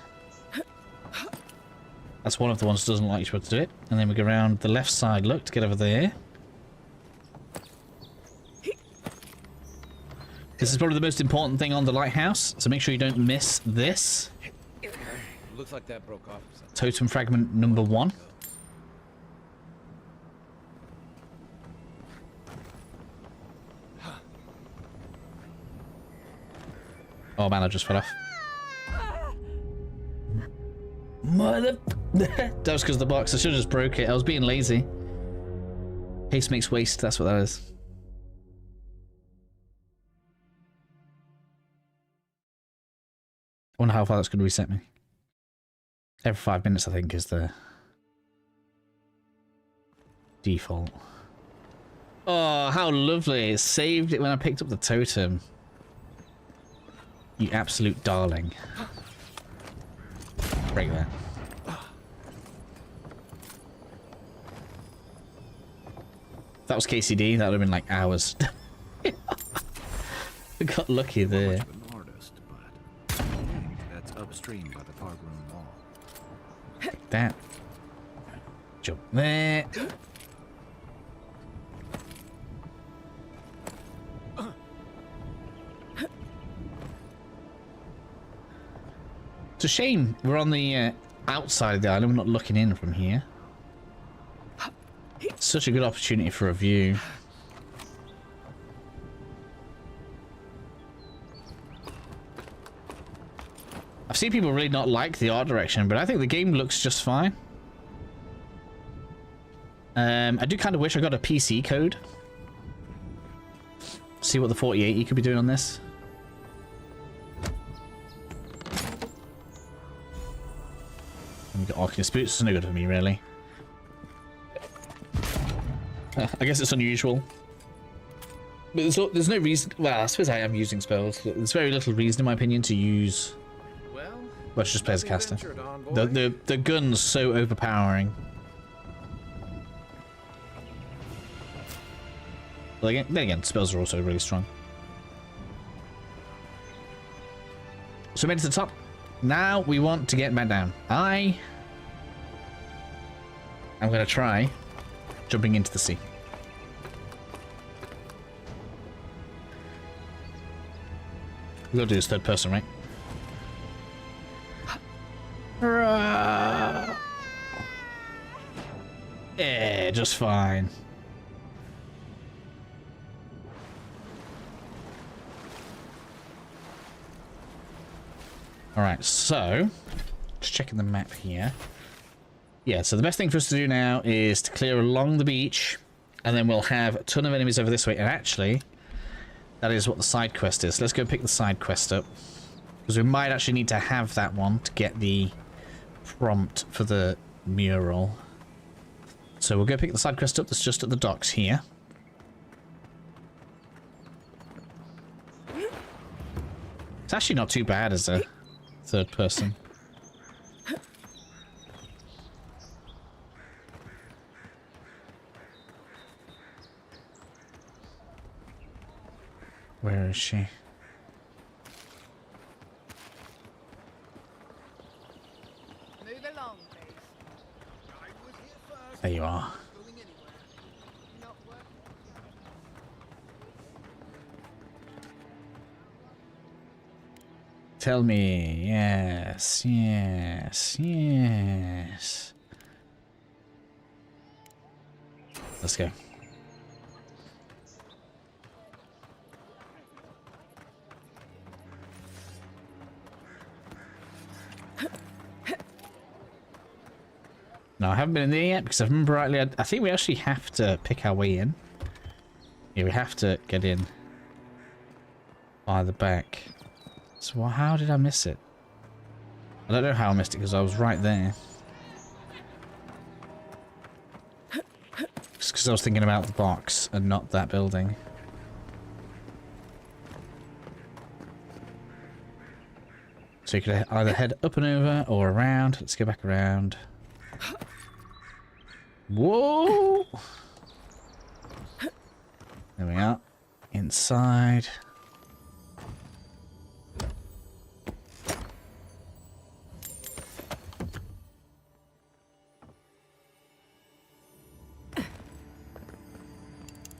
That's one of the ones that doesn't like you to be able to do it. And then we go around the left side, look, to get over there. This is probably the most important thing on the lighthouse, so make sure you don't miss this. Looks like that broke off. Totem fragment number 1. Oh man, I just fell off. Mother... That was because of the box. I should have just broke it. I was being lazy. Haste makes waste, that's what that is. I wonder how far that's going to reset me. Every 5 minutes, I think, is the default. Oh, how lovely. It saved it when I picked up the totem. You absolute darling. Break that. If that was KCD, that would have been like hours. I got lucky there. That's upstream by the park room wall. Take that. Jump there. It's a shame we're on the outside of the island. We're not looking in from here. Such a good opportunity for a view. I've seen people really not like the art direction, but I think the game looks just fine. I do kind of wish I got a PC code. See what the 4080 could be doing on this. And we got Oculus boots. It's no good for me, really. I guess it's unusual. But there's no reason... Well, I suppose I am using spells. There's very little reason, in my opinion, to use... Well, let's just play as a caster. The gun's so overpowering. Well, then again, spells are also really strong. So we made it to the top. Now we want to get back down. I'm going to try jumping into the sea. We've got to do this third person, right? Yeah, just fine. Alright, so just checking the map here. Yeah, so the best thing for us to do now is to clear along the beach, and then we'll have a ton of enemies over this way. And actually, that is what the side quest is. Let's go pick the side quest up, because we might actually need to have that one to get the prompt for the mural. So we'll go pick the side quest up that's just at the docks here. It's actually not too bad as a third person. Where is she? Move along, please. There you are. Tell me, yes, yes, yes. Let's go. No, I haven't been in there yet because if I remember rightly, I think we actually have to pick our way in. Yeah, we have to get in by the back. So how did I miss it? I don't know how I missed it because I was right there. Just because I was thinking about the box and not that building. So you could either head up and over or around. Let's go back around. Whoa! There we are. Inside.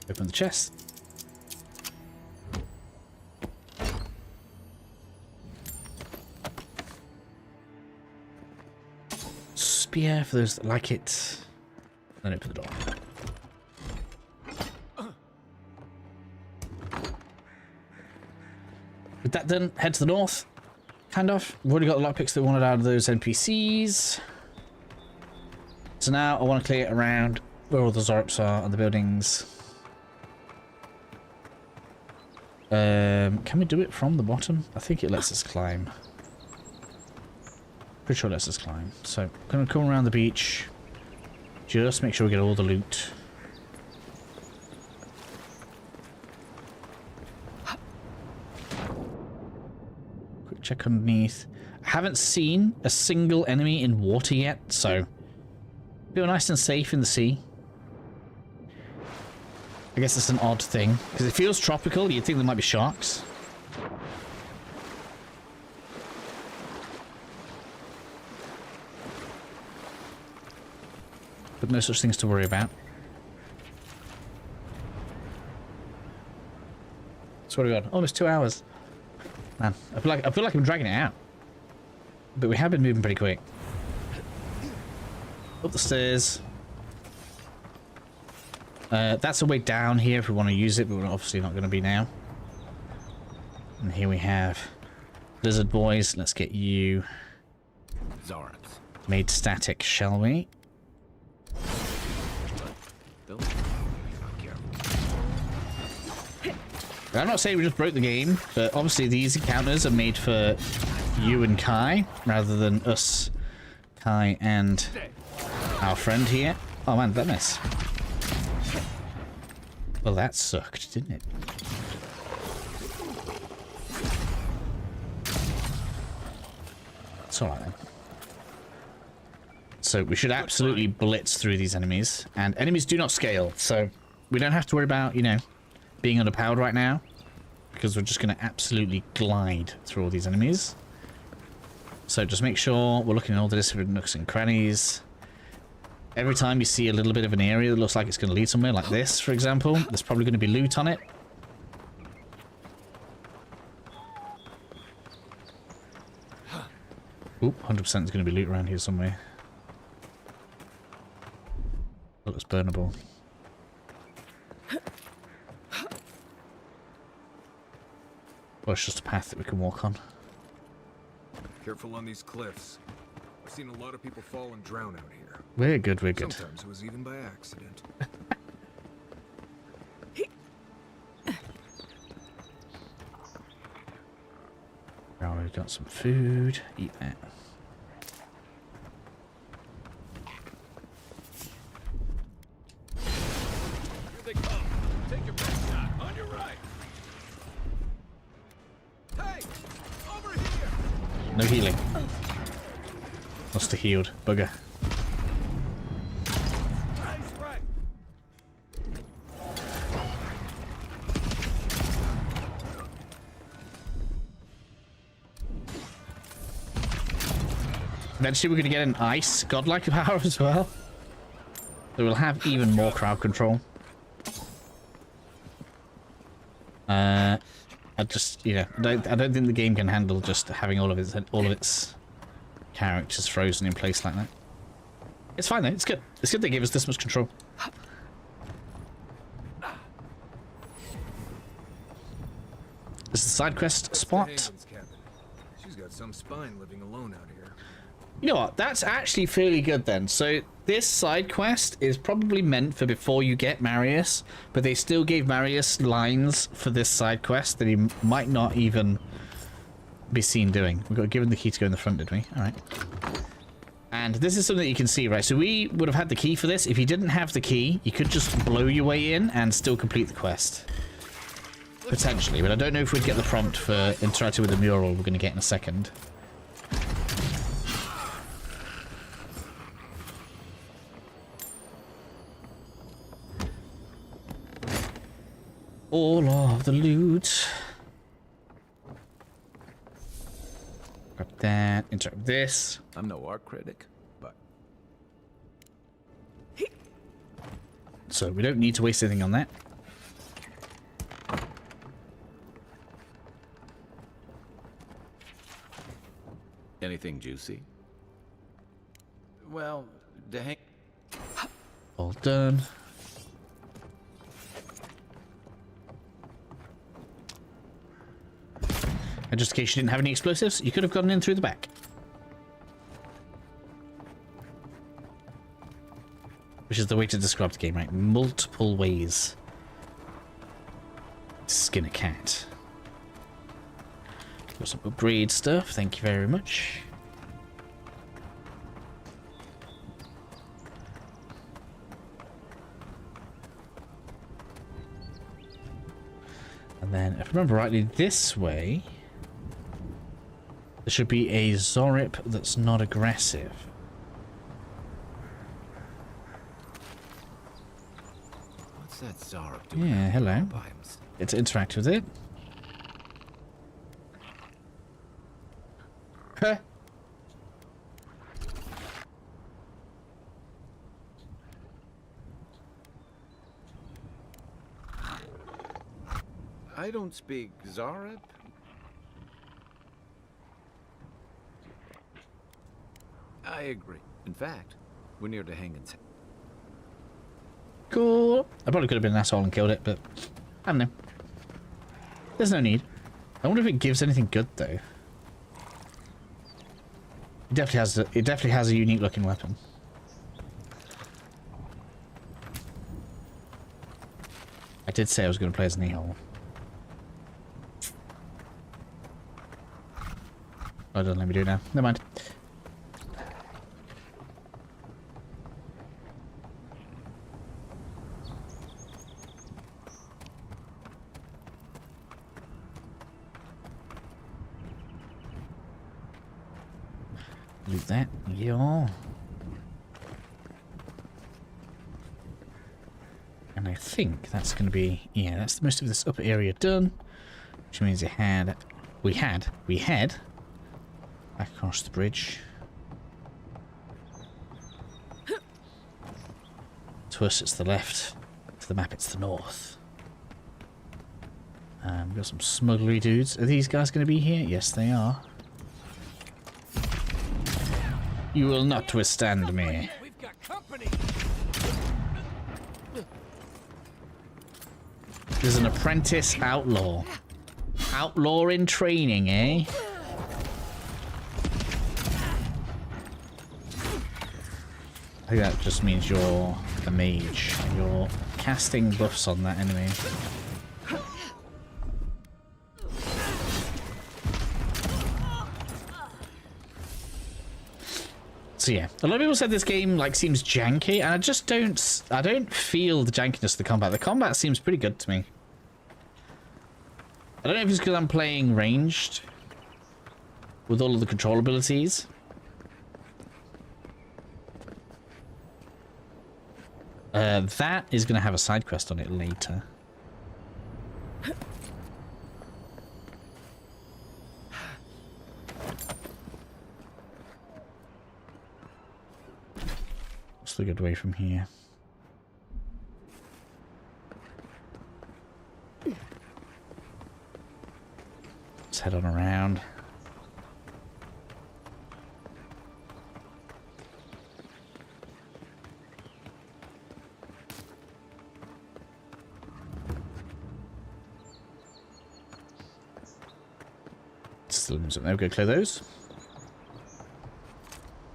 Open the chest. Spear for those that like it. Then open the door. With that done, head to the north. Kind of. We've already got the lockpicks that we wanted out of those NPCs. So now I want to clear around where all the Zorps are and the buildings. Can we do it from the bottom? I think it lets us climb. Pretty sure it lets us climb. So I'm going to come around the beach. Just make sure we get all the loot. Quick check underneath. I haven't seen a single enemy in water yet, so feel nice and safe in the sea. I guess it's an odd thing because it feels tropical. You'd think there might be sharks. But no such things to worry about. So what have we got? Almost 2 hours. Man, I feel like I'm dragging it out. But we have been moving pretty quick. Up the stairs. That's a way down here if we want to use it, but we're obviously not going to be now. And here we have Lizard Boys. Let's get you made static, shall we? I'm not saying we just broke the game, but obviously these encounters are made for you and Kai, rather than us, Kai, and our friend here. Oh man, that miss. Well, that sucked, didn't it? It's alright then. So we should absolutely blitz through these enemies. And enemies do not scale, so we don't have to worry about, you know, being underpowered right now. Because we're just going to absolutely glide through all these enemies. So just make sure we're looking at all the different nooks and crannies. Every time you see a little bit of an area that looks like it's going to lead somewhere, like this, for example, there's probably going to be loot on it. Oop, 100% there's going to be loot around here somewhere. That looks burnable. Well, it's just a path that we can walk on. Careful on these cliffs. I've seen a lot of people fall and drown out here. We're good, we're good. Sometimes it was even by accident. Now we've got some food. Eat that. Here they come. Take your best shot. On your right. Hey! Over here! No healing. Must have healed. Bugger. Nice right. Eventually we're going to get an ice godlike power as well. So we'll have even more crowd control. I just, you know, I don't think the game can handle just having all of its characters frozen in place like that. It's fine though. It's good. It's good they gave us this much control. This is the side quest spot. She's got some spine living alone out here. You know what? That's actually fairly good then. So this side quest is probably meant for before you get Marius, but they still gave Marius lines for this side quest that he might not even be seen doing. We got given the key to go in the front, did we? All right. And this is something that you can see, right? So we would have had the key for this. If you didn't have the key, you could just blow your way in and still complete the quest. Potentially, but I don't know if we'd get the prompt for interacting with the mural we're going to get in a second. All of the loot. Grab that, interact with this. I'm no art critic, but... So we don't need to waste anything on that. Anything juicy? Well, dang. All done. And just in case you didn't have any explosives, you could have gotten in through the back. Which is the way to describe the game, right? Multiple ways to skin a cat. Got some upgrade stuff, thank you very much. And then, if I remember rightly, this way... there should be a Zorip that's not aggressive. What's that Zorip doing? Yeah, hello. It's interact with it. Huh. I don't speak Zorip. I agree. In fact, We're near the hanging. Cool. I probably could have been an asshole and killed it, but I don't know. There's no need. I wonder if it gives anything good though. It definitely has a unique looking weapon. I did say I was going to play as an e-hole. Oh, don't let me do it now. Never mind. Loot that. Yeah. And I think that's going to be... Yeah, that's the most of this upper area done. Which means we had back across the bridge. To us it's the left. To the map it's the north. We've got some smugglery dudes. Are these guys going to be here? Yes, they are. You will not withstand me. We've got company. There's an apprentice outlaw. Outlaw in training, eh? I think that just means you're a mage. You're casting buffs on that enemy. So yeah, a lot of people said this game like seems janky, and I just don't feel the jankiness of the combat. The combat seems pretty good to me. I don't know if it's because I'm playing ranged with all of the control abilities. That is going to have a side quest on it later. What's the good way from here? Let's head on around. Still something there. We'll go clear those.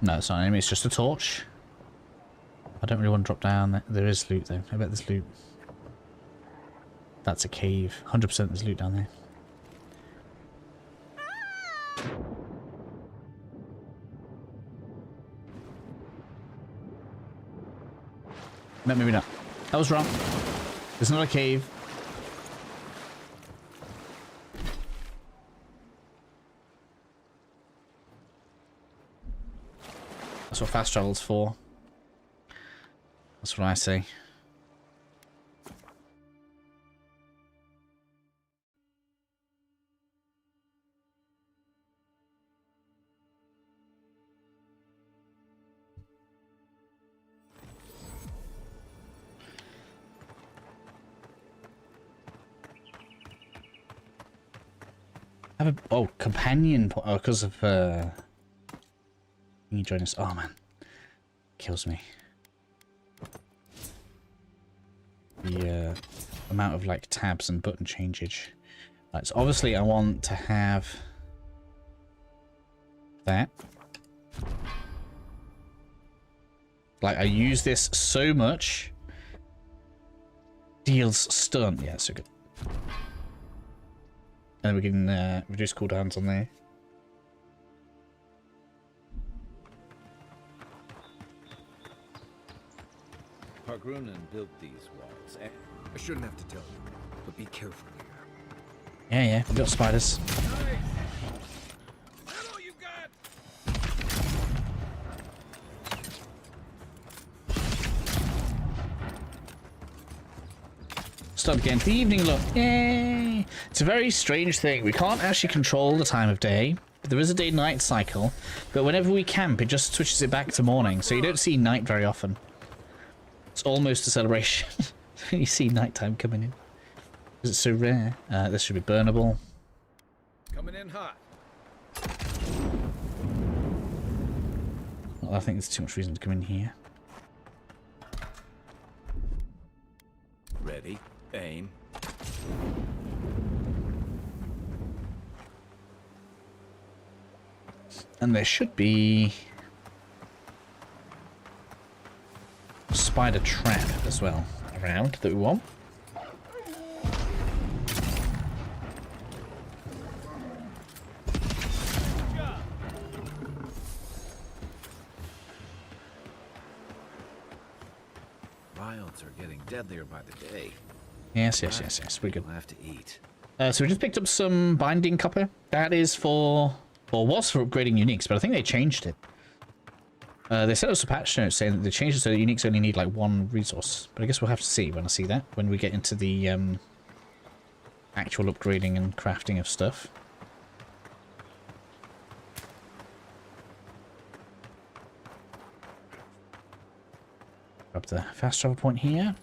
No, it's not an enemy, it's just a torch. I don't really want to drop down. There is loot though. I bet there's loot. That's a cave. 100% there's loot down there. No, maybe not. I was wrong. There's not a cave. That's what fast travel's for. That's what I say. I have a companion because of can you join us? Oh man, kills me. The amount of like tabs and button changeage. Right, so obviously I want to have that. Like I use this so much. Deals stun. Yeah, so good. And then we can reduce cooldowns on there. Pargrunan built these walls. I shouldn't have to tell you, but be careful here. Yeah, we got spiders. That's all you got. Stop again. The evening look. Yay! It's a very strange thing. We can't actually control the time of day. There is a day-night cycle, but whenever we camp, it just switches it back to morning, so you don't see night very often. It's almost a celebration when you see nighttime coming in. Because it's so rare. This should be burnable. Coming in hot. Well, I think there's too much reason to come in here. Ready, aim. And there should be a spider trap as well around that we want. Wilds are getting deadlier by the day. Yes. We're good. We'll have to eat. So we just picked up some binding copper. That is for, or was for upgrading uniques, but I think they changed it. They sent us a patch note saying that they changed it so that uniques only need like one resource. But I guess we'll have to see when I see that, when we get into the actual upgrading and crafting of stuff. Grab the fast travel point here.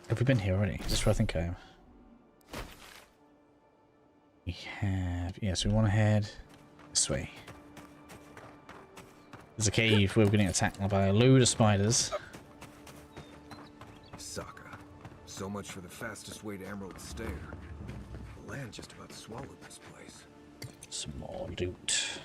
Have we been here already? Is this where I think I am? We have... Yes, we want to head this way. There's a cave where we're getting attacked by a load of spiders. Saka. So much for the fastest way to Emerald Stair. The land just about swallowed this place. Small loot.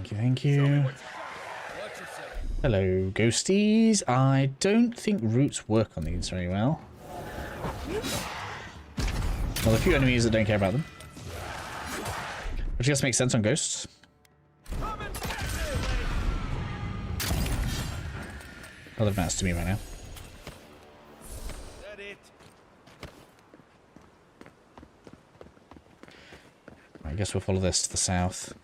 Thank you. Hello, ghosties. I don't think roots work on these very well. Well, a few enemies that don't care about them. Which I guess makes sense on ghosts. Well, that matters to me right now. I guess we'll follow this to the south.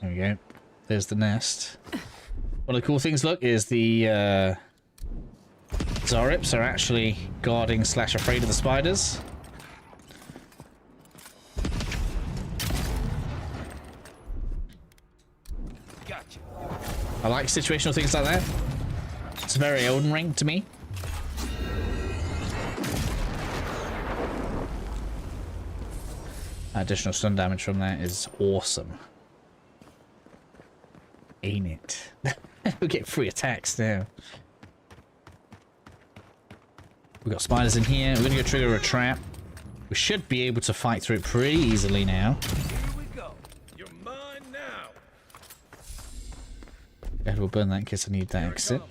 There we go. There's the nest. One of the cool things, look, is the Zarips are actually guarding / afraid of the spiders. Gotcha. I like situational things like that. It's very Elden Ring to me. Additional stun damage from that is awesome. Ain't it? We get free attacks now. We've got spiders in here. We're going to go trigger a trap. We should be able to fight through it pretty easily now. Here we go. You're mine now. Yeah, we'll burn that in case I need that exit.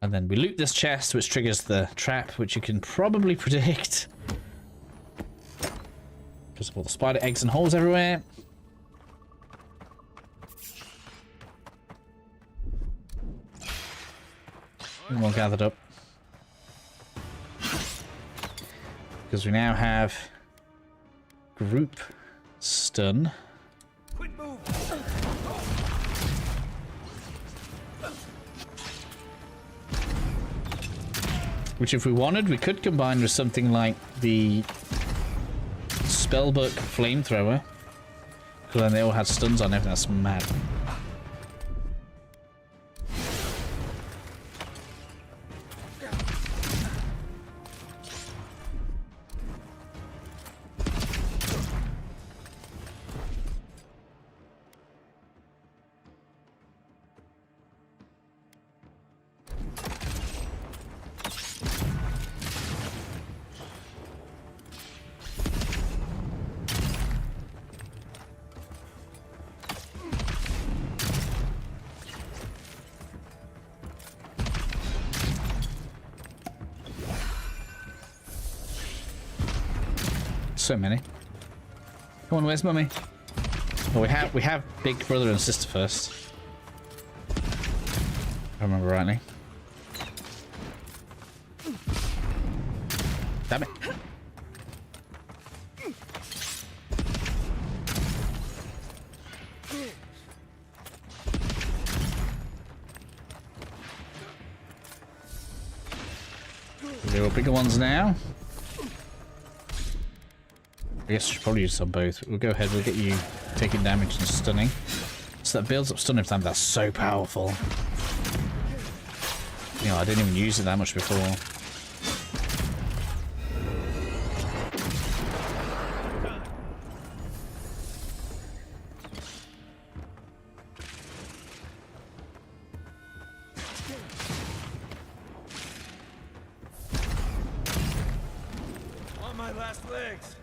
And then we loot this chest, which triggers the trap, which you can probably predict. Because of all the spider eggs and holes everywhere. And all gathered up. Because we now have group stun. Quit moving. Which if we wanted, we could combine with something like the Spellbook Flamethrower. Because then they all had stuns on everything. That's mad. So many. Come on, where's Mummy? Well, we have Big Brother and Sister first. If I remember rightly. Damn it. There are bigger ones now. I guess we should probably use on both. We'll go ahead, we'll get you taking damage and stunning. So that builds up stunning time. That's so powerful. You know, I didn't even use it that much before. On my last legs.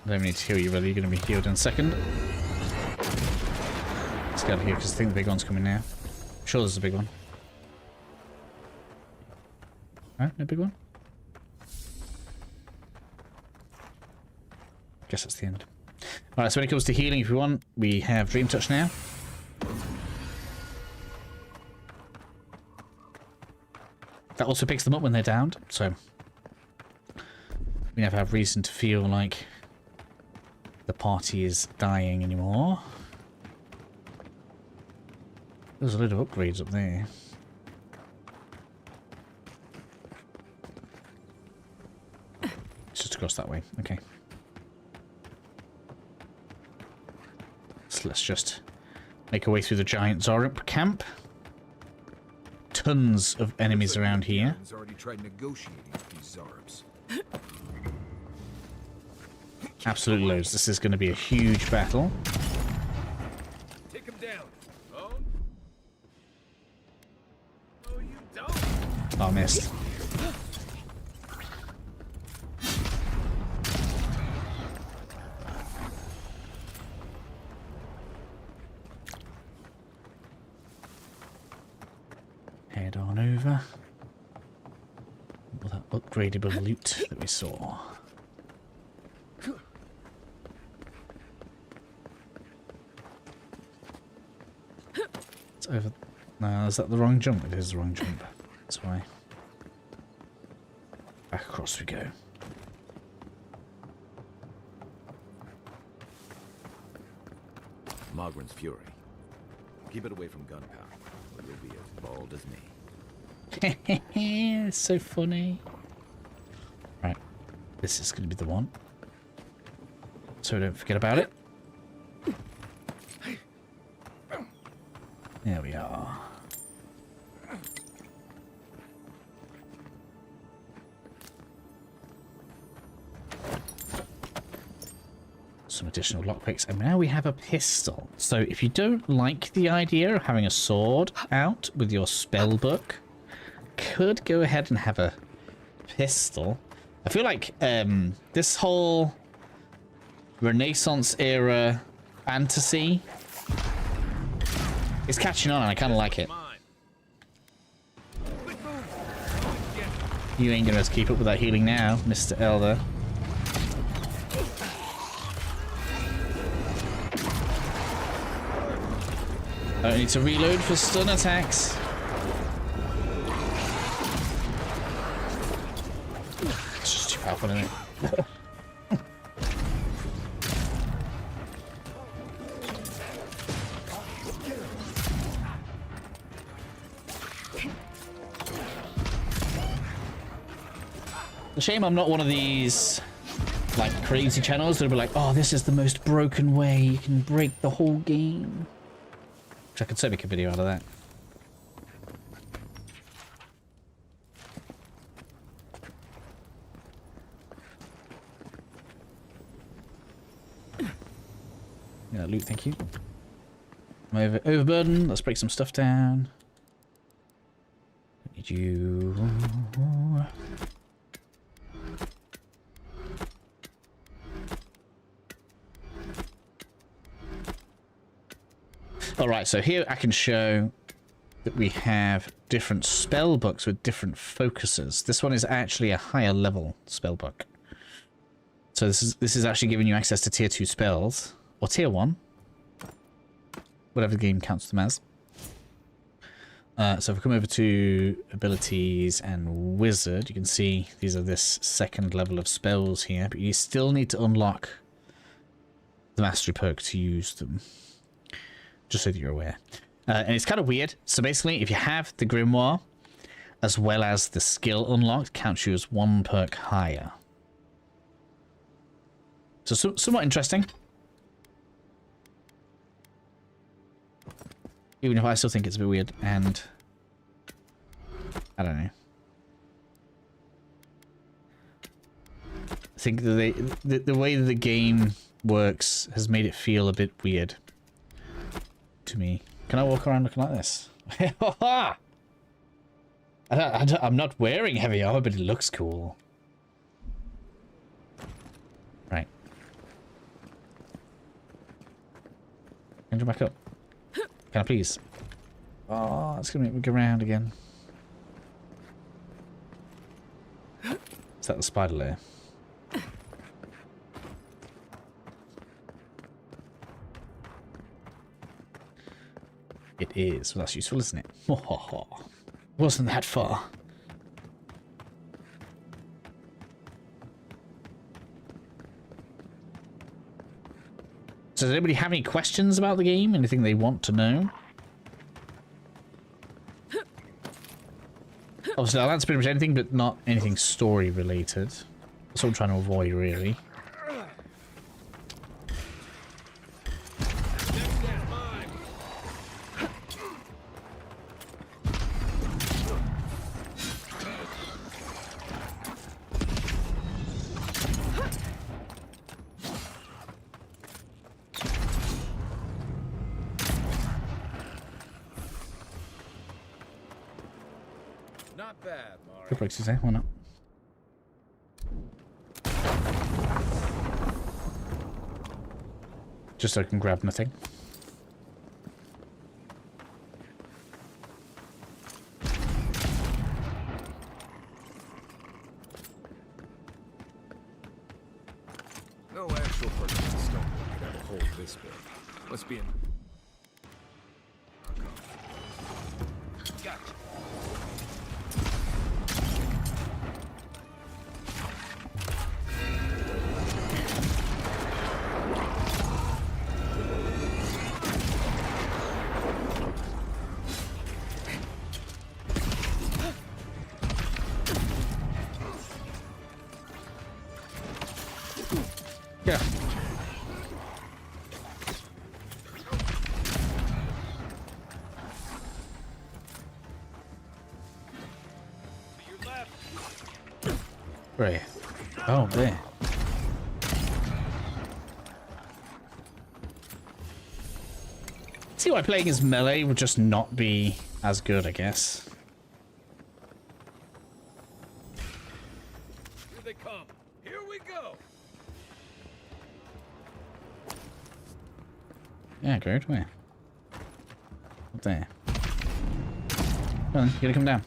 I don't need to heal you, really. You're going to be healed in a second. Let's get out of here because I think the big one's coming now. I'm sure there's a big one. Alright, no big one? Guess that's the end. Alright, so when it comes to healing, if we want, we have Dream Touch now. That also picks them up when they're downed, so we never have reason to feel like the party is dying anymore. There's a load of upgrades up there. It's just across that way. Okay. So let's just make our way through the giant Zorup camp. Tons of enemies around here. Already tried negotiating with these Zarups. Absolute loads. This is going to be a huge battle. Take him down. Oh. Oh, you don't. Oh, I missed. Head on over. All that upgradable loot that we saw. It's over. No, is that the wrong jump? It is the wrong jump. That's why. Back across we go. Mogren's Fury. Keep it away from gunpowder, or you'll be as bald as me. It's so funny. Right. This is going to be the one. So don't forget about it. There we are. Some additional lockpicks, and now we have a pistol. So if you don't like the idea of having a sword out with your spell book, could go ahead and have a pistol. I feel like this whole Renaissance era fantasy is catching on, and I kind of like it. You ain't gonna keep up with that healing now, Mr. Elder. I don't need to reload for stun attacks. It's just too powerful, isn't it? A shame I'm not one of these like crazy channels that'll be like, oh, this is the most broken way you can break the whole game. Which I could certainly make a video out of that. Yeah, loot, thank you. I'm overburdened. Let's break some stuff down. Don't need you. Alright, so here I can show that we have different spell books with different focuses. This one is actually a higher level spell book. So this is actually giving you access to tier 2 spells, or tier 1, whatever the game counts them as. So if we come over to abilities and wizard, you can see these are this second level of spells here, but you still need to unlock the mastery perk to use them. Just so that you're aware. And it's kind of weird. So basically, if you have the grimoire, as well as the skill unlocked, counts you as one perk higher. So somewhat interesting. Even if I still think it's a bit weird, and I don't know. I think that the way that the game works has made it feel a bit weird to me. Can I walk around looking like this? I'm not wearing heavy armor, but it looks cool. Right. Can you back up? Can I please? Oh, it's gonna make me go around again. Is that the spider lair? It is. Well, that's useful, isn't it? Wasn't that far. So does anybody have any questions about the game? Anything they want to know? Obviously, I'll answer pretty much anything, but not anything story related. That's what I'm trying to avoid, really. Not bad, Mari. Good breaks, you say? Why not? Just so I can grab nothing. No actual person stone could have a hole this big. Must be in. Gotcha. Yeah. Right. Oh, there. See why playing as melee would just not be as good, I guess. Here they come. Here we go. Yeah, great. Where? Up there. Come on, you gotta come down.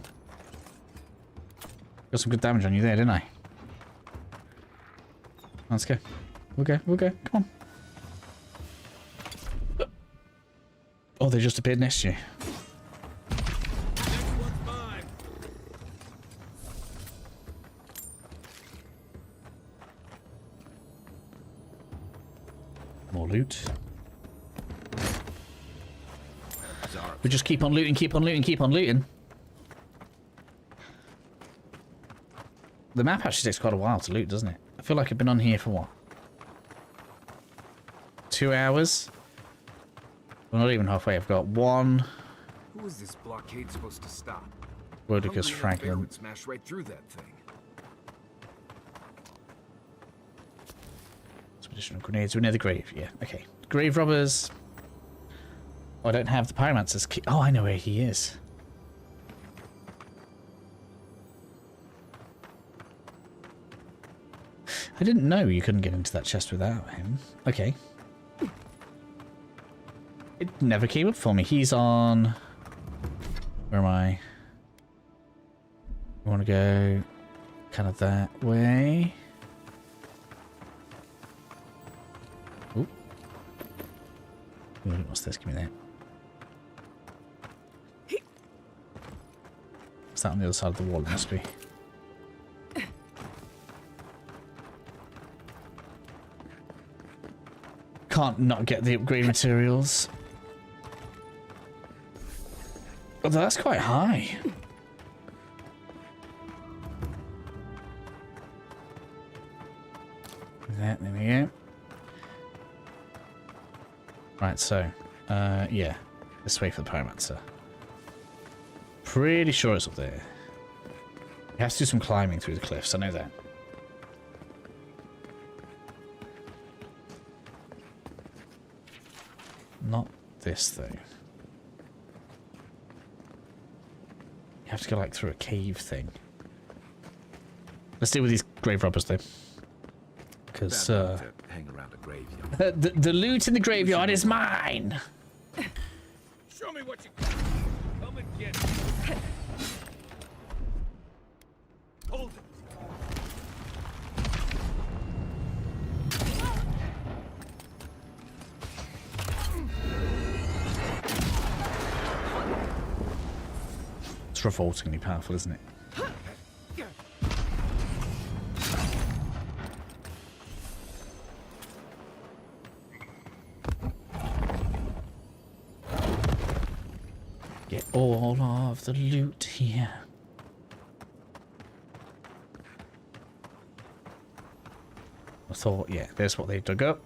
Got some good damage on you there, didn't I? Let's go. We'll go. We'll go. Come on. Oh, they just appeared next to you. Next one's mine. More loot. We just keep on looting, keep on looting, keep on looting. The map actually takes quite a while to loot, doesn't it? I feel like I've been on here for what? 2 hours? Well, not even halfway. I've got one. Who is this blockade supposed to stop? Wodica's Hungry enough bear fragment. would smash right through that thing. Some additional grenades. We're near the grave. Yeah, okay. Grave robbers. Oh, I don't have the pyromancer's key. Oh, I know where he is. I didn't know you couldn't get into that chest without him. Okay. It never came up for me. He's on... Where am I? I want to go kind of that way. Ooh. What's this? Give me that. Is that on the other side of the wall? It must be. Can't not get the upgrade materials. Although that's quite high. There we go. Right, so, yeah. This way for the pyromancer. Pretty sure it's up there. You have to do some climbing through the cliffs, I know that. Not this, though. You have to go, like, through a cave thing. Let's deal with these grave robbers, though. Because, hang around a graveyard. the loot in the graveyard is mine! Show me what you got. Come and get it. Hold it. It's revoltingly powerful, isn't it? Get all of the loot here. I thought, yeah, there's what they dug up.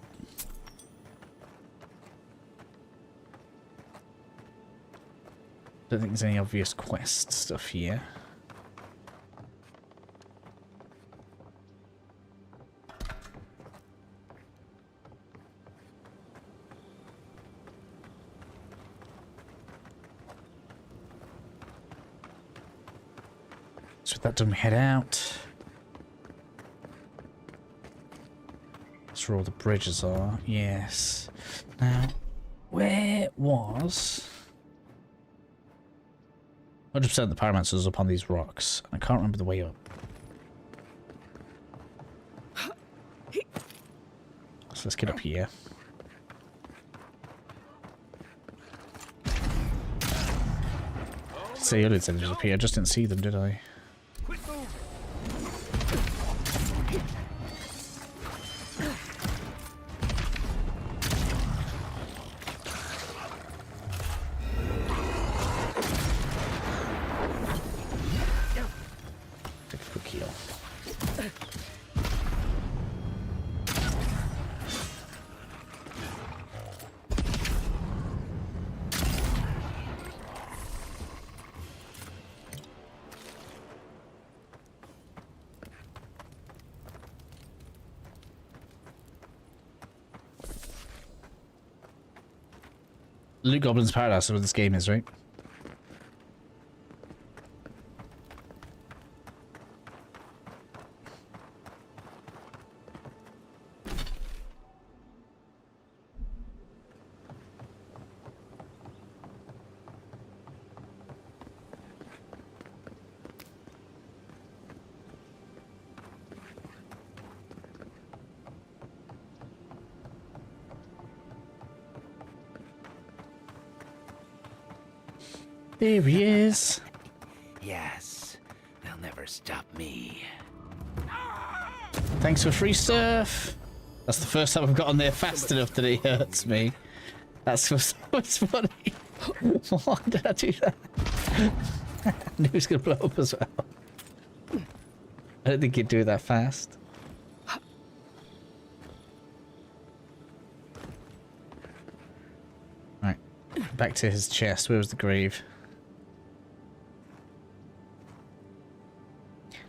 Don't think there's any obvious quest stuff here. So with that done, we head out. That's where all the bridges are. Yes. Now, where was... 100% the pyromancer is up on these rocks. I can't remember the way up. So let's get up here. See, I said up here. I just didn't see them, did I? Take a quick heal. Loot Goblin's Paradise is what this game is, right? There he is. Yes, they'll never stop me. Thanks for free stuff. That's the first time I've got on there fast enough that it hurts me. That's so much funny. Why did I do that? I knew he was going to blow up as well. I don't think he'd do that fast. Right, back to his chest. Where was the grave?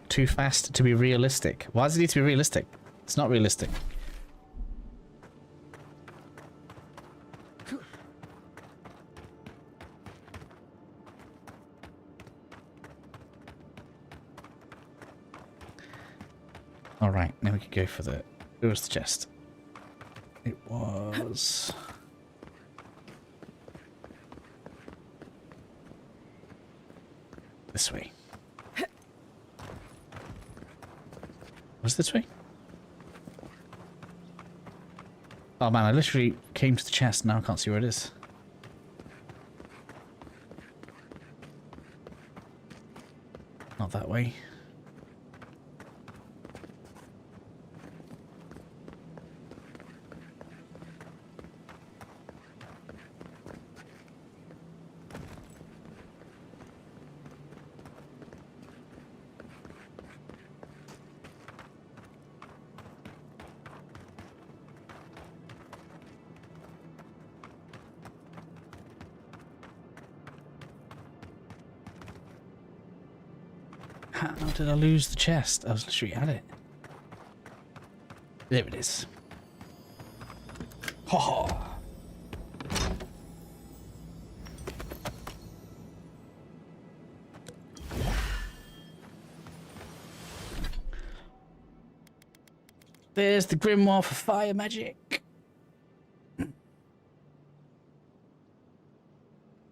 Too fast to be realistic. Why does it need to be realistic? It's not realistic. Alright, now we can go for the... Where was the chest? It was... this way. Was this way? Oh man, I literally came to the chest and now I can't see where it is. Not that way. How did I lose the chest? I was literally at it. There it is. Ha ha. There's the grimoire for fire magic.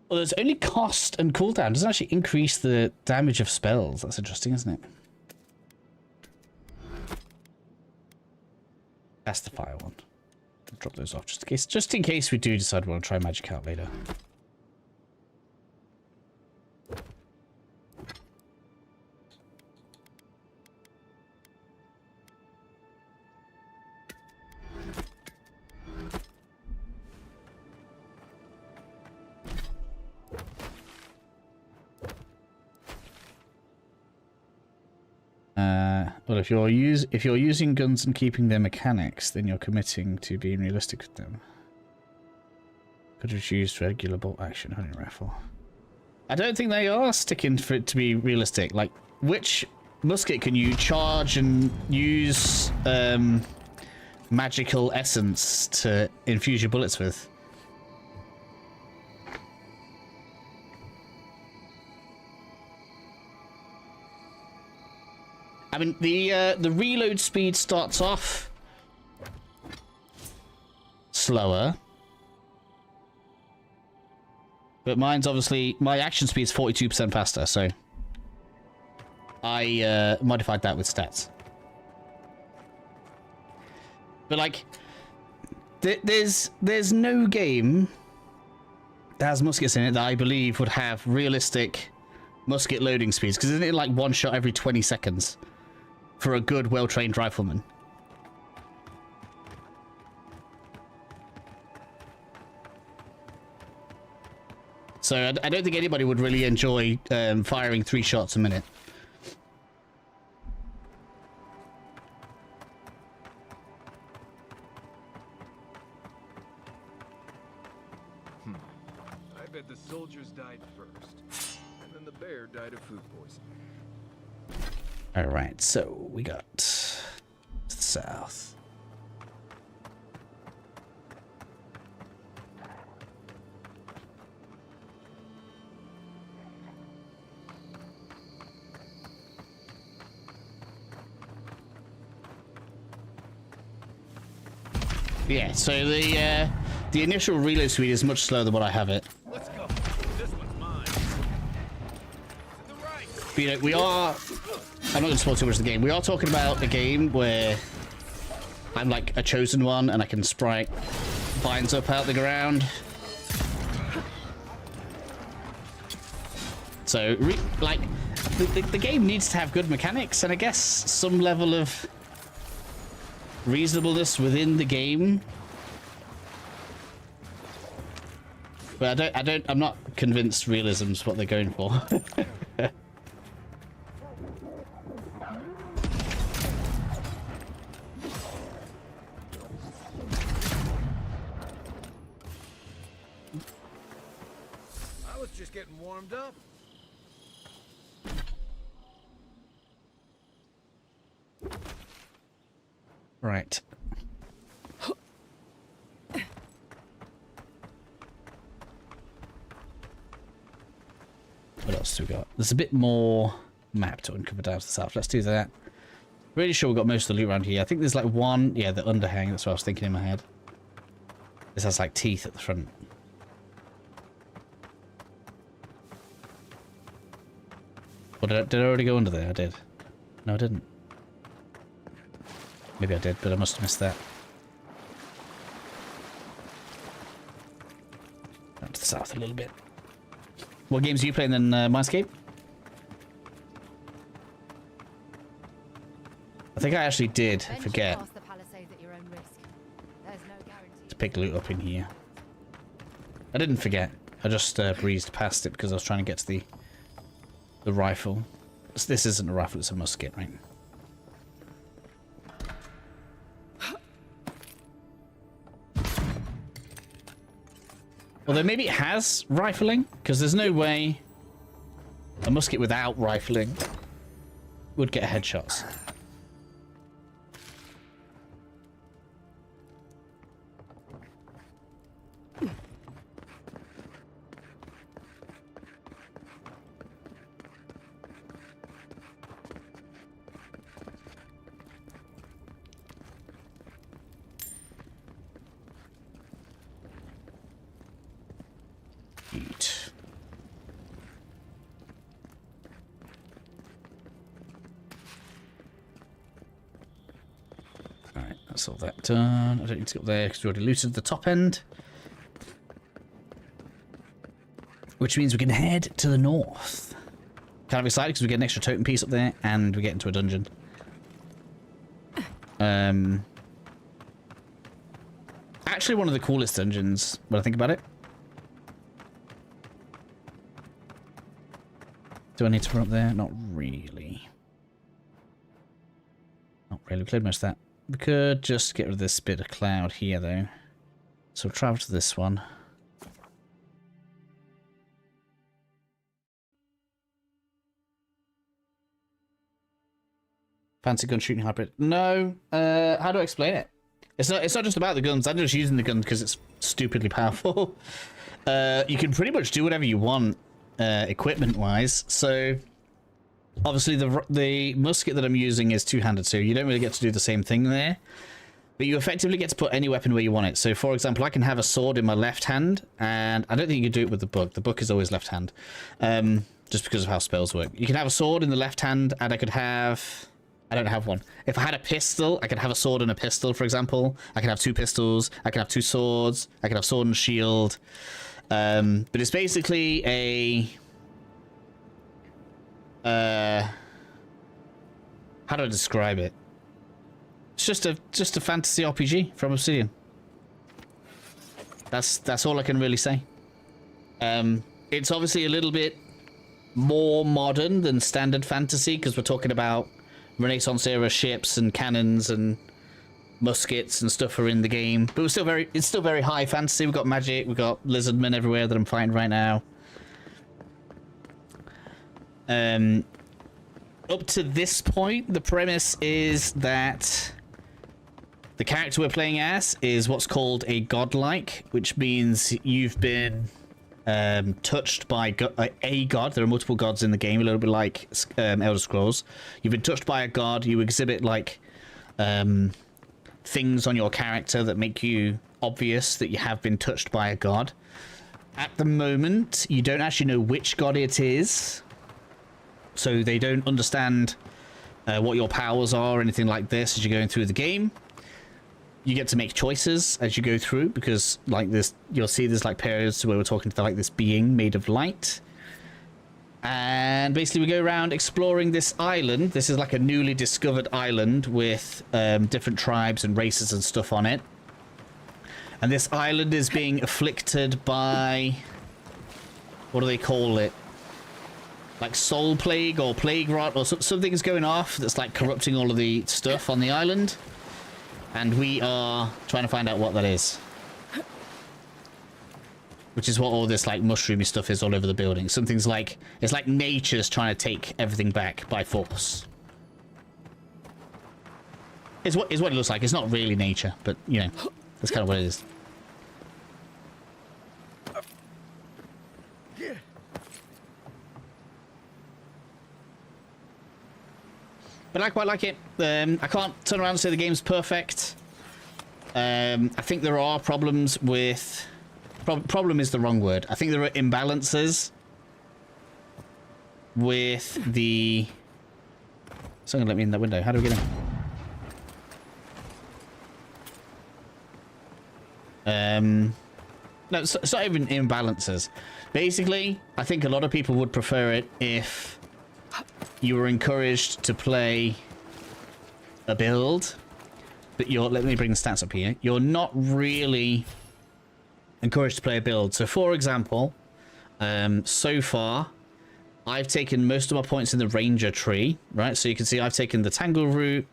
Well, there's only cost and cooldown. It doesn't actually increase the damage of spells. That's interesting, isn't it? That's the fire one. I'll drop those off just in case we do decide we want to try magic out later. Well, if you're using guns and keeping their mechanics, then you're committing to being realistic with them. Could have used regular bolt action hunting rifle. I don't think they are sticking for it to be realistic. Like, which musket can you charge and use magical essence to infuse your bullets with? I mean, the reload speed starts off slower, but mine's obviously, my action speed is 42% faster, so I modified that with stats. But like, there's no game that has muskets in it that I believe would have realistic musket loading speeds, because isn't it like one shot every 20 seconds? For a good, well-trained rifleman. So I don't think anybody would really enjoy firing 3 shots a minute. I bet the soldiers died first, and then the bear died of food poisoning. Alright, so we got to the south. Yeah, so the initial reload speed is much slower than what I have it. Let's go. This one's mine. To the right. But, you know, we are... I'm not going to spoil too much of the game. We are talking about a game where I'm like a chosen one and I can sprite vines up out the ground. So, like, the game needs to have good mechanics and I guess some level of reasonableness within the game. But I'm not convinced realism's what they're going for. Just getting warmed up. Right. What else do we got? There's a bit more map to uncover down to the south. Let's do that. Really sure we've got most of the loot around here. I think there's like one... Yeah, the underhang. That's what I was thinking in my head. This has like teeth at the front. Or did I already go under there? I did. No, I didn't. Maybe I did, but I must have missed that. Down to the south a little bit. What games are you playing then, Mindscape? I think I actually did forget to pick loot up in here. I didn't forget. I just breezed past it because I was trying to get to the rifle. This isn't a rifle, it's a musket, right? Although maybe it has rifling, because there's no way a musket without rifling would get headshots. Eat. Alright, that's all that done. I don't need to go up there because we already looted the top end. Which means we can head to the north. Kind of excited because we get an extra totem piece up there and we get into a dungeon. Actually one of the coolest dungeons when I think about it. Do I need to run up there? Not really. Not really. We cleared most of that. We could just get rid of this bit of cloud here, though. So we'll travel to this one. Fancy gun shooting hybrid? No. How do I explain it? It's not just about the guns. I'm just using the gun because it's stupidly powerful. You can pretty much do whatever you want. Equipment-wise, so obviously the musket that I'm using is two-handed, so you don't really get to do the same thing there, but you effectively get to put any weapon where you want it. So for example, I can have a sword in my left hand, and I don't think you can do it with the book. The book is always left hand, just because of how spells work. You can have a sword in the left hand, and I could have... I don't have one. If I had a pistol, I could have a sword and a pistol, for example. I could have two pistols, I could have two swords, I could have sword and shield. But it's basically a how do I describe it? It's just a fantasy RPG from Obsidian. That's all I can really say. It's obviously a little bit more modern than standard fantasy because we're talking about Renaissance era ships and cannons and muskets and stuff are in the game, but it's still very high fantasy. We've got magic, we've got lizardmen everywhere that I'm fighting right now. Up to this point, the premise is that the character we're playing as is what's called a godlike, which means you've been touched by a god. There are multiple gods in the game, a little bit like Elder Scrolls. You've been touched by a god. You exhibit like things on your character that make you obvious that you have been touched by a god. At the moment, you don't actually know which god it is, so they don't understand what your powers are or anything like this as you're going through the game. You get to make choices as you go through because, like this, you'll see there's like periods where we're talking to like this being made of light. And basically we go around exploring this island. This is like a newly discovered island with different tribes and races and stuff on it. And this island is being afflicted by... what do they call it? Like soul plague or plague rot or something is going off that's like corrupting all of the stuff on the island. And we are trying to find out what that is. Which is what all this like mushroomy stuff is all over the building. Something's like, it's like nature's trying to take everything back by force. Is what it looks like. It's not really nature, but you know, that's kind of what it is. But I quite like it. I can't turn around and say the game's perfect. I think there are problems with... problem is the wrong word. I think there are imbalances with the... Someone let me in that window. How do we get in? No, it's not even imbalances. Basically, I think a lot of people would prefer it if you were encouraged to play a build, but let me bring the stats up here. You're not really encouraged to play a build. So for example, so far I've taken most of my points in the ranger tree, right? So you can see I've taken the tangle route,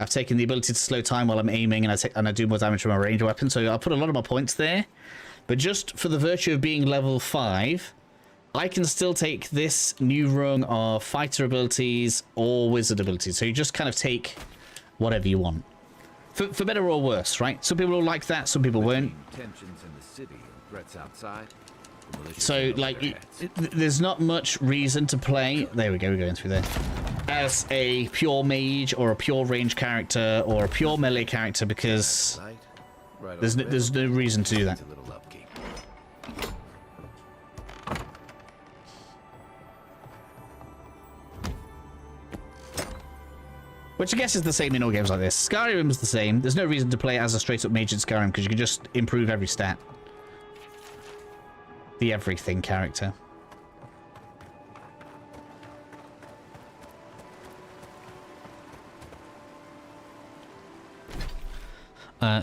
I've taken the ability to slow time while I'm aiming, and I do more damage with my ranger weapon. So I put a lot of my points there, but just for the virtue of being level 5, I can still take this new rung of fighter abilities or wizard abilities. So you just kind of take whatever you want. For better or worse, right? Some people will like that, some people won't. Tensions in the city and threats outside. So, like, there's not much reason to play. There we go, we're going through there. As a pure mage or a pure range character or a pure melee character, because there's no reason to do that. Which I guess is the same in all games like this. Skyrim's the same. There's no reason to play as a straight-up mage in Skyrim because you can just improve every stat. The everything character.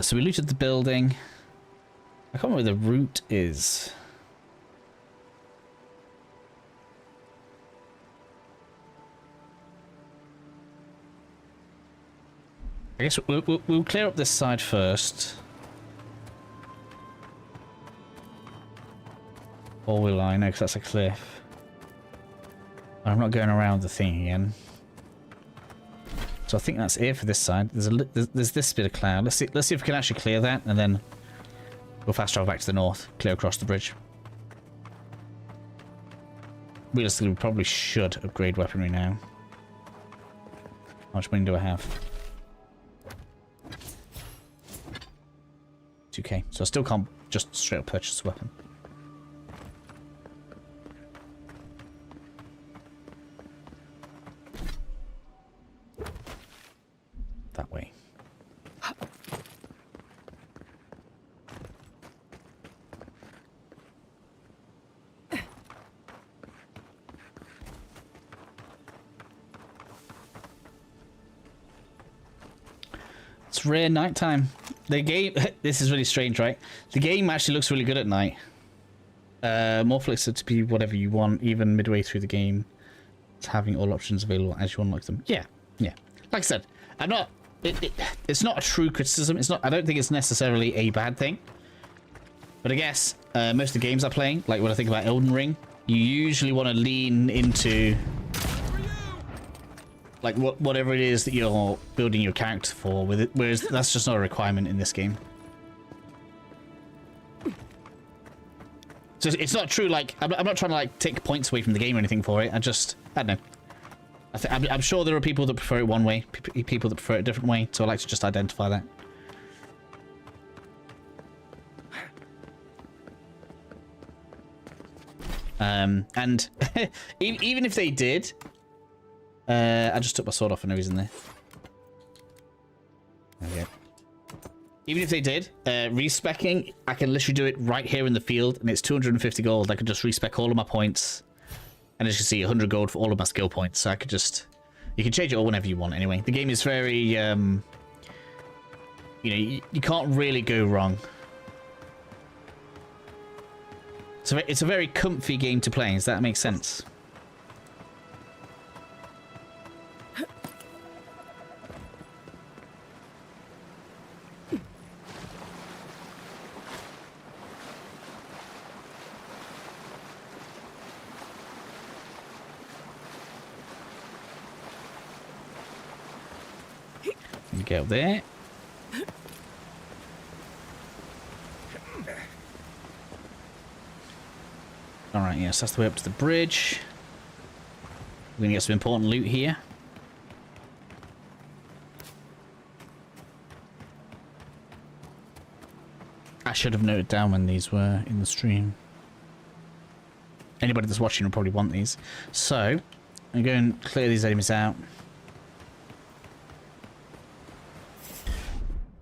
So we looted the building. I can't remember where the route is. I guess we'll clear up this side first. Or will I? No, because that's a cliff. I'm not going around the thing again. So I think that's it for this side. There's this bit of cloud. Let's see if we can actually clear that, and then we'll fast travel back to the north, clear across the bridge. Realistically, we probably should upgrade weaponry now. How much money do I have? 2k. So I still can't just straight up purchase a weapon. That way. It's rare nighttime. The game, this is really strange, right? The game actually looks really good at night. More flexible to be whatever you want, even midway through the game. It's having all options available as you unlock them. Yeah, yeah. Like I said, I'm not. It's not a true criticism. It's not. I don't think it's necessarily a bad thing. But I guess most of the games I'm playing, like when I think about Elden Ring, you usually want to lean into like whatever it is that you're building your character for with it, whereas that's just not a requirement in this game. So it's not true, like I'm not trying to like take points away from the game or anything for it. I don't know. I'm sure there are people that prefer it one way, people that prefer it a different way, so I like to just identify that. And even if they did, I just took my sword off for no reason there. There we go. Even if they did, respecking, I can literally do it right here in the field, and it's 250 gold. I could just respec all of my points, and as you see, 100 gold for all of my skill points. So I could just, you can change it all whenever you want. Anyway, the game is very, you know, you can't really go wrong. So it's a very comfy game to play. Does that make sense? Get up there. Alright, yes, that's the way up to the bridge. We're gonna get some important loot here. I should have noted down when these were in the stream. Anybody that's watching will probably want these. So, I'm going to clear these enemies out.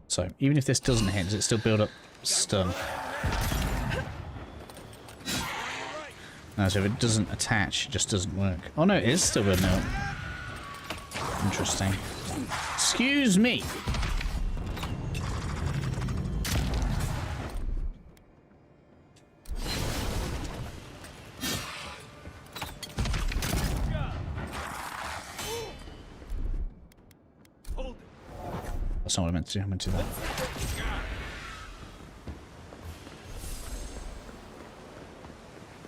So, even if this doesn't hit, does it still build up stun? No, so if it doesn't attach, it just doesn't work. Oh no, it is still building up. Interesting. Excuse me! That's not what I meant to do. I meant to do that.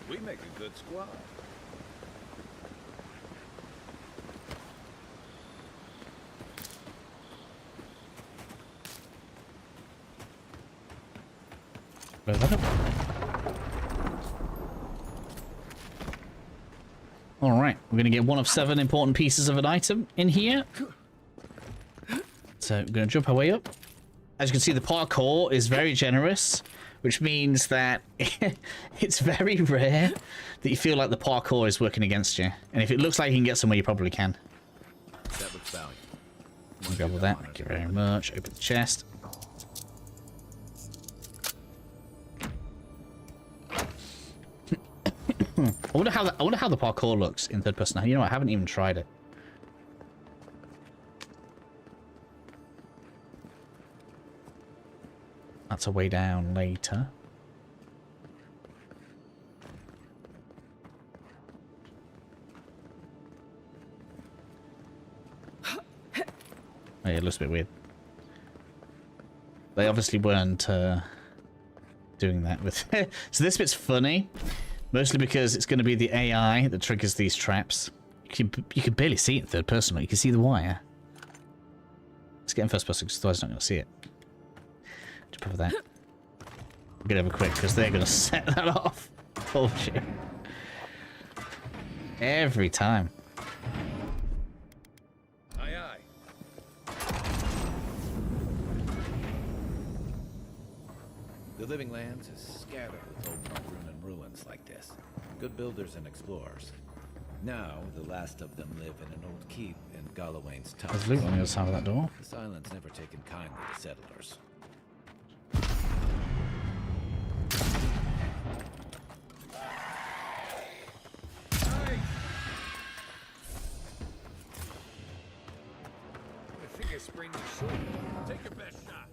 We make a good squad. Blow that up. Alright, we're going to get one of 7 important pieces of an item in here. So we're going to jump our way up. As you can see, the parkour is very generous, which means that it's very rare that you feel like the parkour is working against you. And if it looks like you can get somewhere, you probably can. That looks valuable. Grab all that. Thank you very much. Open the chest. I wonder how the parkour looks in third person. You know, I haven't even tried it. That's a way down later. Oh, yeah, it looks a bit weird. They obviously weren't doing that with. So this bit's funny. Mostly because it's going to be the AI that triggers these traps. You can barely see it in third person, but you can see the wire. Let's get in first person, because otherwise I'm not going to see it. Jump over that. I'm going to have a quick, because they're going to set that off. Bullshit. Every time. Aye, aye. The living lands is scattered with old rune and ruins like this. Good builders and explorers. Now, the last of them live in an old keep in Gallowayne's town. There's loot on the other side of that door. This island's never taken kindly to settlers. I think I sprained your shoulder. Take your best shot.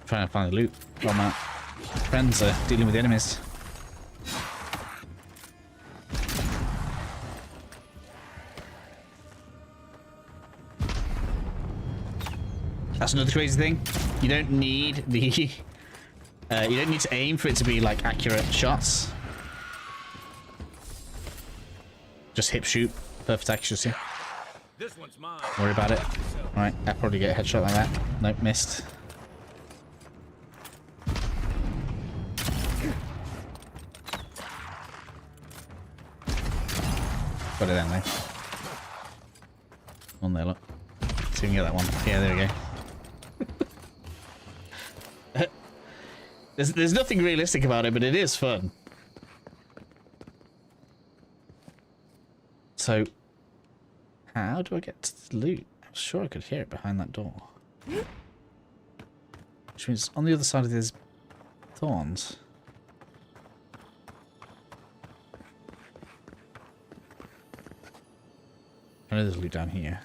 Trying to find the loot while my friends are dealing with the enemies. That's another crazy thing. You don't need the you don't need to aim for it to be like accurate shots. Just hip shoot, perfect accuracy. This one's mine. Don't worry about it. Alright, I'll probably get a headshot like that. Nope, missed. Got it anyway. One there, look. See if we can get that one. Yeah, there we go. There's nothing realistic about it, but it is fun. So, how do I get to the loot? I'm sure I could hear it behind that door. Which means on the other side of these thorns. I know there's loot down here.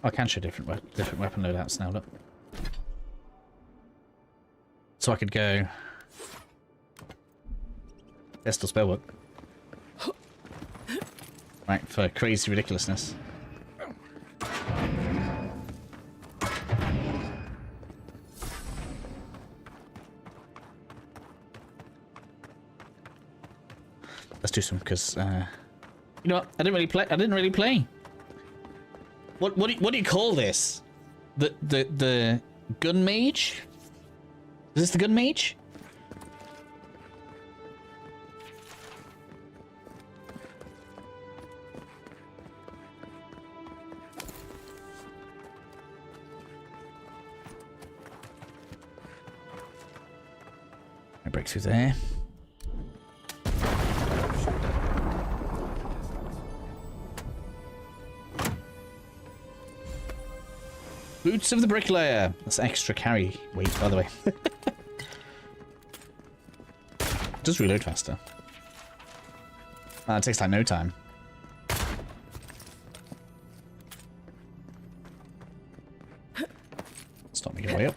I can show different weapon loadouts now, look. So I could go... There's still spell work. Right, for crazy ridiculousness. Let's do some, because you know what? I didn't really play. What do you call this? The gun mage? Is this the gun mage? I break through there. Boots of the Bricklayer. That's extra carry weight, by the way. It does reload faster. It takes like no time. Stop me going way up.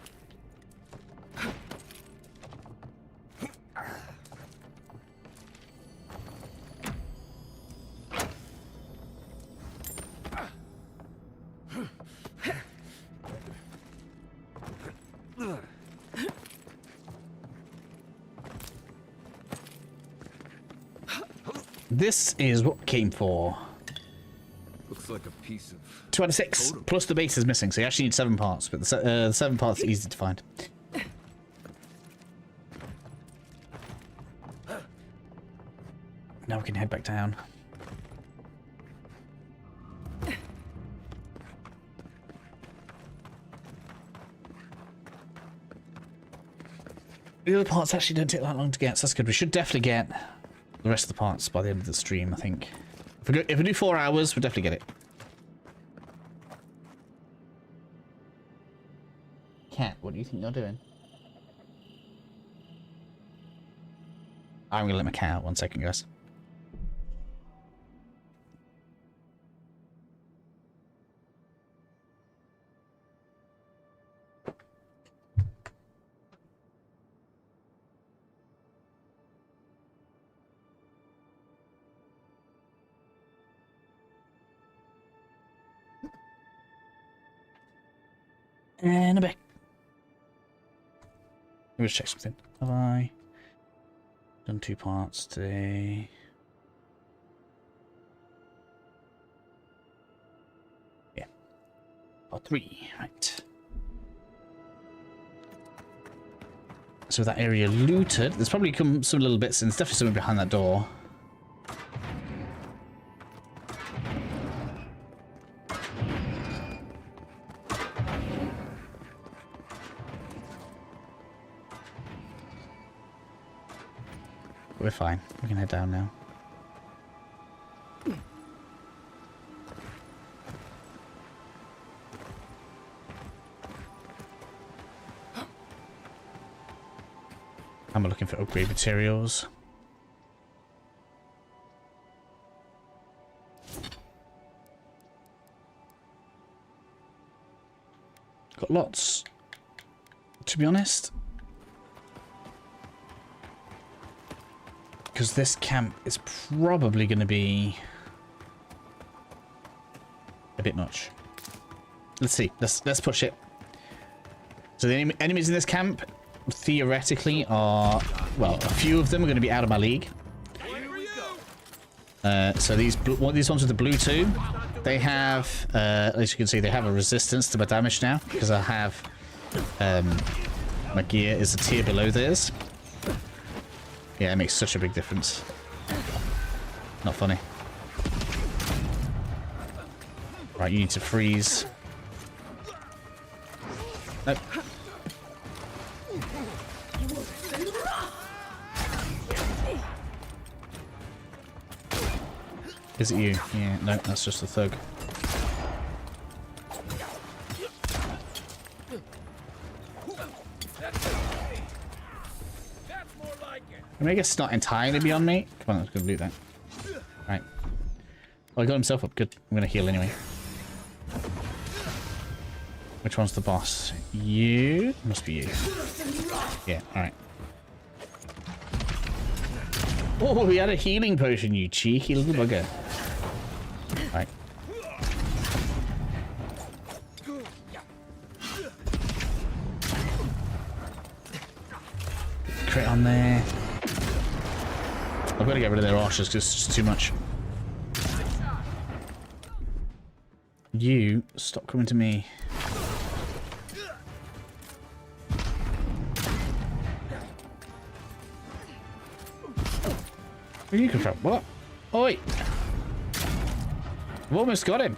This is what we came for. Looks like a piece of 26 totem. plus the base is missing, so you actually need 7 parts, but the 7 parts are easy to find. Now we can head back down. The other parts actually don't take that long to get, so that's good. We should definitely get the rest of the parts by the end of the stream, I think. If we do 4 hours, we'll definitely get it. Cat, what do you think you're doing? I'm gonna let my cat out 1 second, guys. And I'm back. Let me just check something. Have I done 2 parts today? Yeah. Part 3, right. So that area looted. There's probably some little bits, and there's definitely something behind that door. We're fine. We can head down now. I'm looking for upgrade materials. Got lots, to be honest. Because this camp is probably going to be a bit much. Let's see. Let's push it. So the enemies in this camp theoretically are, well, a few of them are going to be out of my league. So these ones with the blue tube, they have, as you can see, they have a resistance to my damage now because I have my gear is a tier below theirs. Yeah, it makes such a big difference. Not funny. Right, you need to freeze. Nope. Is it you? Yeah, no, that's just a thug. I mean, I guess it's not entirely beyond me. Come on, let's go do that. Right. Well, he got himself up. Good. I'm going to heal anyway. Which one's the boss? You? Must be you. Yeah, alright. Oh, he had a healing potion, you cheeky little bugger. Right. Crit on there. I've got to get rid of their archers because it's just too much. You, stop coming to me. Where you come from? What? Oi! I've almost got him.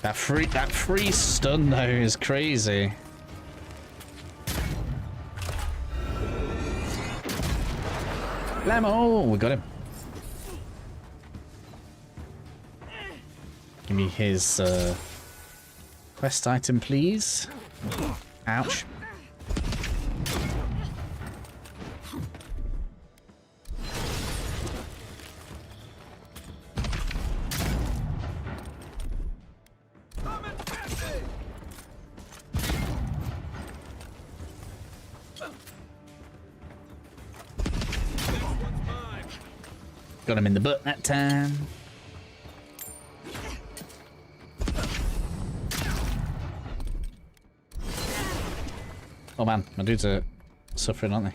That free stun though is crazy. Lamo! We got him. Give me his quest item, please. Ouch. Got him in the butt that time. Oh man, my dudes are suffering, aren't they?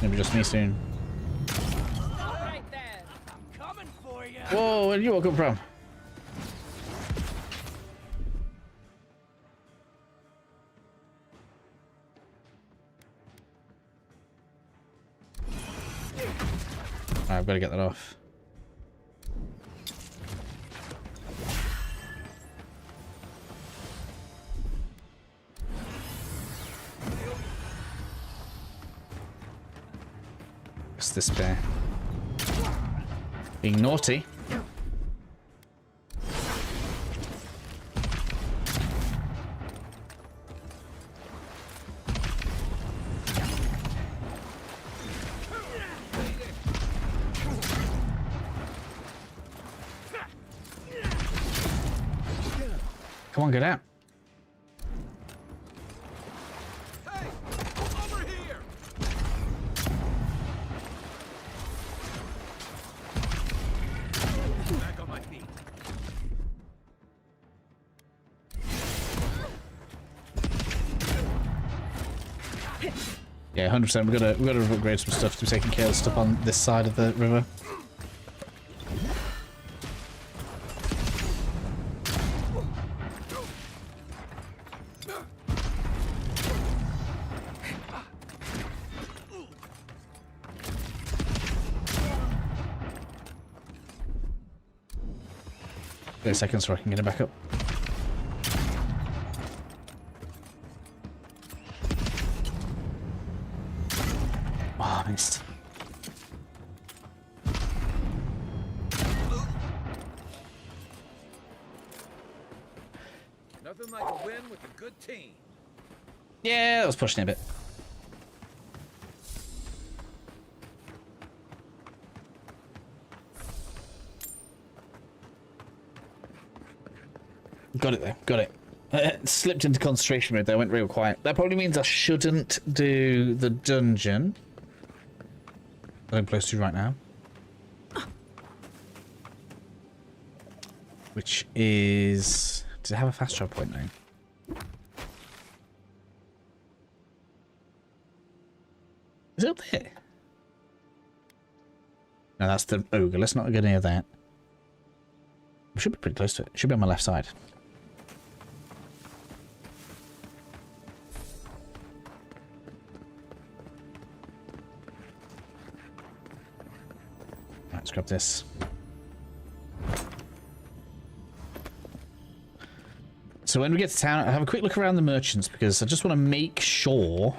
Maybe just me soon. Right there. I'm coming for you. Whoa, where did you all come from? Alright, I've got to get that off. What's this bear? Being naughty. Come on, get out. Hey! Over here! Back on my feet. Yeah, 100%. We've got to upgrade some stuff to be taking care of stuff on this side of the river. Wait a second so I can get it back up. Oh, I missed. Nothing like a win with a good team. Yeah, that was pushing it a bit. Got it there, got it. Slipped into concentration mode there, went real quiet. That probably means I shouldn't do the dungeon that I'm close to right now. Which is... Does it have a fast travel point now? Is it up there? No, that's the ogre. Let's not get near that. We should be pretty close to it. It should be on my left side. Right, let's grab this. So when we get to town, I'll have a quick look around the merchants because I just want to make sure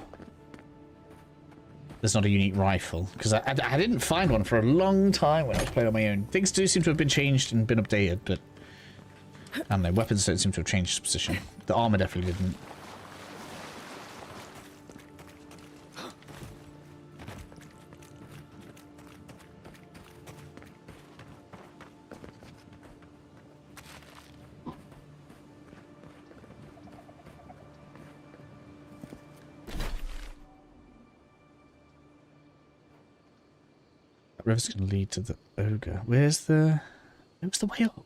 there's not a unique rifle. Because I didn't find one for a long time when I was playing on my own. Things do seem to have been changed and been updated, but I don't know, weapons don't seem to have changed position. The armor definitely didn't. That river's going to lead to the ogre. Where's the way up?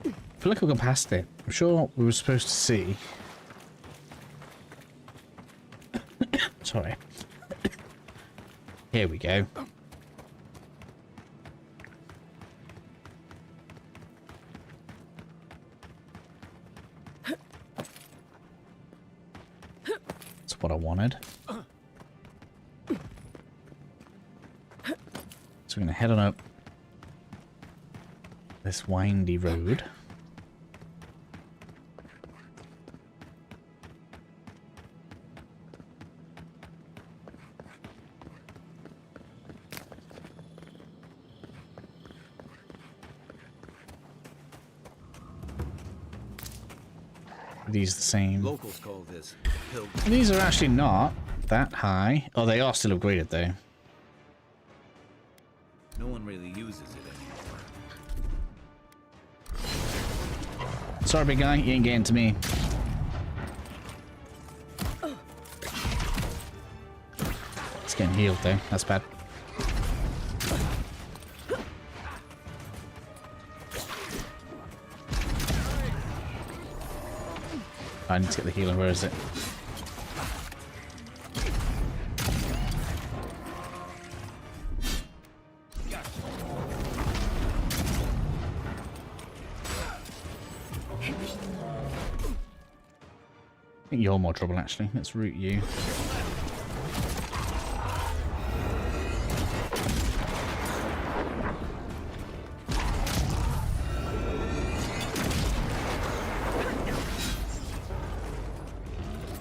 I feel like I've gone past it. I'm sure we were supposed to see. Sorry. Here we go. That's what I wanted. So we're going to head on up this windy road. These are the same. Locals call this hill. These are actually not that high. Oh, they are still upgraded though. No one really uses it anymore. Sorry, big guy, you ain't getting to me. It's getting healed though. That's bad. I need to get the healer. Where is it? I think you're more trouble, actually. Let's root you.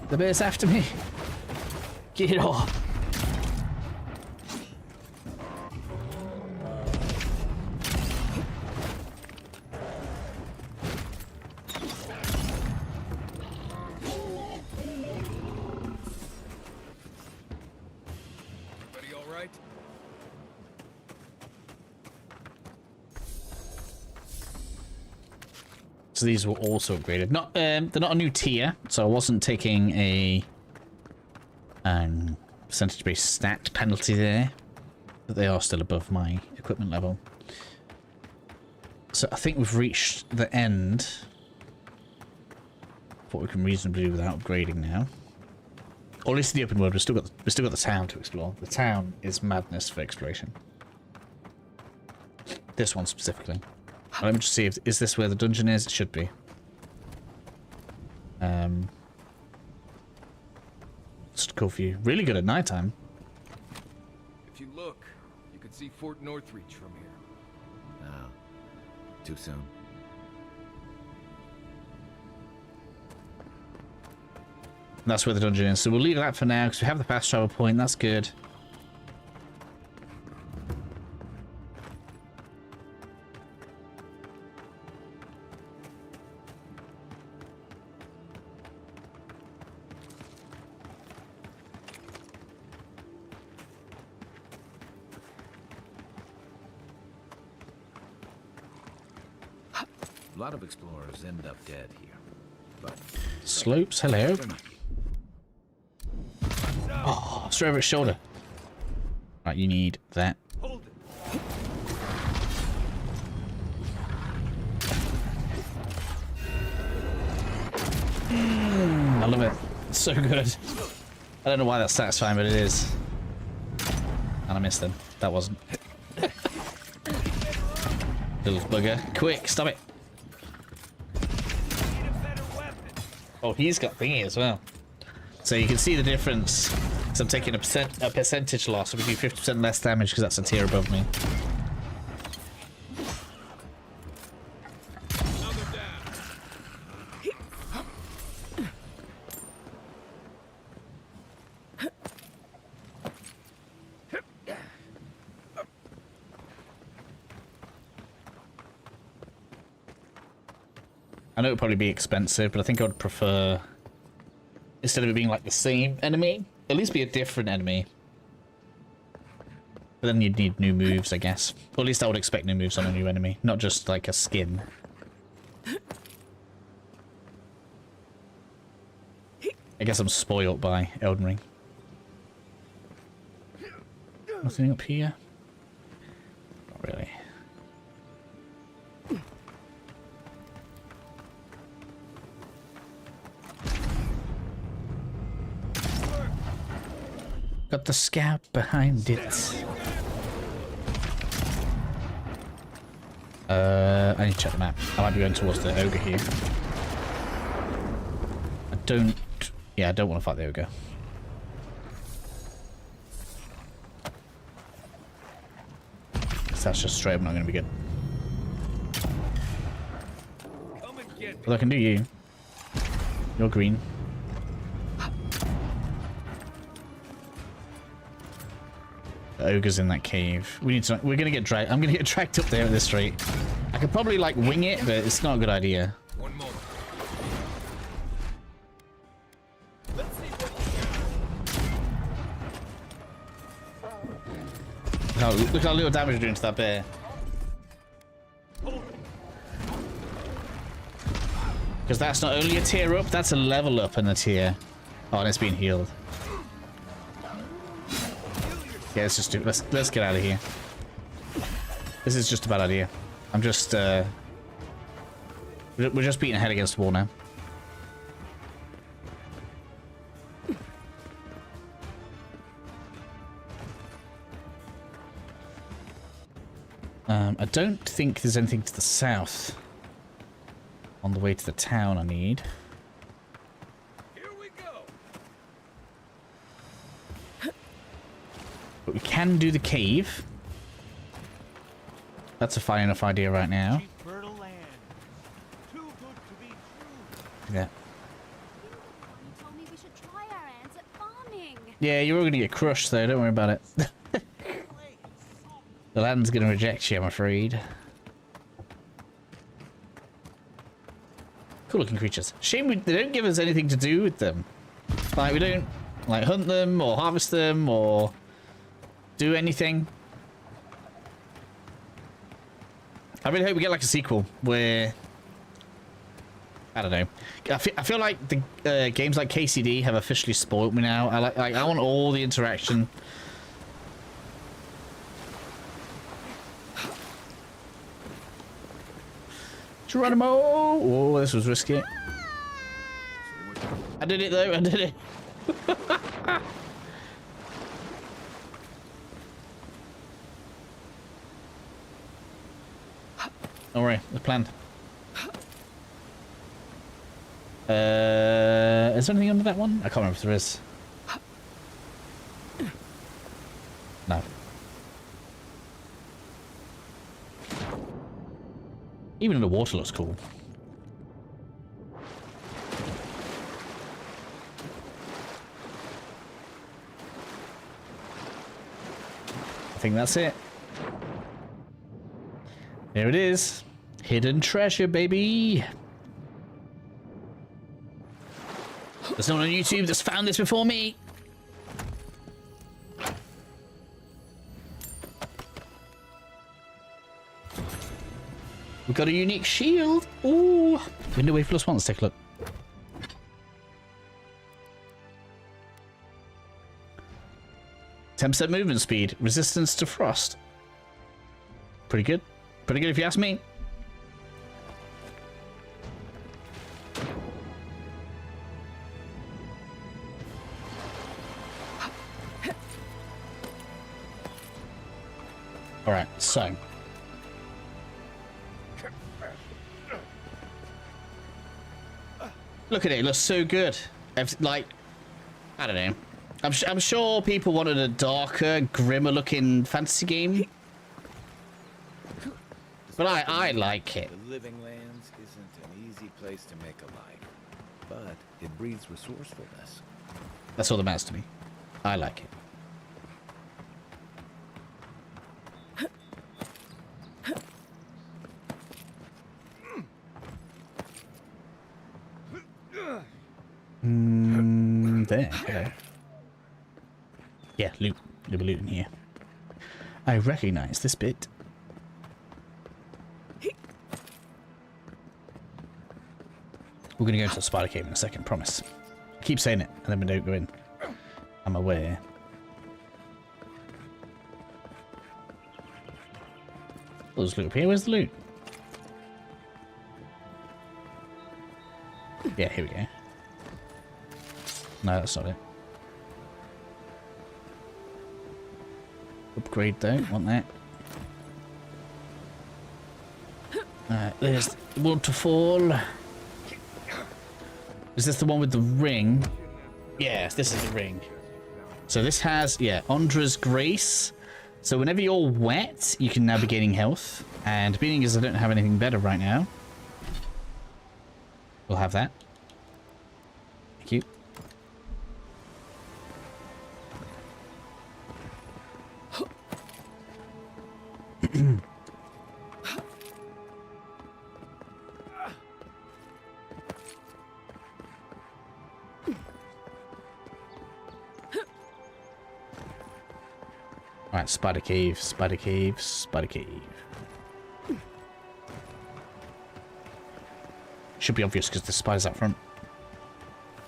The bear's after me. Get it off. Everybody all right? So these were also upgraded. Not, they're not a new tier, so I wasn't taking a percentage-based stat penalty there, but they are still above my equipment level. So I think we've reached the end of what we can reasonably do without upgrading now. Or at least in the open world, we've still got the town to explore. The town is madness for exploration. This one specifically. Let me just see if is this where the dungeon is? It should be. Just a cool view. Really good at nighttime. If you look, you can see Fort Northreach from here. No. Too soon. That's where the dungeon is. So we'll leave that for now because we have the fast travel point. That's good. A lot of explorers end up dead here, but Slopes, hello. Oh, straight over its shoulder. Right, you need that. Hold it. I love it. It's so good. I don't know why that's satisfying, but it is. And I missed them. That wasn't. Little bugger. Quick, stop it. Oh, he's got thingy as well. So you can see the difference. So I'm taking a percentage loss, so we do 50% less damage because that's a tier above me. I know it would probably be expensive, but I think I would prefer, instead of it being like the same enemy, at least be a different enemy. But then you'd need new moves, I guess. Or at least I would expect new moves on a new enemy, not just like a skin. I guess I'm spoiled by Elden Ring. Nothing up here? Not really. Got the scout behind it. I need to check the map. I might be going towards the ogre here. I don't want to fight the ogre. So that's just straight up not going to be good. Well, I can do you. You're green. The ogre's in that cave. We need to. We're gonna get dragged. I'm gonna get dragged up there at this rate. I could probably like wing it, but it's not a good idea. One moment. Look how little damage we're doing to that bear. Because that's not only a tier up, that's a level up in the tier. Oh, and it's been healed. Yeah, let's just do. Let's get out of here. This is just a bad idea. I'm just. We're just beating a head against the wall now. I don't think there's anything to the south. On the way to the town, I need. Here we go. But we can do the cave. That's a fine enough idea right now. Fertile land. Too good to be true. Yeah. You told me we should try our hands at farming. Yeah, you're all gonna get crushed though, don't worry about it. The land's gonna reject you, I'm afraid. Cool looking creatures. Shame they don't give us anything to do with them. Like, we don't, like, hunt them or harvest them or do anything. I really hope we get, like, a sequel where... I don't know. I feel like the games like KCD have officially spoiled me now. I want all the interaction. Geronimo! Oh, this was risky. I did it though, I did it. Don't worry, it's planned. Is there anything under that one? I can't remember if there is. No. Even in the water looks cool. I think that's it. There it is. Hidden treasure, baby. There's no one on YouTube that's found this before me. We've got a unique shield. Ooh. Window wave +1. Let's take a look. %10 movement speed. Resistance to frost. Pretty good. Pretty good if you ask me. Alright, so. Look at it, it looks so good. Like, I don't know. I'm sure people wanted a darker, grimmer looking fantasy game. But I like it. The living lands isn't an easy place to make a life, but it breeds resourcefulness. That's all that matters to me. I like it. There, hello. Yeah, loot. There'll be loot in here. I recognize this bit. We're gonna go into the spider cave in a second, promise. I keep saying it, and then we don't go in. I'm aware. Oh, there's loot up here. Where's the loot? Yeah, here we go. No, that's not it. Upgrade though, want that. There's the waterfall. Is this the one with the ring? Yes, this is the ring. So this has, yeah, Ondra's Grace. So whenever you're wet, you can now be gaining health. And being as I don't have anything better right now, we'll have that. Thank you. Right, spider cave, spider cave, spider cave. Should be obvious because the spider's up front.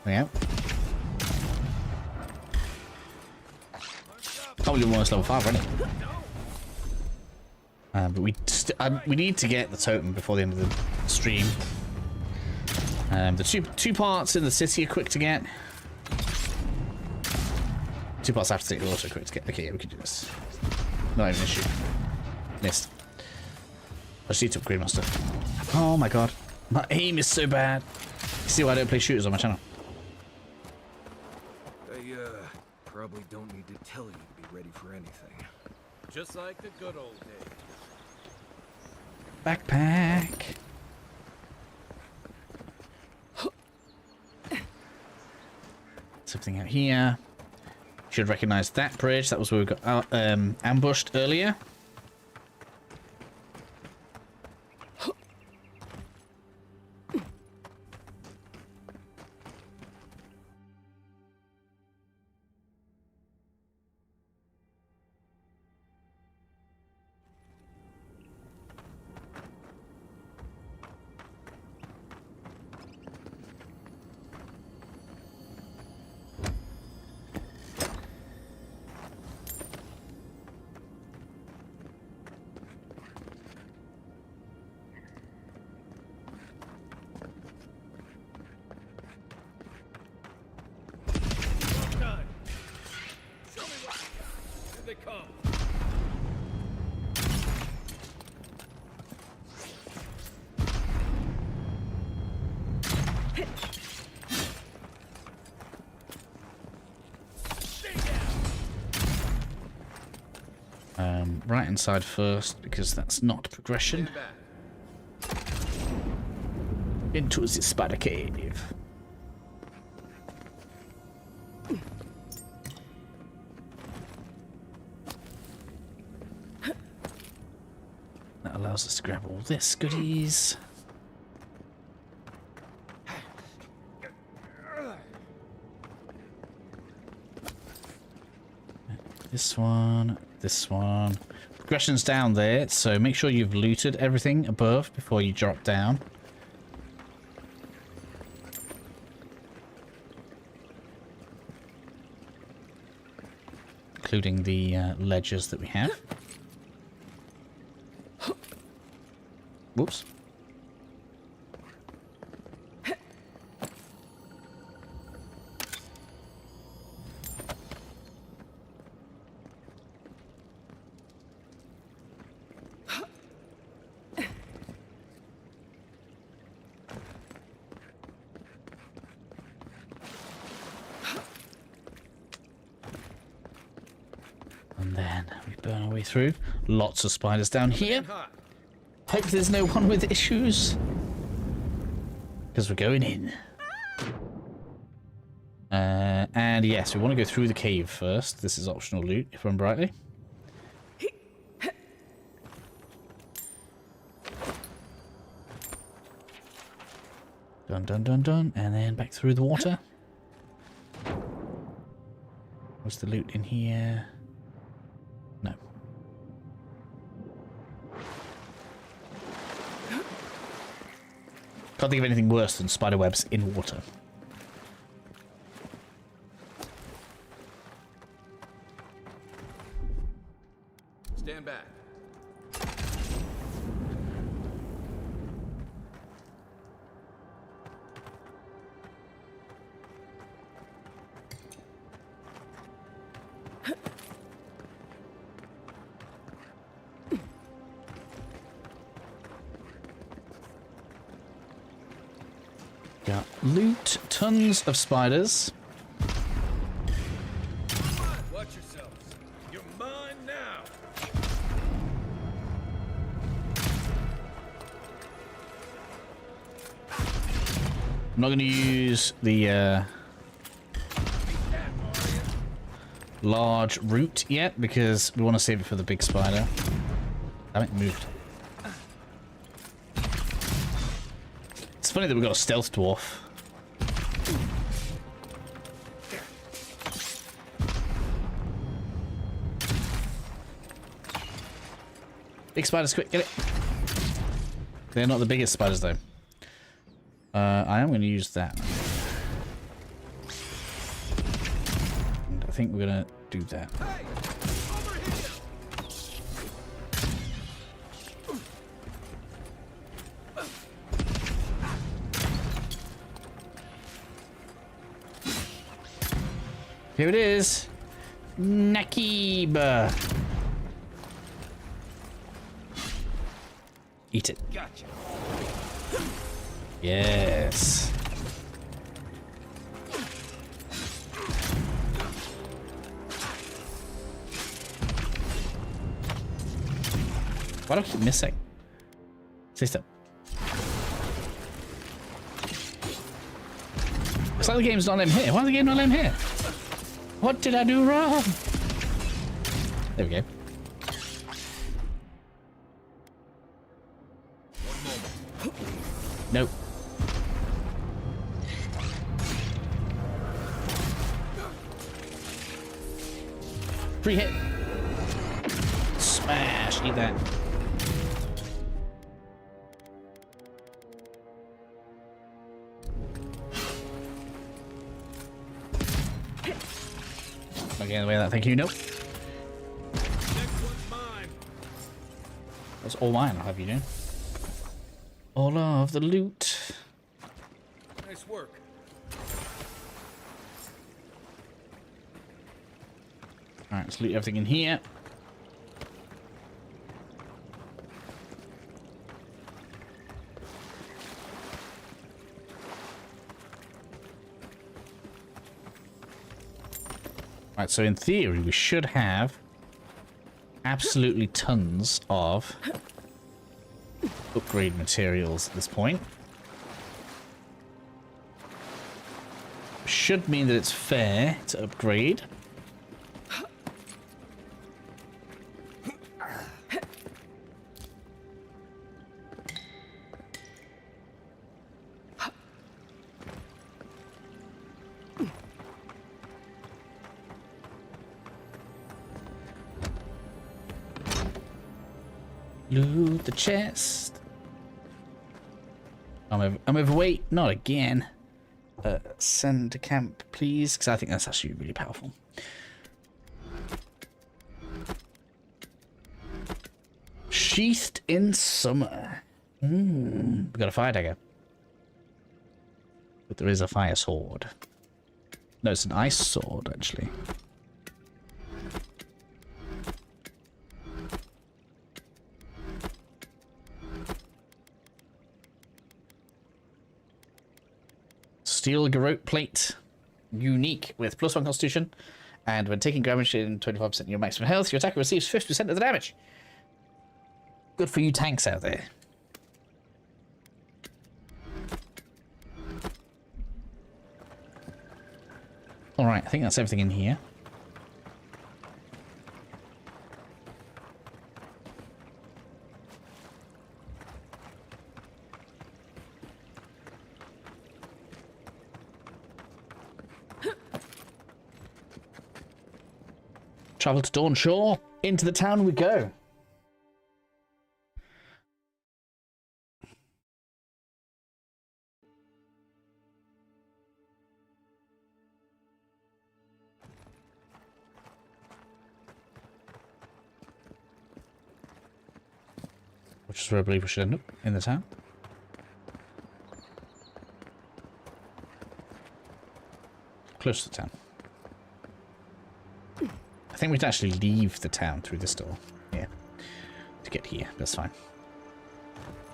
Yeah. Probably almost level 5 already. But we need to get the totem before the end of the stream. The two parts in the city are quick to get. 2 parts after the city are also quick to get. Okay, yeah, we can do this. Not even an issue. Missed. I just need to upgrade my stuff. Oh my god. My aim is so bad. You see why I don't play shooters on my channel? They, probably don't need to tell you to be ready for anything. Just like the good old days. Backpack. Something out here. Should recognize that bridge. That was where we got ambushed earlier. Right inside first, because that's not progression. Into the spider cave. That allows us to grab all this goodies. This one, this one. Progression's down there, so make sure you've looted everything above before you drop down. Including the ledgers that we have. Whoops. And then we burn our way through. Lots of spiders down here. Hope there's no one with issues. Because we're going in. And yes, we want to go through the cave first. This is optional loot, if I'm rightly. Dun dun dun dun. And then back through the water. What's the loot in here? No. Can't think of anything worse than spider webs in water. Stand back. Got loot, tons of spiders. Watch yourselves. You're mine now. I'm not going to use the large root yet because we want to save it for the big spider. Damn it, moved. It's funny that we've got a stealth dwarf. Big spiders, quick, get it. They're not the biggest spiders, though. I am going to use that. And I think we're going to do that. Hey, over here. Here it is. Nakib. Eat it. Gotcha. Yes. Why do I keep missing? Say step. It's like the game's not letting him here. Why is the game not letting him here? What did I do wrong? There we go. Nope. Free hit. Smash. Eat that. Not getting away with that, thank you. Nope. Next one's mine. That's all mine, I'll have you do. All of the loot. Nice work. Alright, let's loot everything in here. Right, so in theory, we should have absolutely tons of upgrade materials at this point. Should mean that it's fair to upgrade. Loot the chest. I'm overweight. Not again. Send to camp, please, because I think that's actually really powerful. Sheathed in summer. We got a fire dagger. But there is a fire sword. No, it's an ice sword, actually. Steel garrote plate, unique with +1 constitution, and when taking damage in 25% of your maximum health, your attacker receives 50% of the damage. Good for you tanks out there. Alright, I think that's everything in here. Travel to Dawn Shore. Into the town we go. Which is where I believe we should end up, in the town. Close to the town. I think we can actually leave the town through this door. Yeah. To get here. That's fine.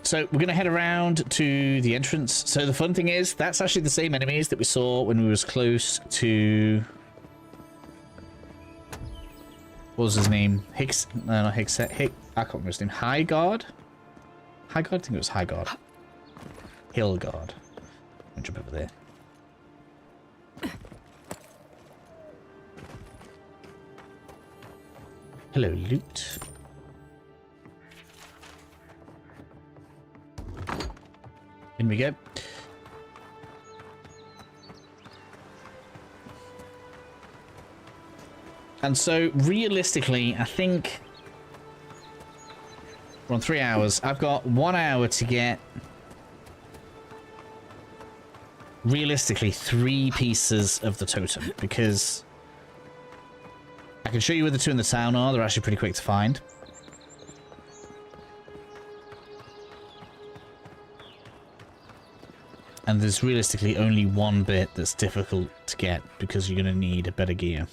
So we're going to head around to the entrance. So the fun thing is, that's actually the same enemies that we saw when we was close to... What was his name? Higgs? No, not Higgs. I can't remember his name. Highguard? Highguard? I think it was Highguard. Hillguard. I'll jump over there. Hello, loot. In we go. And so, realistically, I think We're on 3 hours. I've got 1 hour to get, realistically, 3 pieces of the totem, because I can show you where the 2 in the town are. They're actually pretty quick to find. And there's realistically only 1 bit that's difficult to get, because you're going to need a better gear.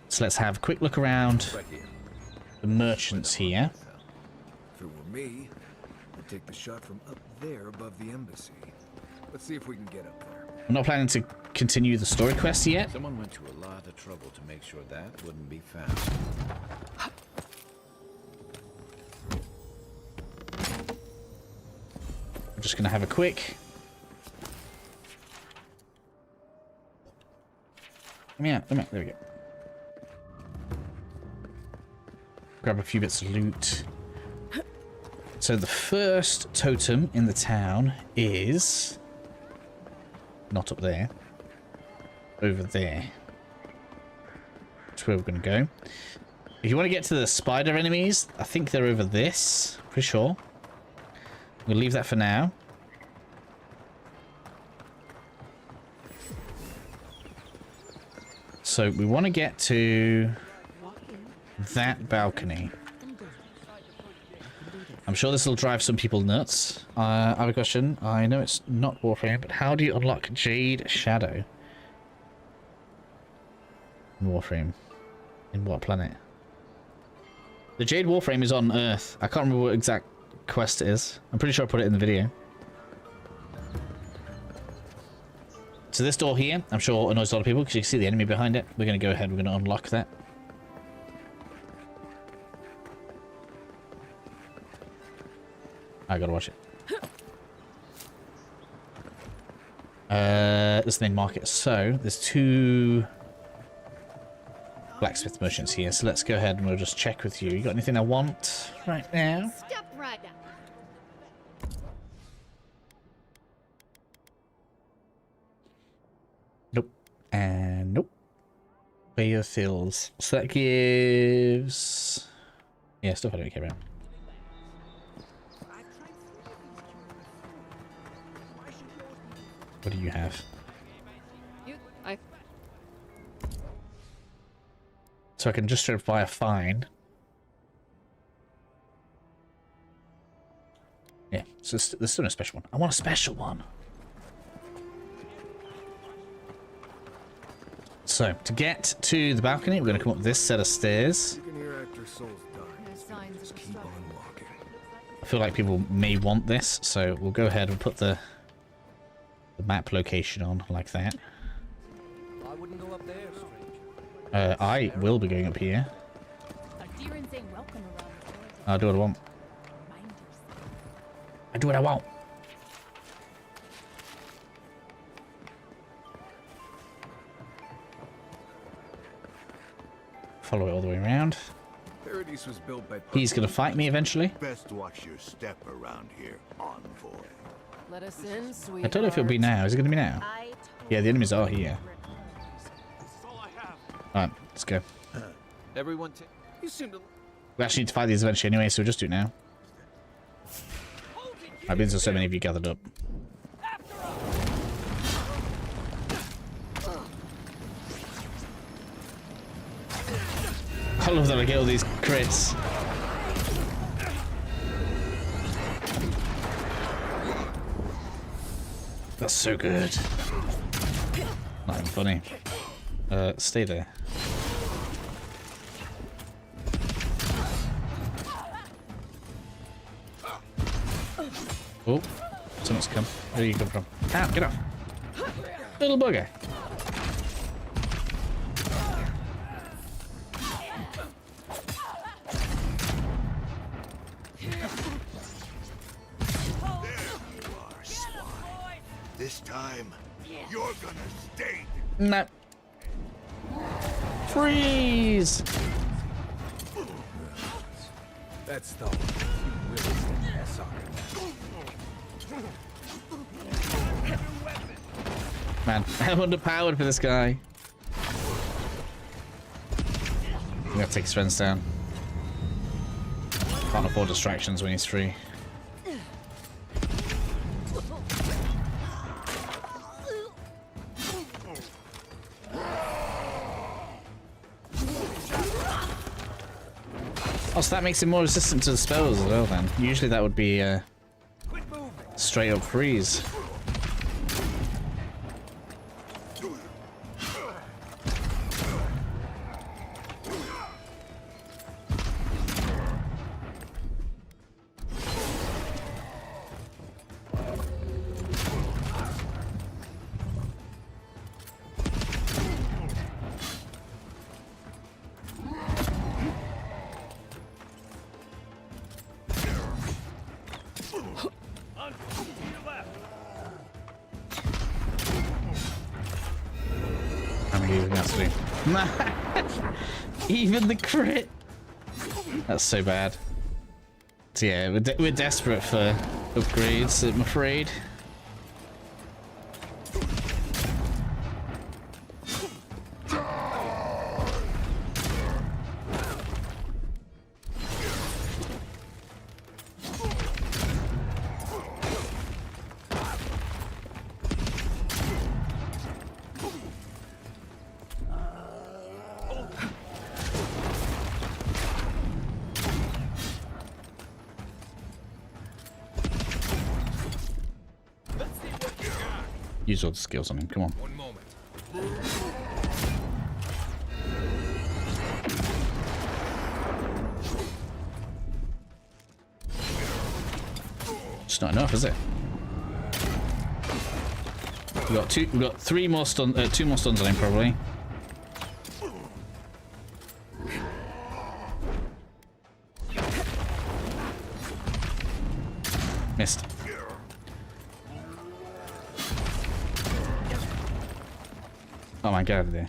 So let's have a quick look around the merchants here. If it were me, I'd take the shot from up there above the embassy. Let's see if we can get up there. I'm not planning to continue the story quest yet. Someone went to a lot of trouble to make sure that wouldn't be found. I'm just going to have a quick... Let me out. There we go. Grab a few bits of loot. So the first totem in the town is... not up there. Over there. That's where we're going to go. If you want to get to the spider enemies, I think they're over this. Pretty sure. We'll leave that for now. So we want to get to that balcony. I'm sure this will drive some people nuts. I have a question. I know it's not Warframe, but how do you unlock Jade Shadow? Warframe. In what planet? The Jade Warframe is on Earth. I can't remember what exact quest it is. I'm pretty sure I put it in the video. So this door here, I'm sure annoys a lot of people because you can see the enemy behind it. We're going to go ahead, we're going to unlock that. I gotta watch it. This is the main market. So there's 2 blacksmith merchants here. So let's go ahead and we'll just check with you. You got anything I want right now? Step right up. Nope. And nope. Pay your fills. So that gives... yeah, stuff I don't care about. What do you have? So I can just try to buy a fine. Yeah, so there's still no special one. I want a special one. So, to get to the balcony, we're going to come up this set of stairs. You can hear actor souls dying. Just keep on walking. I feel like people may want this, so we'll go ahead and put the map location on like that. I wouldn't go up there, stranger. I will be going up here. I'll do what I want. I do what I want. Follow it all the way around. Paradis was built by He's gonna fight me eventually. Best watch your step around here, envoy. Let us in, sweetheart. I don't know if it'll be now. Is it gonna be now? Yeah, the enemies are here. Alright, let's go. Everyone, you seem to. We actually need to fight these eventually anyway, so we'll just do it now. I've been so many of you gathered up. I love that I get all these crits. That's so good. Not even funny. Stay there. Oh, someone's come. Where do you come from? Ah, get off. Little bugger. This time, you're gonna stay. No. Freeze! That's the. You really stand that soccer. Man, I'm underpowered for this guy. We gotta take his friends down. Can't afford distractions when he's free. Oh, so that makes him more resistant to the spells as well then. Usually that would be straight up freeze. Even the crit. That's so bad. So yeah, we're desperate for upgrades, I'm afraid. Use all the skills on him, come on. One moment. It's not enough, is it? We've got three more stun, two more stuns on him probably. Missed. Oh my god, there.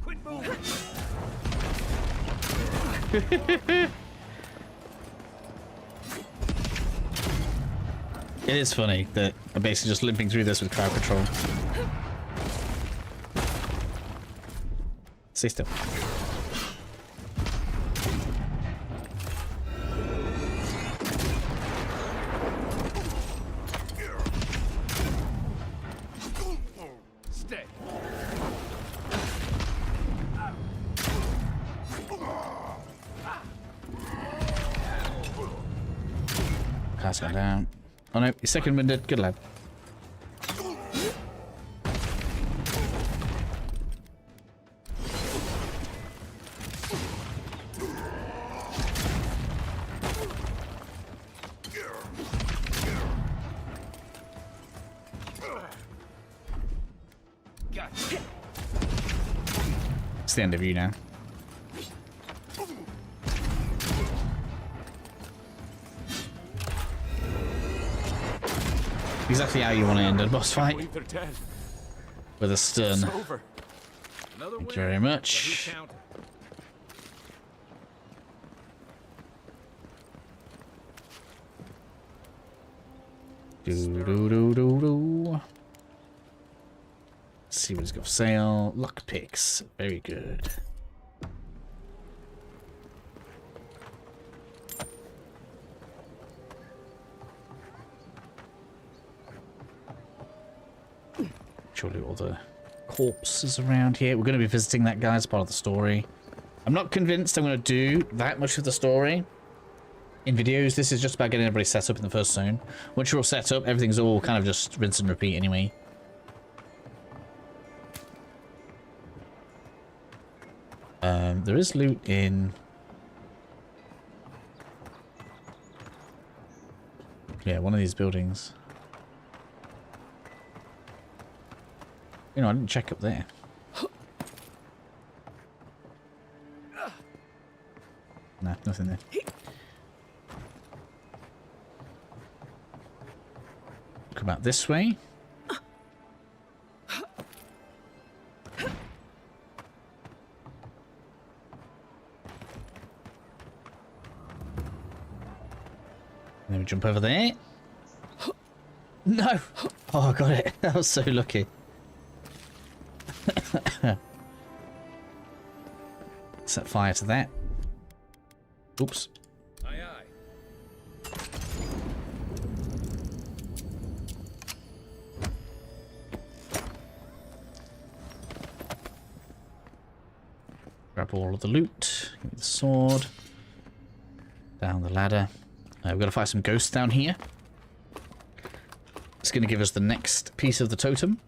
Quit moving. It is funny that I'm basically just limping through this with crowd control. Stay still. Stay. Cast gone down. Oh no, your second winded. Good lad. It's the end of you now. Exactly how you want to end a boss fight. With a stun. Thank you very much. Do. Let's see what he's got for sale. Lockpicks. Very good. Surely all the corpses around here. We're going to be visiting that guy as part of the story. I'm not convinced I'm going to do that much of the story in videos. This is just about getting everybody set up in the first zone. Once you're all set up, everything's all kind of just rinse and repeat anyway. There is loot in... yeah, one of these buildings. You know, I didn't check up there. Nah, nothing there. Come out this way. Then we jump over there. No! Oh, I got it. I was so lucky. Set fire to that. Oops. Aye, aye. Grab all of the loot. Give me the sword. Down the ladder. We've got to fight some ghosts down here. It's going to give us the next piece of the totem.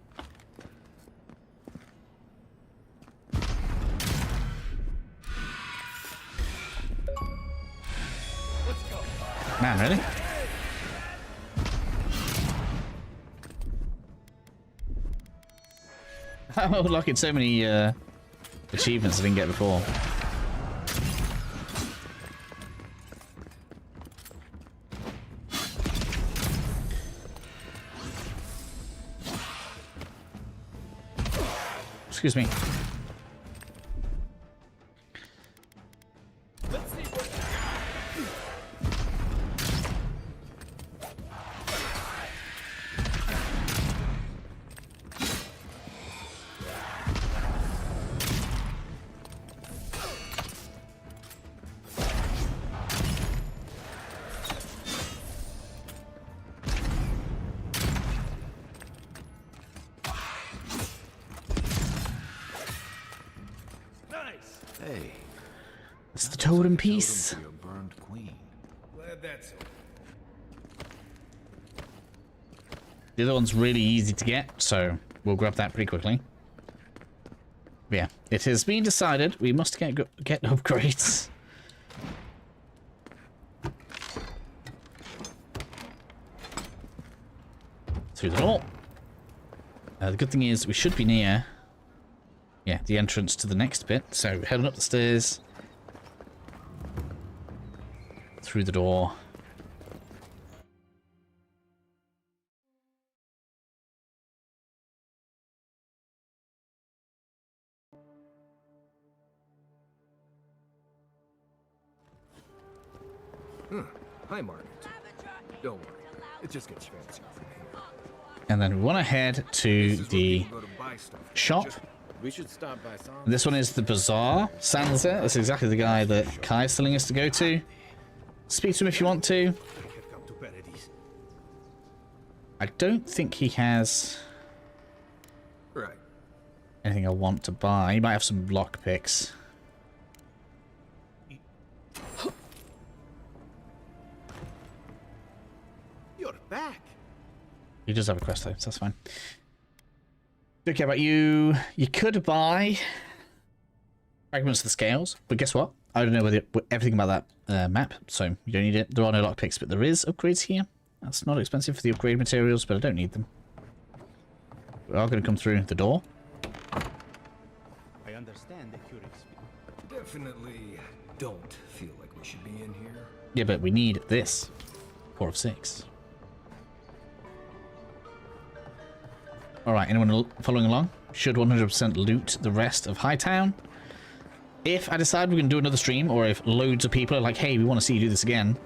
Man, really? I'm unlocking so many achievements I didn't get before. Excuse me. Hey, It's the totem piece. totem for your burned queen. Glad that's over. The other one's really easy to get, so we'll grab that pretty quickly. But yeah, it has been decided we must get upgrades. Through the door. The good thing is we should be near, yeah, the entrance to the next bit. So heading up the stairs, through the door. Hi, Margaret. Don't worry. It just gets fancier from here. And then we want to head to the Go to buy stuff. shop. We should stop by some. This one is the Bazaar. Sansa. That's exactly the guy that Kai's telling us to go to. Speak to him if you want to. I have come to Paradis. I don't think he has Right. anything I want to buy. He might have some lockpicks. You're back. He does have a quest though, so that's fine. Don't care about you. You could buy fragments of the scales, but guess what? I don't know everything about that map, so you don't need it. There are no lockpicks, but there is upgrades here. That's not expensive for the upgrade materials, but I don't need them. We are going to come through the door. I understand the curious. Definitely don't feel like we should be in here. Yeah, but we need this. 4 of 6. Alright, anyone following along? Should 100% loot the rest of Hightown. If I decide we're going to do another stream, or if loads of people are like, hey, we want to see you do this again,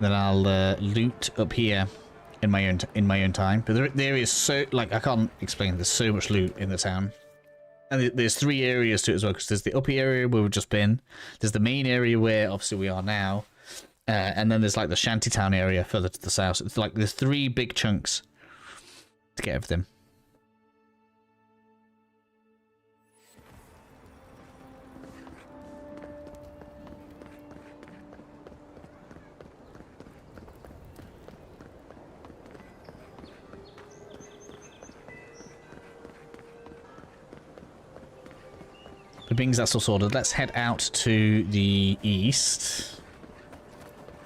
then I'll loot up here in my own time. But there is so, like, I can't explain, there's so much loot in the town. And there's 3 areas to it as well, because there's the upper area where we've just been, there's the main area where obviously we are now, and then there's like the shantytown area further to the south. It's like there's 3 big chunks to get everything. But being that's all sorted, let's head out to the east.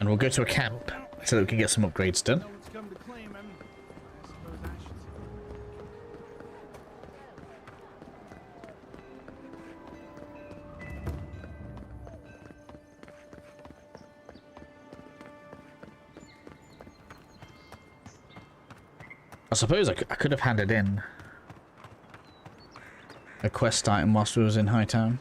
And we'll go to a camp so that we can get some upgrades done. It's come to claim him. I suppose I should I suppose I could have handed in a quest item whilst we was in Hightown.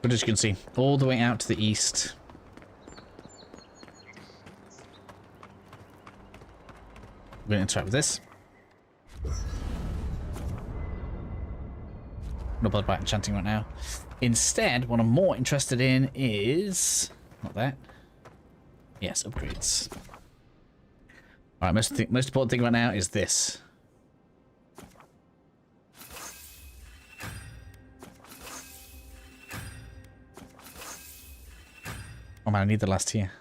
But as you can see, all the way out to the east. We're going to interact with this. Not bothered by enchanting right now. Instead, what I'm more interested in is... Not that. Yes, upgrades. Alright, most important thing right now is this. Oh man, I need the last tier.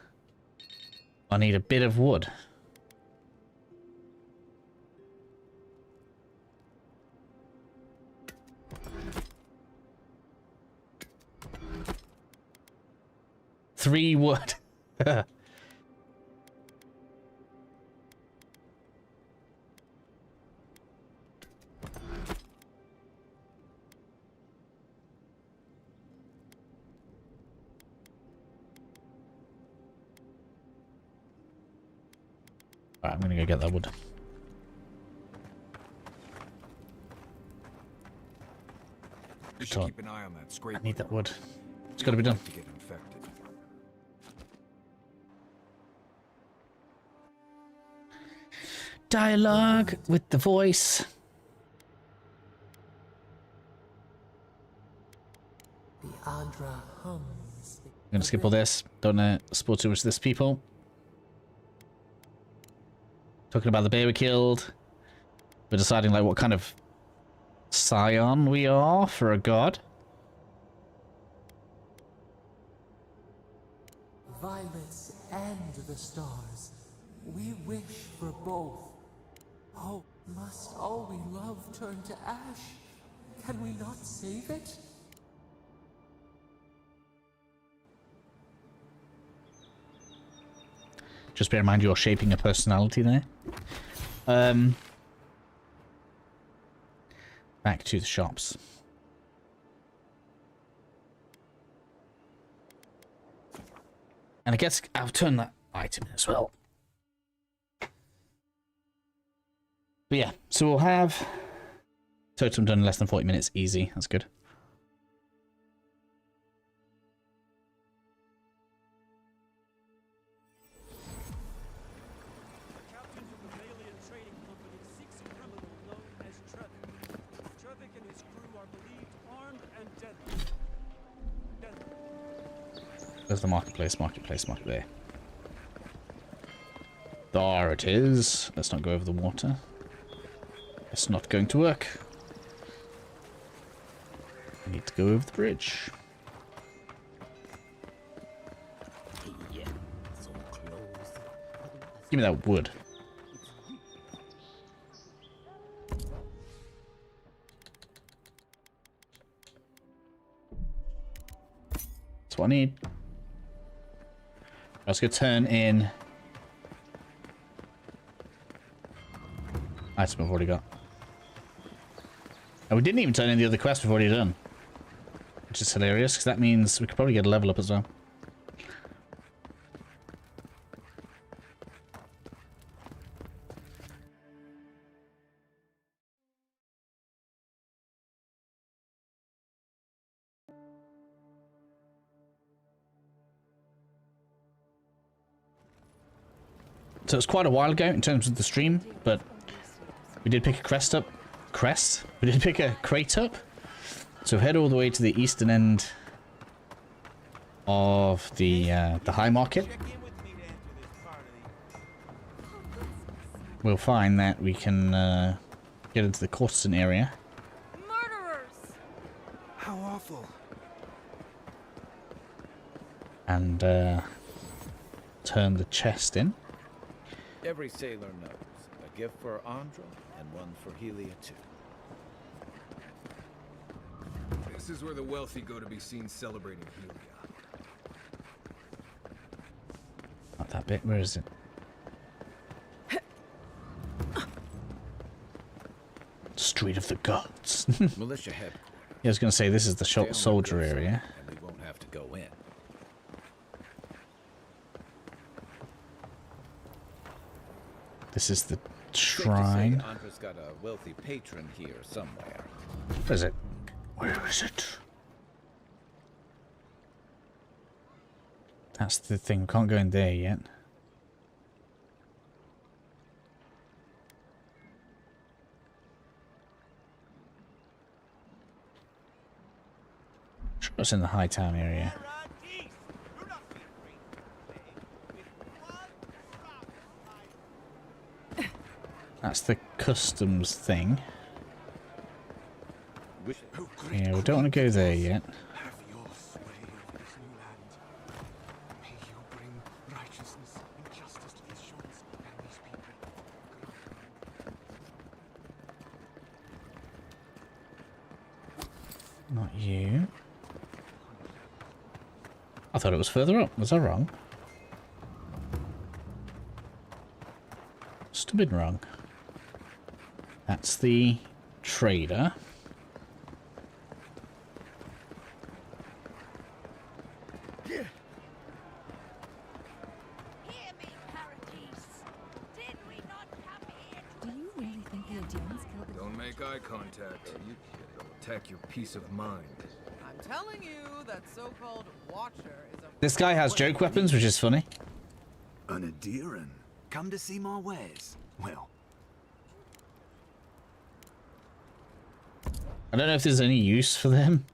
I need a bit of wood. Three wood. Alright, I'm gonna go get that wood. You should keep an eye on that scrape. I need that wood. It's gotta be done. To get infected. Dialogue with the voice. The Adra hums. I'm gonna skip all this. Don't spoil too much of this, people. Talking about the bear we killed. We're deciding like what kind of scion we are for a god. Violets and the stars. We wish for both. Oh, must all we love turn to ash? Can we not save it? Just bear in mind you're shaping a personality there. Back to the shops. And I guess I'll turn that item in as well. But yeah, so we'll have Totem done in less than 40 minutes. Easy, that's good. There's the marketplace, market there. There it is. Let's not go over the water. It's not going to work. I need to go over the bridge. Yeah, so close. Give me that wood. That's what I need. Let's go turn in item I've already got. And we didn't even turn in the other quest we've already done. Which is hilarious, because that means we could probably get a level up as well. So it was quite a while ago in terms of the stream, but we did pick a crest up. We did pick a crate up. So head all the way to the eastern end of the high market. We'll find that we can get into the courtesan area. Murderers! How awful. And turn the chest in. Every sailor knows. A gift for Andra and one for Helia too. This is where the wealthy go to be seen celebrating Helia. Not that bit. Where is it? Street of the Gods. Militia headquarters. Yeah, I was going to say this is the Stay on soldier the area. And we won't have to go in. This is the Safe to say shrine. Andra's got a wealthy patron here somewhere. Where is it? Where is it? That's the thing. We can't go in there yet. Sure, it's in the High Town area. That's the customs thing. Yeah, we don't want to go there yet. Have your sway over this new land. May you bring righteousness and justice to these shores and these people. Not you. I thought it was further up. Was I wrong? Must have been wrong. That's the trader. Hear me, Paradis. Did we not come here to... Do you really think the Adirians killed the... Don't make eye contact, or you will attack your peace of mind. I'm telling you, that so-called Watcher is a... This guy has joke weapons, which is funny. An Adiran? Come to see my wares? Well... I don't know if there's any use for them.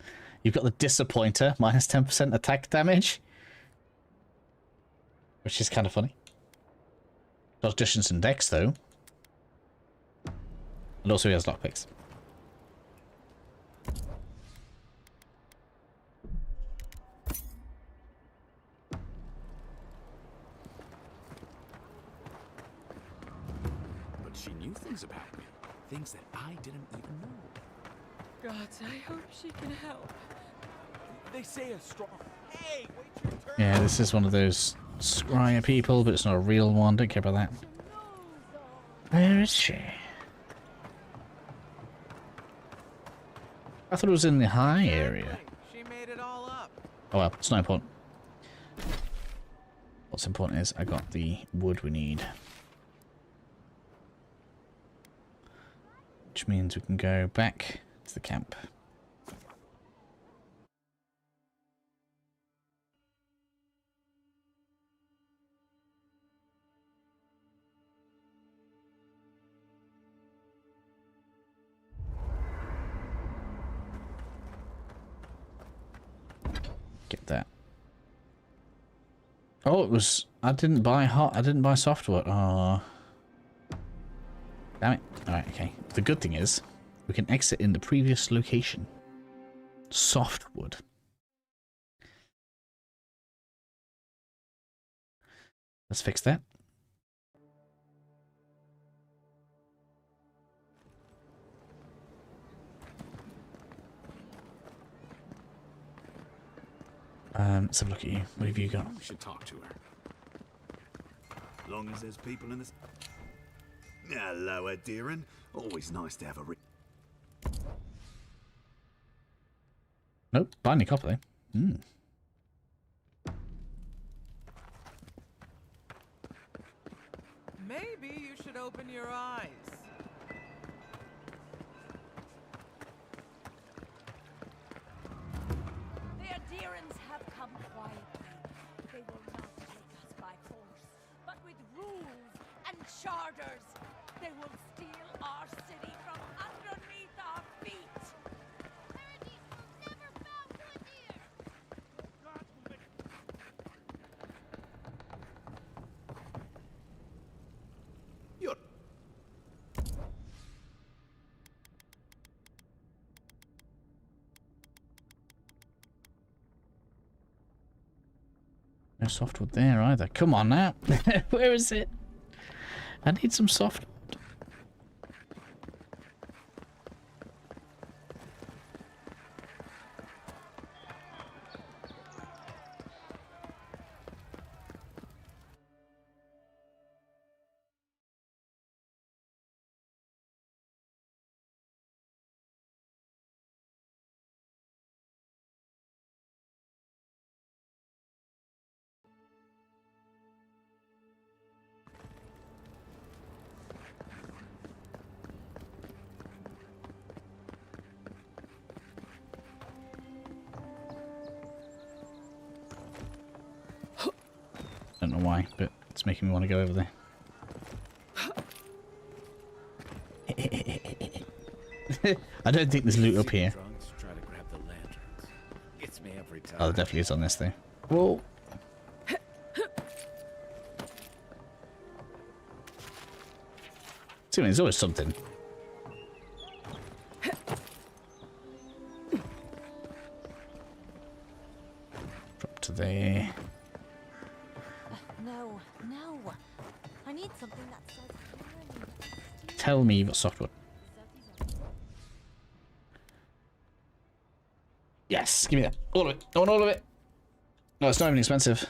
You've got the Disappointer, minus 10% attack damage. Which is kind of funny. Does distance and dex, though. And also he has lockpicks. But she knew things about me. Things that I didn't even know. God, I hope she can help. They say a strong... Hey, wait your turn. Yeah, this is one of those scryer people, but it's not a real one. Don't care about that. Where is she? I thought it was in the high area. She made it all up. Oh well, it's not important. What's important is I got the wood we need. Which means we can go back to the camp. Get that. Oh, it was... I didn't buy softwood. Oh. Damn it. Alright, okay. The good thing is, we can exit in the previous location. Softwood. Let's fix that. Let's have a look at you. What have you got? We should talk to her. Long as there's people in this... Hello, Adiran. Always nice to have a... Nope, binding copper though. Hmm. Maybe you should open your eyes. The Adirans have come quietly. They will not take us by force, but with rules and charters. They will steal our city from underneath our feet. Paradis will never bow to Adir. You're... No softwood there either. Come on now. Where is it? I need some softwood. know why, but it's making me want to go over there. I don't think there's loot up here. Oh, there definitely is on this thing. Whoa. See, there's always something. Drop to there. No, no. I need something that says Tell me you've got softwood. Yes, give me that. All of it. I want all of it. No, it's not even expensive.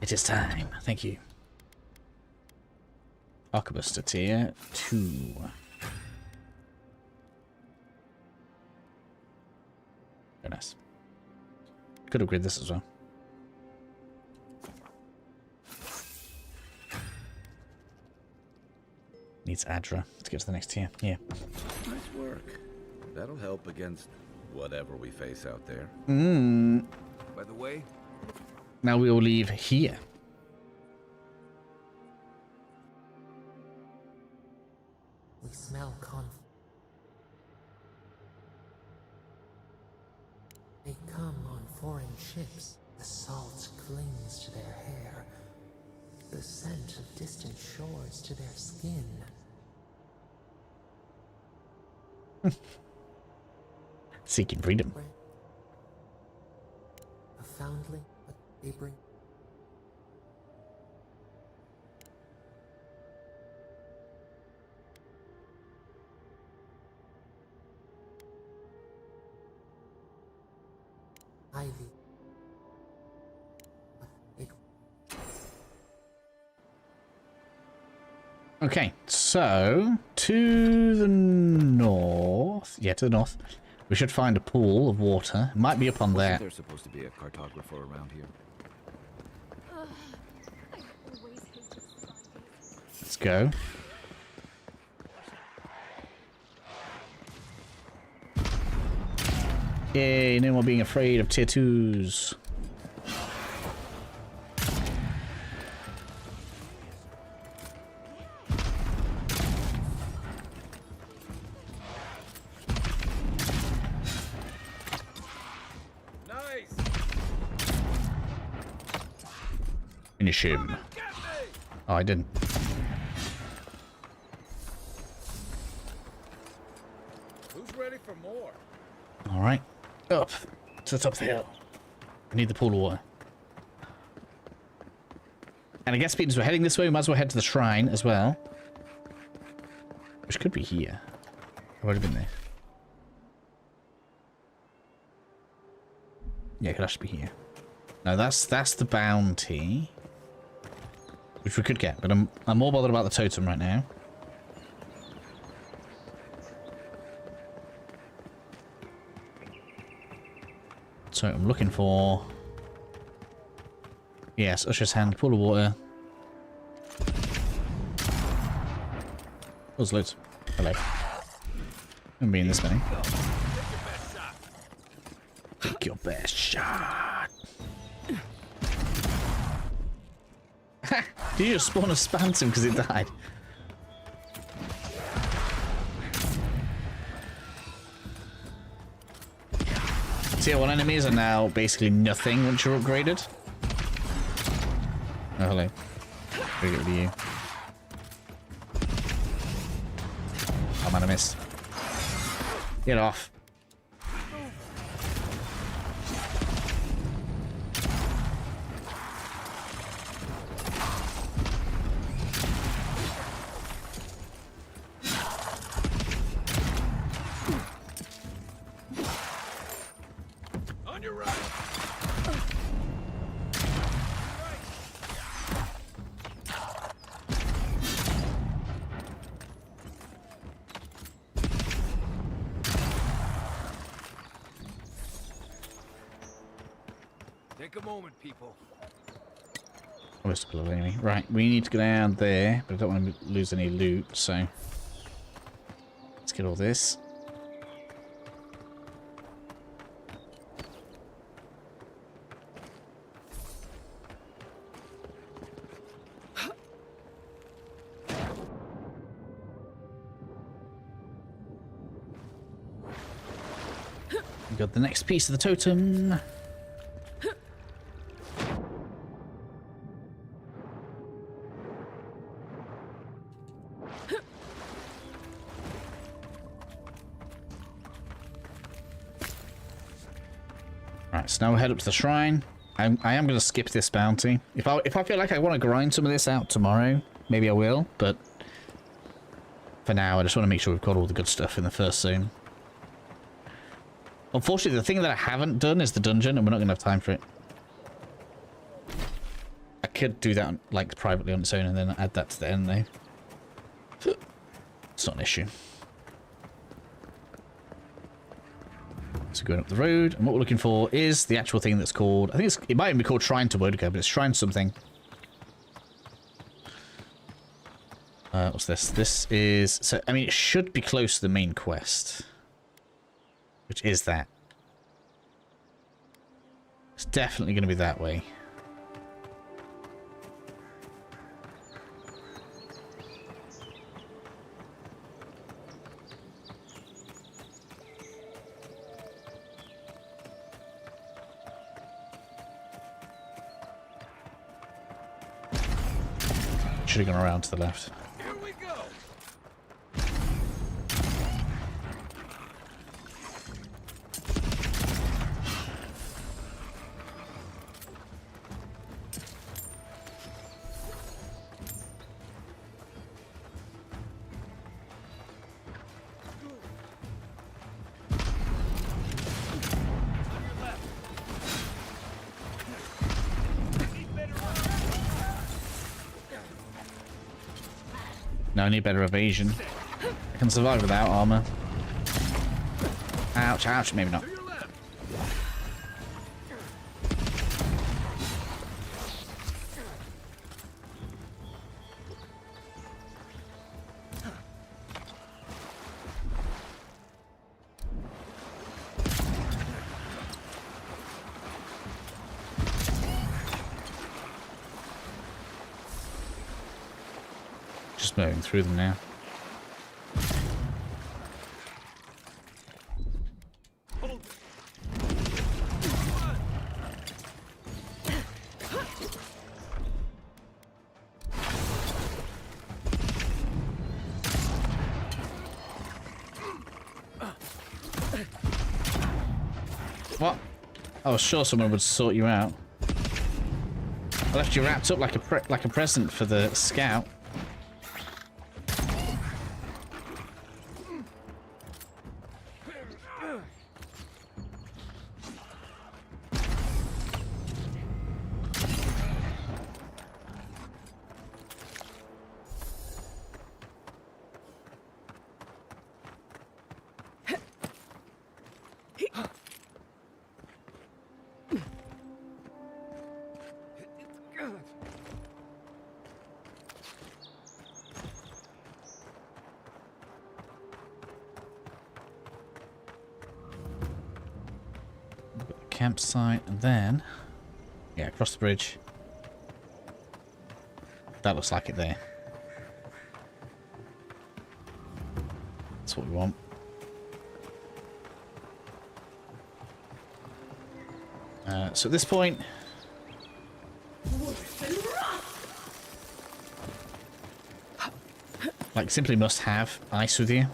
It is time. Thank you. Arquebus to tier 2. Very nice. Could upgrade this as well. Needs Adra to get to the next tier. Yeah. Nice work. That'll help against whatever we face out there. By the way, now we will leave here. We smell conflict. They come on foreign ships. The salt clings to their hair. The scent of distant shores to their skin. Seeking freedom. A foundling, but they bring. Ivy. Okay, so to the north. Yeah, to the north. We should find a pool of water. It might be up on there. There's supposed to be a cartographer around here. Let's go. Yay, no more being afraid of tier 2s. Finish him. Oh, I didn't. who's ready for more? Alright. Up. To the top of the hill. I need the pool of water. And I guess because we're heading this way, we might as well head to the shrine as well. Which could be here. I would have been there. Yeah, it could actually be here. No, that's the bounty. Which we could get, but I'm more bothered about the totem right now. So I'm looking for... Yes, Usher's Hand, pool of water. There's loads. Hello. I'm being this many. Take your best shot. Did you just spawn a Spantum because it died? Tier 1 enemies are now basically nothing once you're upgraded. Oh, hello. We'll get rid of you. Oh man, I missed. Get off. Take a moment, people. Oh, it's below enemy. Right, we need to go down there, but I don't want to lose any loot, so let's get all this. We got the next piece of the totem. Right, so now we'll head up to the shrine. I am going to skip this bounty. If I feel like I want to grind some of this out tomorrow, maybe I will, but for now I just want to make sure we've got all the good stuff in the first zone. Unfortunately, the thing that I haven't done is the dungeon, and we're not going to have time for it. I could do that like privately on its own and then add that to the end though. It's not an issue. So going up the road, and what we're looking for is the actual thing that's called, I think it might even be called Shrine to Wodica, but it's Shrine something. What's this? This is, so I mean it should be close to the main quest. Which is that. It's definitely going to be that way. Should have gone around to the left. Here we go. No, I need better evasion. I can survive without armor. Ouch, ouch, maybe not. Just moving through them now. What? I was sure someone would sort you out. I left you wrapped up like a present for the scout. Campsite, and then yeah, across the bridge. That looks like it there. That's what we want. So at this point, like, simply must have ice with you.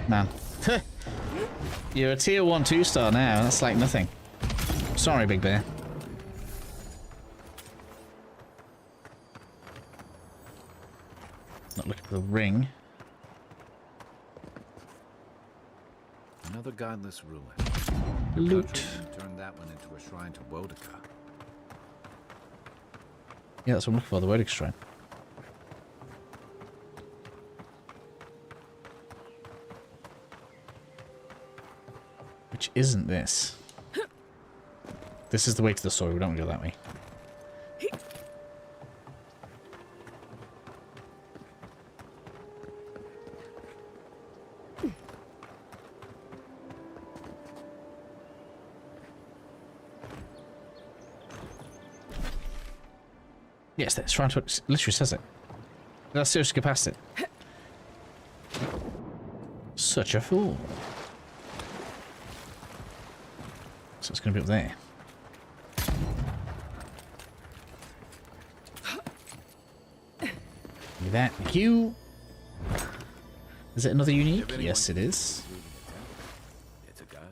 Man. You're a tier 1 2-star now. That's like nothing. Sorry, Big Bear. Not looking for the ring. Another godless ruin. Loot. Turned that one into a shrine to Wodika. Yeah, that's what I'm looking for, the Wodika shrine. Which isn't this. This is the way to the story, we don't go that way. Yes, that's trying to. Literally says it. Let's seriously get past it. Such a fool. So it's going to be up there. Look at that. Thank you. Is it another unique? Yes, it is. It's a godlike.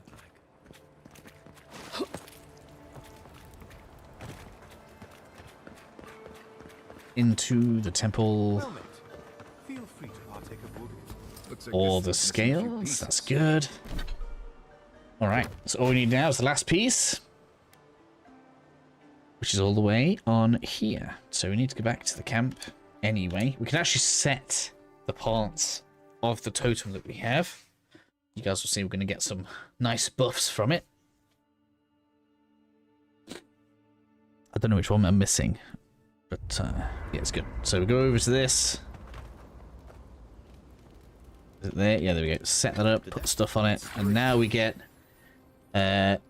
Into the temple. Feel free to partake of wood. Looks like All this the is missing a few scales. pieces. That's good. Alright, so all we need now is the last piece. Which is all the way on here. So we need to go back to the camp anyway. We can actually set the parts of the totem that we have. You guys will see we're going to get some nice buffs from it. I don't know which one I'm missing. But, yeah, it's good. So we go over to this. Is it there? Yeah, there we go. Set that up, put the stuff on it. And now we get companion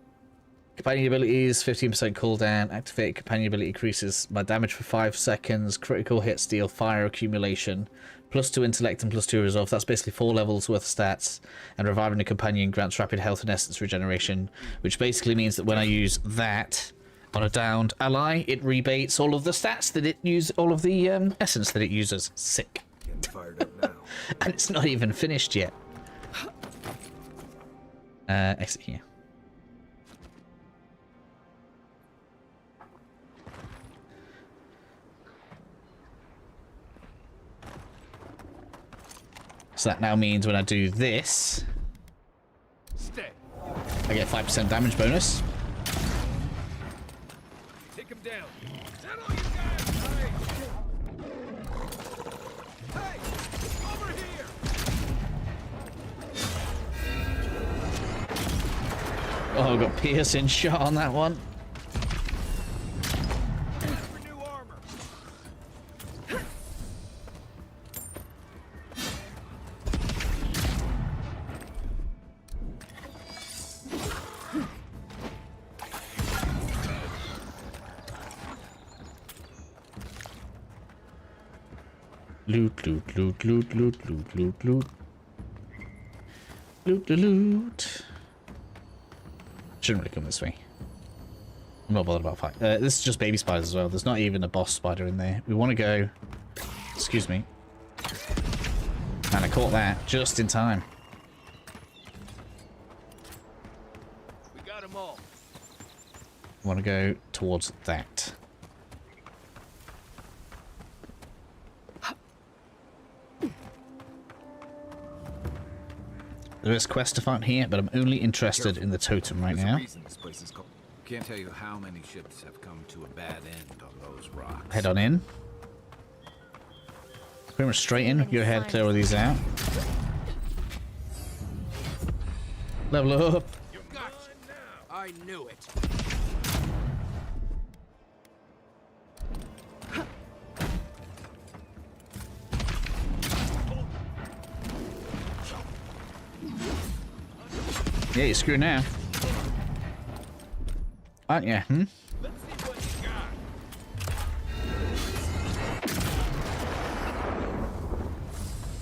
abilities, 15% cooldown. Activate companion ability increases my damage for 5 seconds. Critical hit, steal, fire accumulation. +2 intellect and +2 resolve. That's basically 4 levels worth of stats. And reviving a companion grants rapid health and essence regeneration. Which basically means that when I use that on a downed ally, it rebates all of the stats that it uses, all of the essence that it uses. Sick. Getting fired up now. And it's not even finished yet. Exit here. So that now means when I do this, Stay. I get 5% damage bonus. Take him down. Is that all you got? Hey, over here. Oh, I've got piercing shot on that one. For new armor. Loot, loot, loot, loot, loot, loot, loot, loot. Loot, loot. Shouldn't really come this way. I'm not bothered about fight. This is just baby spiders as well. There's not even a boss spider in there. We want to go... Excuse me. Man, I caught that just in time. We got them all. I want to go towards that. There is quest to find here, but I'm only interested in the totem right now. Can't tell you how many ships have come to a bad end on those rocks. Head on in. Pretty much straight in. Go ahead, clear all these out. Level up. You got it. I knew it. Yeah, you're screwed now. Aren't you? Hmm? Let's see what you got.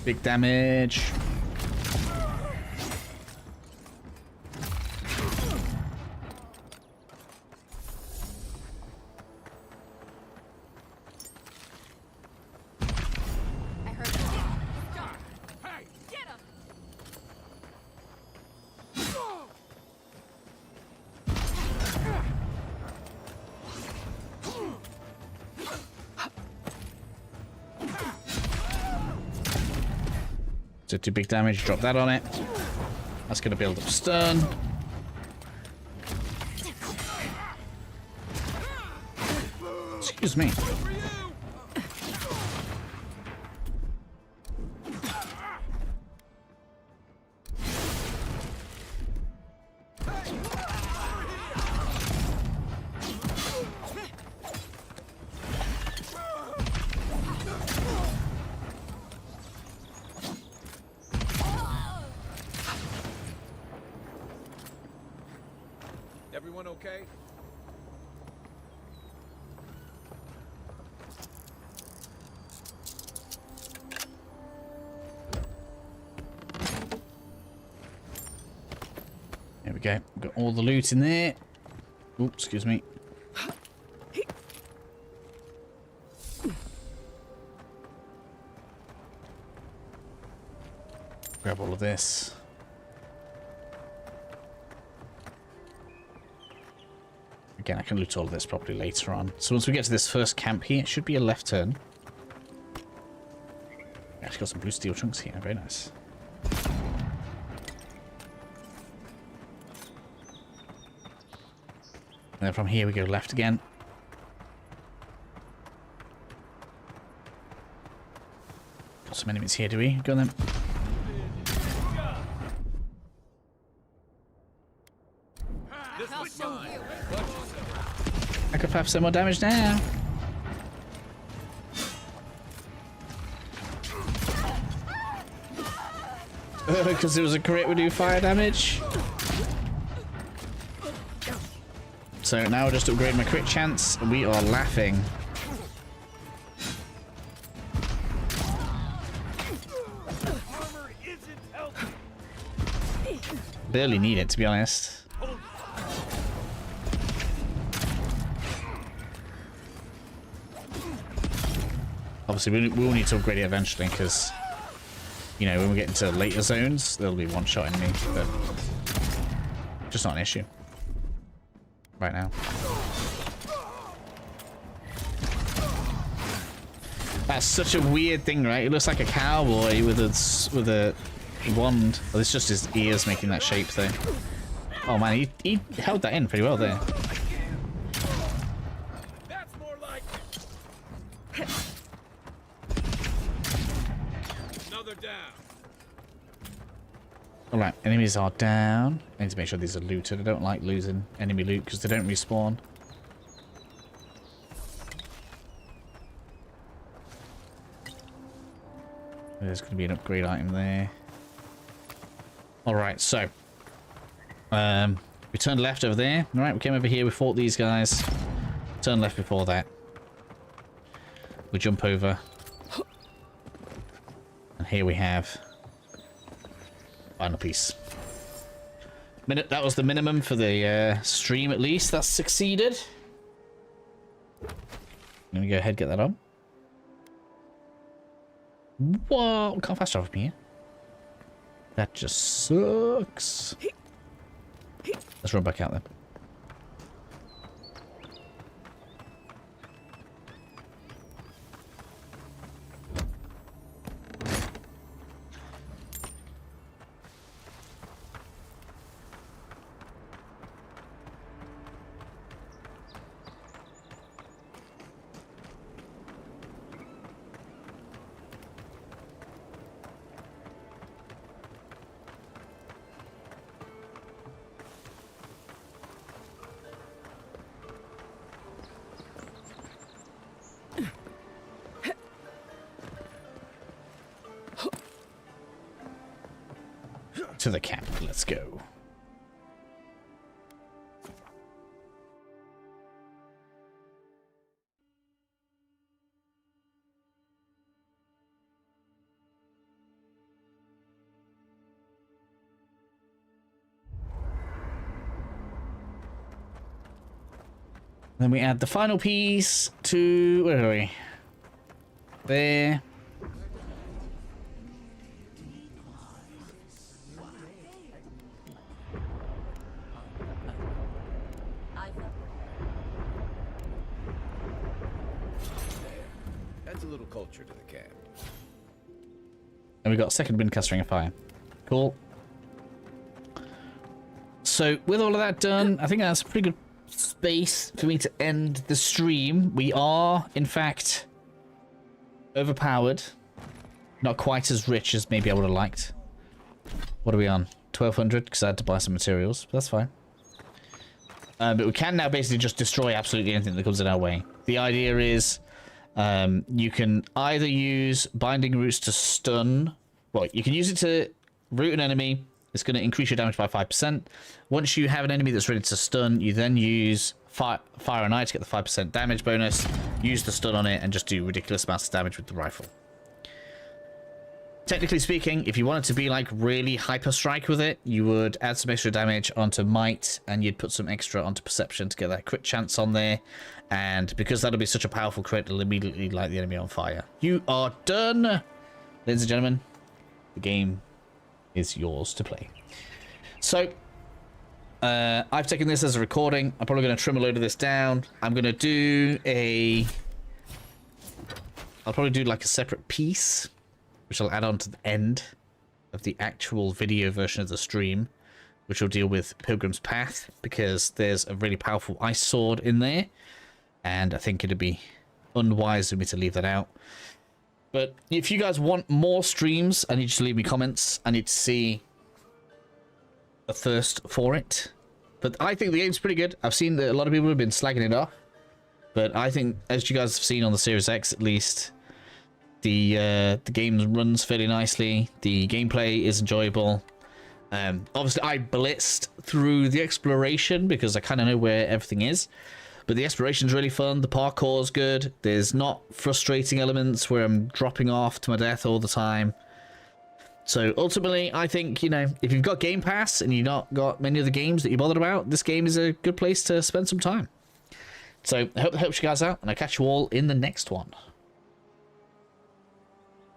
Big damage. I heard him. Stop. Hey, Get him. So 2 big damage. Drop that on it. That's going to build up stun. Excuse me. Everyone okay? There we go. We've got all the loot in there. Oops, excuse me. Grab all of this. Again, I can loot all of this properly later on. So once we get to this first camp here, it should be a left turn. Actually got some blue steel chunks here. Very nice. And then from here we go left again. Got some enemies here, do we? Go on then. I could have some more damage now. Because it was a crit, we do fire damage. So now I'll just upgrade my crit chance. We are laughing. Barely need it, to be honest. Obviously, we will need to upgrade it eventually, because, you know, when we get into later zones, there'll be one-shotting me, but just not an issue right now. That's such a weird thing, right? It looks like a cowboy with a wand. Well, it's just his ears making that shape, though. Oh man, he held that in pretty well there. That's more like it. Another down. Alright, enemies are down. I need to make sure these are looted. I don't like losing enemy loot because they don't respawn. There's going to be an upgrade item there. Alright, so. We turned left over there. Alright, we came over here, we fought these guys. Turned left before that. We jump over. And here we have final piece. That was the minimum for the stream, at least. That's succeeded. I'm gonna go ahead and get that on. Whoa, we can't fast travel from here. That just sucks. Let's run back out then. To the camp, let's go. Then we add the final piece to, where are we? There. Adds a little culture to the camp. And we got second windcaster ring of fire. Cool. So with all of that done, I think that's a pretty good space for me to end the stream. We are, in fact, overpowered. Not quite as rich as maybe I would have liked. What are we on? 1200 because I had to buy some materials, but that's fine. But we can now basically just destroy absolutely anything that comes in our way. The idea is you can either use binding roots to stun. Well, you can use it to root an enemy. It's going to increase your damage by 5%. Once you have an enemy that's ready to stun, you then use Fire and Ice to get the 5% damage bonus. Use the stun on it and just do ridiculous amounts of damage with the rifle. Technically speaking, if you wanted to be like really hyper strike with it, you would add some extra damage onto might and you'd put some extra onto perception to get that crit chance on there. And because that'll be such a powerful crit, it'll immediately light the enemy on fire. You are done, ladies and gentlemen. The game is yours to play. So I've taken this as a recording. I'm probably going to trim a load of this down. I'm going to do I'll probably do like a separate piece, which I'll add on to the end of the actual video version of the stream, which will deal with Pilgrim's Path, because there's a really powerful ice sword in there, and I think it'd be unwise of me to leave that out. But if you guys want more streams, I need you to leave me comments. I need to see a thirst for it. But I think the game's pretty good. I've seen that a lot of people have been slagging it off, but I think, as you guys have seen on the Series X at least, the game runs fairly nicely. The gameplay is enjoyable. Obviously, I blitzed through the exploration because I kind of know where everything is. But the exploration's really fun. The parkour's good. There's not frustrating elements where I'm dropping off to my death all the time. So ultimately, I think, you know, if you've got Game Pass and you've not got many of the games that you're bothered about, this game is a good place to spend some time. So I hope that helps you guys out, and I'll catch you all in the next one.